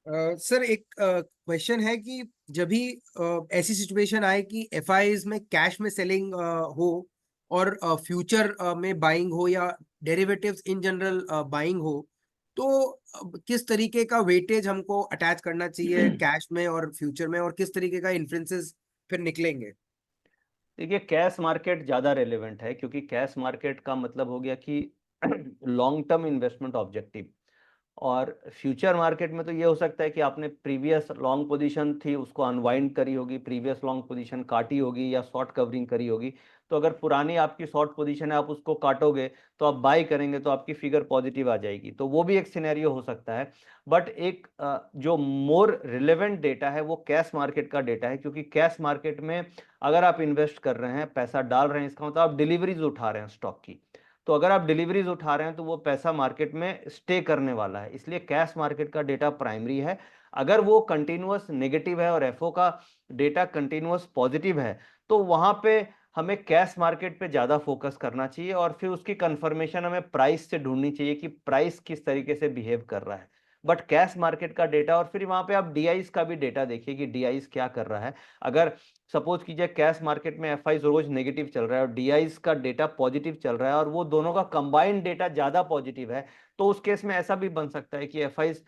सर, एक क्वेश्चन है कि जब भी ऐसी सिचुएशन आए कि एफआईज में कैश में सेलिंग हो और फ्यूचर में बाइंग हो या डेरिवेटिव्स इन जनरल बाइंग हो, तो किस तरीके का वेटेज हमको अटैच करना चाहिए कैश में और फ्यूचर में, और किस तरीके का इन्फ्लुएंसेस फिर निकलेंगे? देखिए, कैश मार्केट ज़्यादा रेलेवेंट है क्योंकि कैश मार्केट का मतलब हो गया कि लॉन्ग टर्म इन्वेस्टमेंट ऑब्जेक्टिव। और फ्यूचर मार्केट में तो ये हो सकता है कि आपने प्रीवियस लॉन्ग पोजीशन थी उसको अनवाइंड करी होगी, प्रीवियस लॉन्ग पोजीशन काटी होगी या शॉर्ट कवरिंग करी होगी। तो अगर पुरानी आपकी शॉर्ट पोजीशन है आप उसको काटोगे तो आप बाई करेंगे तो आपकी फिगर पॉजिटिव आ जाएगी, तो वो भी एक सिनेरियो हो सकता है। बट एक जो मोर रिलेवेंट डेटा है वो कैश मार्केट का डेटा है, क्योंकि कैश मार्केट में अगर आप इन्वेस्ट कर रहे हैं, पैसा डाल रहे हैं, इसका मतलब आप डिलीवरीज उठा रहे हैं स्टॉक की। तो अगर आप डिलीवरीज उठा रहे हैं तो वो पैसा मार्केट में स्टे करने वाला है, इसलिए कैश मार्केट का डेटा प्राइमरी है। अगर वो कंटिन्यूअस नेगेटिव है और एफओ का डेटा कंटिन्यूअस पॉजिटिव है तो वहां पे हमें कैश मार्केट पे ज्यादा फोकस करना चाहिए, और फिर उसकी कंफर्मेशन हमें प्राइस से ढूंढनी चाहिए कि प्राइस किस तरीके से बिहेव कर रहा है। बट कैश मार्केट का डेटा, और फिर वहां पे आप डीआईस का भी डेटा देखिए कि डीआईस क्या कर रहा है। अगर सपोज कीजिए कैश मार्केट में एफआईज रोज नेगेटिव चल रहा है और डीआईज का डेटा पॉजिटिव चल रहा है और वो दोनों का कंबाइंड डेटा ज्यादा पॉजिटिव है, तो उस केस में ऐसा भी बन सकता है कि एफआईज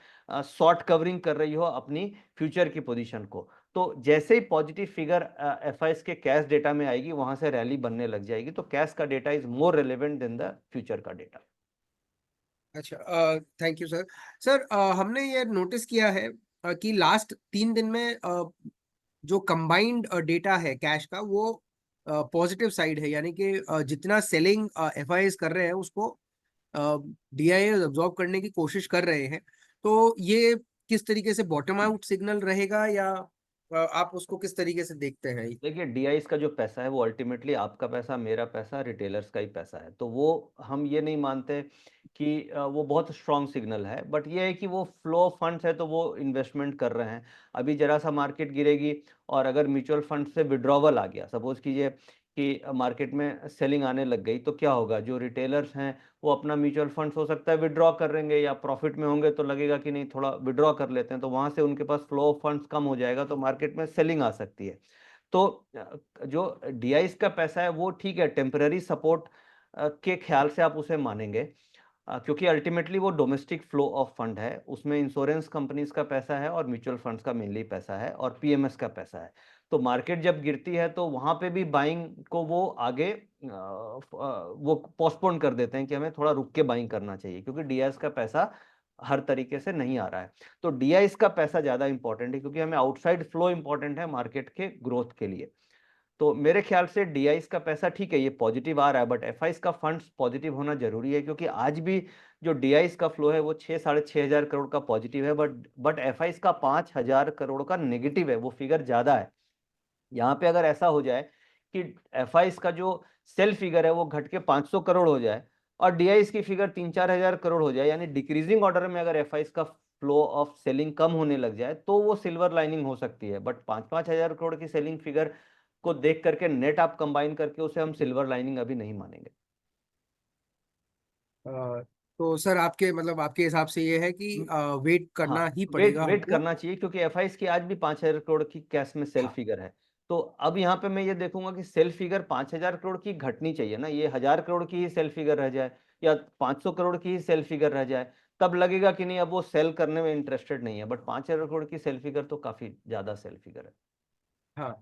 शॉर्ट कवरिंग कर रही हो अपनी फ्यूचर की पोजीशन को। तो जैसे ही पॉजिटिव फिगर एफआईज के कैश डेटा में आएगी वहां से रैली बनने लग जाएगी, तो कैश का data is more relevant than the future का डेटा। अच्छा, थैंक यू सर। सर, हमने ये नोटिस किया है कि लास्ट 3 दिन में जो कंबाइंड डेटा है कैश का, वो पॉजिटिव साइड है, यानी कि जितना सेलिंग एफआईएस कर रहे हैं उसको डीआईएस अब्सॉर्ब करने की कोशिश कर रहे हैं। तो ये किस तरीके से बॉटम आउट सिग्नल रहेगा, या आप उसको किस तरीके से देखते हैं? देखिए, डीआईस का जो पैसा है वो अल्टीमेटली आपका पैसा, मेरा पैसा, रिटेलर्स का ही पैसा है, तो वो हम ये नहीं मानते कि वो बहुत स्ट्रॉन्ग सिग्नल है। बट ये है कि वो फ्लो ऑफ फंड्स है तो वो इन्वेस्टमेंट कर रहे हैं। अभी जरा सा मार्केट गिरेगी और अगर म्यूचुअल फंड से विड्रॉवल आ गया, सपोज कीजिए कि मार्केट में सेलिंग आने लग गई, तो क्या होगा, जो रिटेलर्स हैं वो अपना म्यूचुअल फंड्स हो सकता है विड्रॉ कर लेंगे, या प्रॉफिट में होंगे तो लगेगा कि नहीं थोड़ा विड्रॉ कर लेते हैं, तो वहां से उनके पास फ्लो ऑफ फंड्स कम हो जाएगा तो मार्केट में सेलिंग आ सकती है। तो जो डीआईस का पैसा है वो ठीक है, टेम्पररी सपोर्ट के ख्याल से आप उसे मानेंगे, क्योंकि अल्टीमेटली वो डोमेस्टिक फ्लो ऑफ फंड है, उसमें इंश्योरेंस कंपनीज का पैसा है और म्यूचुअल फंड्स का मेनली पैसा है और पीएमएस का पैसा है। तो मार्केट जब गिरती है तो वहां पे भी बाइंग को वो आगे वो पोस्टपोन कर देते हैं कि हमें थोड़ा रुक के बाइंग करना चाहिए, क्योंकि डीआईएस का पैसा हर तरीके से नहीं आ रहा है। तो डीआईएस का पैसा ज्यादा इंपॉर्टेंट है, क्योंकि हमें आउटसाइड फ्लो इंपॉर्टेंट है मार्केट के ग्रोथ के लिए। तो मेरे ख्याल से डीआईएस का पैसा ठीक है, ये पॉजिटिव आ रहा है, बट एफआईएस का फंड्स पॉजिटिव होना जरूरी है, क्योंकि आज भी जो डीआईएस का फ्लो है वो 6 साढ़े 6 हजार करोड़ का पॉजिटिव है, बट एफआईएस का 5 हजार करोड़ का नेगेटिव है, वो फिगर ज्यादा है। यहाँ पे अगर ऐसा हो जाए कि एफआईएस का जो सेल फिगर है वो घट के 500 करोड़ हो जाए और डीआईएस की फिगर 3 4 हजार करोड़ हो जाए, यानी डिक्रीजिंग ऑर्डर में अगर एफआईएस का फ्लो ऑफ सेलिंग कम होने लग जाए, तो वो सिल्वर लाइनिंग हो सकती है। बट 5 5 हजार करोड़ की सेलिंग फिगर को देख करके नेट आप कंबाइन करके उसे हम सिल्वर लाइनिंग अभी नहीं मानेंगे। तो सर आपके मतलब आपके हिसाब से ये है कि वेट करना हाँ, ही वेट पड़ेगा वेट हमको। करना चाहिए, क्योंकि एफआईएस की आज भी 5 हजार करोड़ की कैश में सेल हाँ। फिगर है। तो अब यहाँ पे मैं ये देखूंगा कि सेल फिगर 5 हजार करोड़ की घटनी चाहिए ना, ये 1000 करोड़ की ही सेल फिगर रह जाए या 500 करोड़ की ही सेल फिगर रह जाए, तब लगेगा कि नहीं अब वो सेल करने में इंटरेस्टेड नहीं है। बट 5 हजार करोड़ की सेल फिगर तो काफी ज्यादा सेल फिगर है। हाँ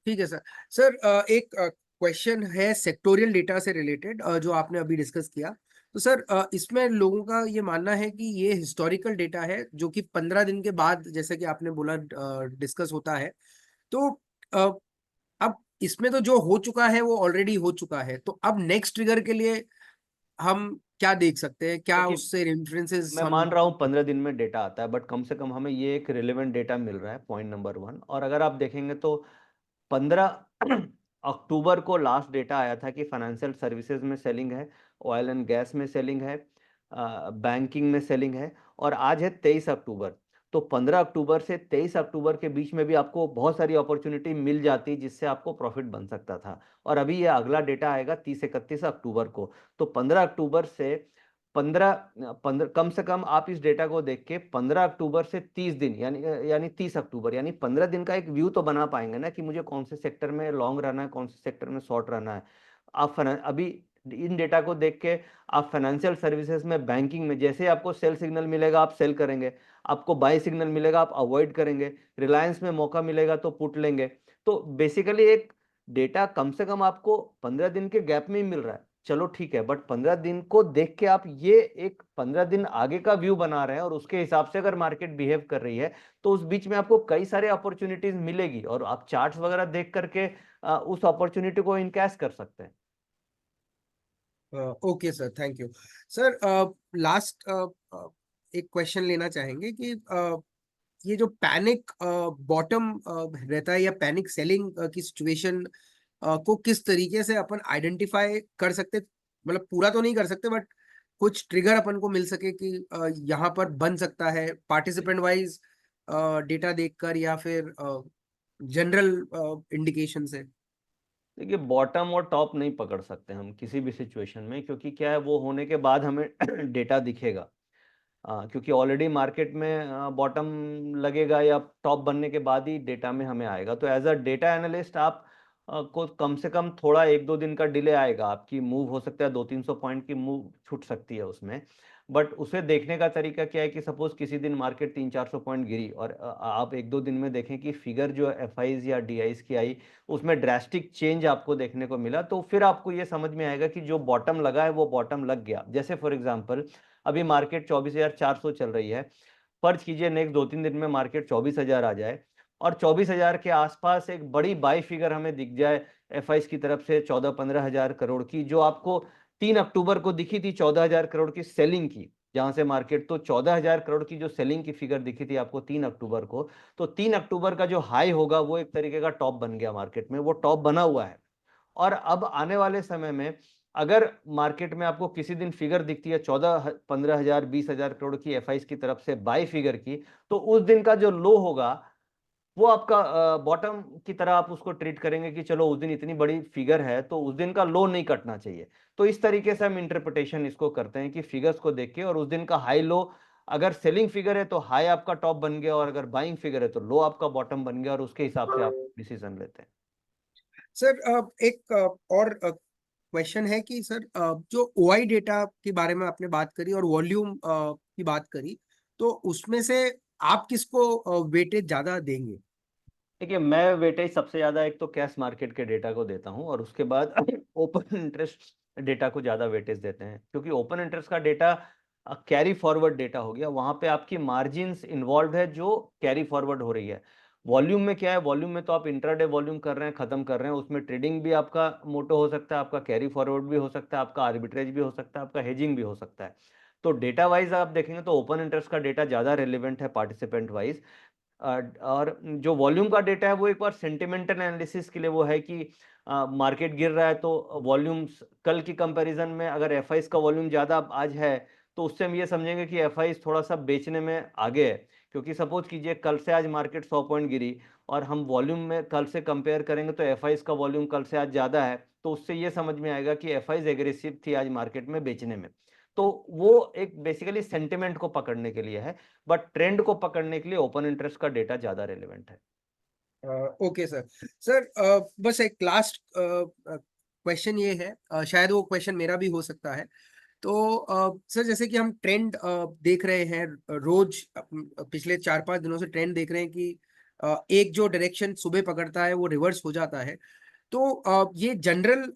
ठीक है सर। सर एक क्वेश्चन है सेक्टोरियल डेटा से रिलेटेड जो आपने अभी डिस्कस किया। तो सर इसमें लोगों का ये मानना है कि ये हिस्टोरिकल डेटा है जो कि 15 दिन के बाद जैसे कि आपने बोला डिस्कस होता है। तो अ, अब इसमें तो जो हो चुका है वो ऑलरेडी हो चुका है, तो अब नेक्स्ट ट्रिगर के लिए हम क्या देख सकते हैं, क्या देखिए, उससे रेफरेंसेस मैं हम। मान रहा हूँ 15 दिन में डेटा आता है, बट कम से कम हमें ये एक रिलेवेंट डेटा मिल रहा है, पॉइंट नंबर 1। और अगर आप देखेंगे तो 15 अक्टूबर को लास्ट डेटा आया था कि फाइनेंशियल सर्विसेज में सेलिंग है, ऑयल एंड गैस में सेलिंग है, बैंकिंग में सेलिंग है, और आज है 23 अक्टूबर। तो 15 अक्टूबर से 23 अक्टूबर के बीच में भी आपको बहुत सारी अपॉर्चुनिटी मिल जाती जिससे आपको प्रॉफिट बन सकता था। और अभी ये अगला डेटा आएगा 30 31 अक्टूबर को। तो 15 अक्टूबर से 15 15 कम से कम आप इस डेटा को देख के 15 अक्टूबर से 30 दिन, यानी 30 अक्टूबर, यानी 15 दिन का एक व्यू तो बना पाएंगे ना कि मुझे कौन से सेक्टर में लॉन्ग रहना है, कौन से सेक्टर में शॉर्ट रहना है। अभी इन डेटा को देख के आप फाइनेंशियल सर्विसेज में, बैंकिंग में, जैसे आपको सेल सिग्नल मिलेगा आप सेल करेंगे, आपको बाय सिग्नल मिलेगा आप अवॉइड करेंगे, रिलायंस में मौका मिलेगा तो पुट लेंगे। तो बेसिकली एक डेटा कम से कम आपको 15 दिन के गैप में ही मिल रहा है, चलो ठीक है, बट 15 दिन को देख के आप ये एक 15 दिन आगे का व्यू बना रहे हैं, और उसके हिसाब से अगर मार्केट बिहेव कर रही है तो उस बीच में आपको कई सारे अपॉर्चुनिटीज मिलेगी, और आप चार्ट्स वगैरह देख करके उस अपॉर्चुनिटी को इनकैश कर सकते हैं। Okay sir, thank you. Sir last एक क्वेश्चन लेना चाहेंगे कि ये जो पैनिक बॉटम रहता है या पैनिक सेलिंग की सिचुएशन को किस तरीके से अपन आइडेंटिफाई कर सकते, मतलब पूरा तो नहीं कर सकते बट कुछ ट्रिगर अपन को मिल सके कि यहाँ पर बन सकता है पार्टिसिपेंट वाइज डेटा देखकर या फिर जनरल इंडिकेशन से। देखिए, बॉटम और टॉप नहीं पकड़ सकते हम किसी भी सिचुएशन में, क्योंकि क्या है, वो होने के बाद हमें डेटा दिखेगा। क्योंकि ऑलरेडी मार्केट में बॉटम लगेगा या टॉप बनने के बाद ही डेटा में हमें आएगा। तो एज अ डेटा एनालिस्ट आप को कम से कम थोड़ा 1 2 दिन का डिले आएगा, आपकी मूव हो सकता है 200 300 पॉइंट की मूव छूट सकती है उसमें। बट उसे देखने का तरीका क्या है कि सपोज किसी दिन मार्केट 300 400 पॉइंट गिरी और आप 1 2 दिन में देखें कि फिगर जो एफआईज या डीआईज की आई, उसमें ड्रास्टिक चेंज आपको देखने को मिला, तो फिर आपको ये समझ में आएगा कि जो बॉटम लगा है वो बॉटम लग गया। जैसे फॉर एग्जांपल अभी मार्केट 24,400 चल रही है, फर्ज कीजिए नेक्स्ट 2 3 दिन में मार्केट 24,000 आ जाए और 24,000 के आसपास एक बड़ी बाई फिगर हमें दिख जाए एफआईज की तरफ से 14 15 हजार करोड़ की, जो आपको 3 अक्टूबर को दिखी थी 14,000 करोड़ की सेलिंग की, जहां से मार्केट तो 14,000 करोड़ की जो सेलिंग की फिगर दिखी थी आपको 3 अक्टूबर को, तो 3 अक्टूबर का जो हाई होगा वो एक तरीके का टॉप बन गया मार्केट में, वो टॉप बना हुआ है। और अब आने वाले समय में अगर मार्केट में आपको किसी दिन फिगर दिखती है 14 15 हजार 20,000 करोड़ की एफआईज की तरफ से बाई फिगर की, तो उस दिन का जो लो होगा वो आपका बॉटम की तरह आप उसको ट्रीट करेंगे कि चलो उस दिन इतनी बड़ी फिगर है तो उस दिन का लो नहीं कटना चाहिए। तो इस तरीके से हम इंटरप्रिटेशन इसको करते हैं कि फिगर्स को देख के, और उस दिन का हाई लो, अगर सेलिंग फिगर है तो हाई आपका टॉप बन गया, और अगर बाइंग फिगर है तो लो आपका बॉटम बन गया, और उसके हिसाब से आप डिसीजन लेते हैं। सर एक और क्वेश्चन है कि सर जो ओआई डेटा के बारे में आपने बात करी और वॉल्यूम की बात करी, तो उसमें से आप किसको वेटेज ज्यादा देंगे? देखिए, मैं वेटेज सबसे ज़्यादा एक तो कैश मार्केट के डेटा को देता हूँ और उसके बाद ओपन इंटरेस्ट डेटा को ज़्यादा वेटेज देते हैं, क्योंकि ओपन इंटरेस्ट का डेटा कैरी फॉरवर्ड डेटा हो गया। वहाँ पे आपकी मार्जिन्स इन्वॉल्व है जो कैरी फॉरवर्ड हो रही है। वॉल्यूम में क्या है, वॉल्यूम में तो आप इंट्राडे वॉल्यूम कर रहे हैं, खत्म कर रहे हैं, उसमें ट्रेडिंग भी आपका मोटो हो सकता है, आपका कैरी फॉरवर्ड भी हो सकता है, आपका आर्बिट्रेज भी हो सकता है, आपका हेजिंग भी हो सकता है। तो डेटा वाइज आप देखेंगे तो ओपन इंटरेस्ट का डेटा ज़्यादा रेलिवेंट है पार्टिसिपेंट वाइज। और जो वॉल्यूम का डेटा है वो एक बार सेंटिमेंटल एनालिसिस के लिए वो है कि मार्केट गिर रहा है तो वॉल्यूम्स कल की कंपैरिजन में अगर एफआईज का वॉल्यूम ज़्यादा आज है तो उससे हम ये समझेंगे कि एफआईज थोड़ा सा बेचने में आगे है, क्योंकि सपोज कीजिए कल से आज मार्केट 100 पॉइंट गिरी और हम वॉल्यूम में कल से कंपेयर करेंगे तो एफआईज का वॉल्यूम कल से आज ज़्यादा है, तो उससे ये समझ में आएगा कि एफआईज एग्रेसिव थी आज मार्केट में बेचने में। तो वो एक बेसिकली सेंटिमेंट को पकड़ने के लिए है, बट ट्रेंड को पकड़ने के लिए ओपन इंटरेस्ट का डेटा ज्यादा रेलेवेंट है। Okay sir. सर बस एक लास्ट क्वेश्चन ये है, शायद वो क्वेश्चन मेरा भी हो सकता है। तो सर जैसे कि हम ट्रेंड देख रहे हैं रोज, पिछले 4-5 दिनों से ट्रेंड देख रहे हैं कि एक जो डायरेक्शन सुबह पकड़ता है वो रिवर्स हो जाता है। तो ये जनरल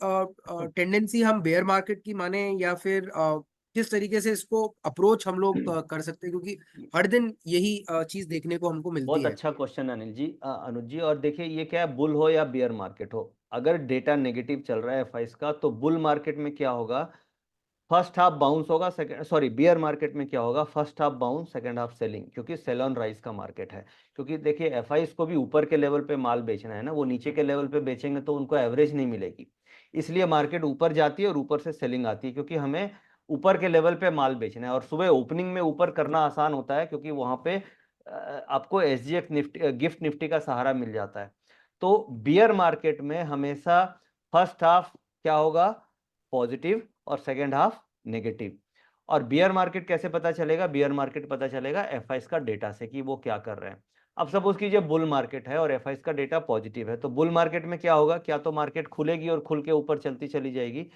टेंडेंसी हम बेयर मार्केट की माने या फिर किस तरीके से इसको अप्रोच हम लोग कर सकते हैं, क्योंकि हर दिन यही चीज देखने को हमको मिलती बहुत है। अच्छा क्वेश्चन अनिल जी, अनुज जी। और देखिए ये क्या है, बुल हो या बियर मार्केट हो, अगर डेटा नेगेटिव चल रहा है एफआईस का तो बुल मार्केट में क्या होगा, फर्स्ट हाफ बाउंस होगा, सेकंड सॉरी बियर मार्केट में क्या होगा, first half bounce second half selling, क्योंकि सेल ऑन राइज का मार्केट है। क्योंकि देखिए एफआईस को भी ऊपर के लेवल पे माल बेचना है ना, वो नीचे के लेवल पे बेचेंगे तो उनको एवरेज नहीं मिलेगी, इसलिए मार्केट ऊपर जाती है और ऊपर से सेलिंग आती है, क्योंकि हमें ऊपर के लेवल पे माल बेचना है। और सुबह ओपनिंग में ऊपर करना आसान होता है क्योंकि वहां पे आपको एसजीएफ निफ्टी गिफ्ट निफ्टी का सहारा मिल जाता है। तो बियर मार्केट में हमेशा फर्स्ट हाफ क्या होगा, पॉजिटिव, और सेकेंड हाफ नेगेटिव। और बियर मार्केट कैसे पता चलेगा, बियर मार्केट पता चलेगा एफआईस का डेटा से कि वो क्या कर रहे हैं। अब सपोज कीजिए बुल मार्केट है और एफआईस का डेटा पॉजिटिव है, तो बुल मार्केट में क्या होगा, क्या तो मार्केट खुलेगी और खुल के ऊपर चलती चली जाएगी,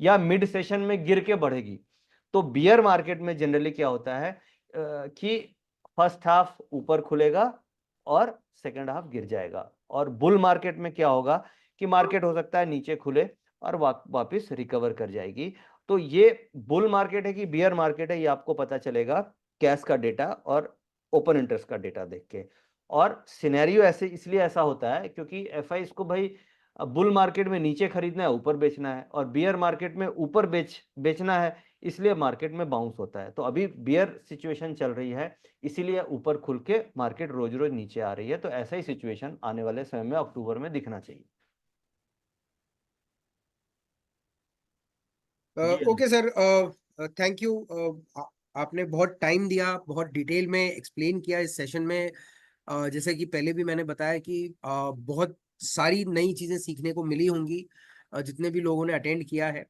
या मिड सेशन में गिर के बढ़ेगी। तो बियर मार्केट में जनरली क्या होता है कि फर्स्ट हाफ ऊपर खुलेगा और सेकंड हाफ गिर जाएगा। और बुल मार्केट में क्या होगा कि मार्केट हो सकता है नीचे खुले और वापस रिकवर कर जाएगी। तो ये बुल मार्केट है कि बियर मार्केट है, ये आपको पता चलेगा कैश का डेटा और ओपन इंटरेस्ट का डेटा देख के। और सिनेरियो ऐसे इसलिए ऐसा होता है क्योंकि एफआई इसको भाई बुल मार्केट में नीचे खरीदना है, ऊपर बेचना है, और बियर मार्केट में ऊपर बेचना है, इसलिए मार्केट में बाउंस होता है। तो अभी बियर सिचुएशन चल रही है, इसीलिए ऊपर खुल के मार्केट रोज रोज नीचे आ रही है। तो ऐसा ही सिचुएशन आने वाले समय में अक्टूबर में दिखना चाहिए। जी ओके सर, थैंक यू। आपने बहुत टाइम दिया, बहुत डिटेल में एक्सप्लेन किया इस सेशन में। जैसे कि पहले भी मैंने बताया कि बहुत सारी नई चीज़ें सीखने को मिली होंगी जितने भी लोगों ने अटेंड किया है।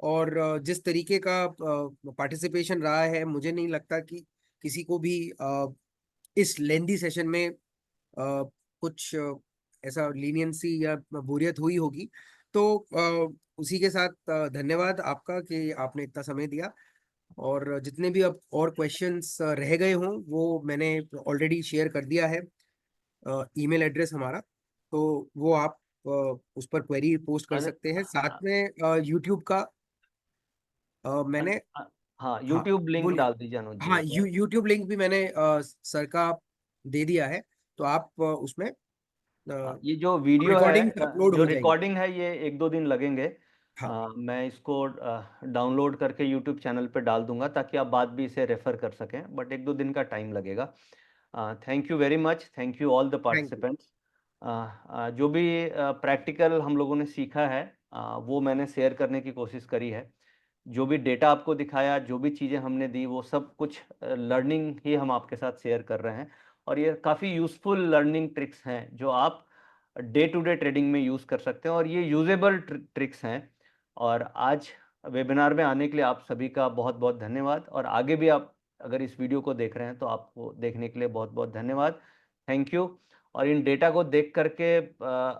और जिस तरीके का पार्टिसिपेशन रहा है, मुझे नहीं लगता कि किसी को भी इस लेंदी सेशन में कुछ ऐसा लीनियंसी या बोरियत हुई होगी। तो उसी के साथ धन्यवाद आपका कि आपने इतना समय दिया। और जितने भी अब और क्वेश्चंस रह गए हों वो मैंने ऑलरेडी शेयर कर दिया है, ईमेल एड्रेस हमारा। तो वो आप उस पर क्वेरी पोस्ट कर सकते हैं। साथ हाँ, में यूट्यूब का मैंने, हाँ, हाँ यूट्यूब लिंक बोलिए। डाल दीजिए अनुज जी हाँ, एक बार। यूट्यूब लिंक भी मैंने सर का दे दिया है। तो आप उसमें हाँ, ये जो वीडियो है रिकॉर्डिंग अपलोड जो हो जाएंगे। रिकॉर्डिंग है ये 1-2 दिन लगेंगे। हाँ, मैं इसको डाउनलोड करके यूट्यूब चैनल पे डाल दूंगा ताकि आप बाद भी इसे रेफर कर सकें, बट 1-2 दिन का टाइम लगेगा। Thank you very much, thank you all the thank you. Participants. जो भी प्रैक्टिकल हम लोगों ने सीखा है वो मैंने शेयर करने की कोशिश करी है। जो भी डेटा आपको दिखाया, जो भी चीज़ें हमने दी, वो सब कुछ लर्निंग ही हम आपके साथ शेयर कर रहे हैं। और ये काफ़ी यूज़फुल लर्निंग ट्रिक्स हैं जो आप डे टू डे ट्रेडिंग में यूज़ कर सकते हैं, और ये यूजेबल ट्रिक्स हैं। और आज वेबिनार में आने के लिए आप सभी का बहुत बहुत धन्यवाद, और आगे भी आप अगर इस वीडियो को देख रहे हैं तो आपको देखने के लिए बहुत बहुत धन्यवाद। Thank you. और इन डेटा को देख करके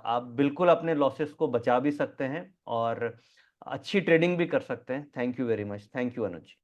आप बिल्कुल अपने लॉसेस को बचा भी सकते हैं और अच्छी ट्रेडिंग भी कर सकते हैं। Thank you very much, thank you Anuj.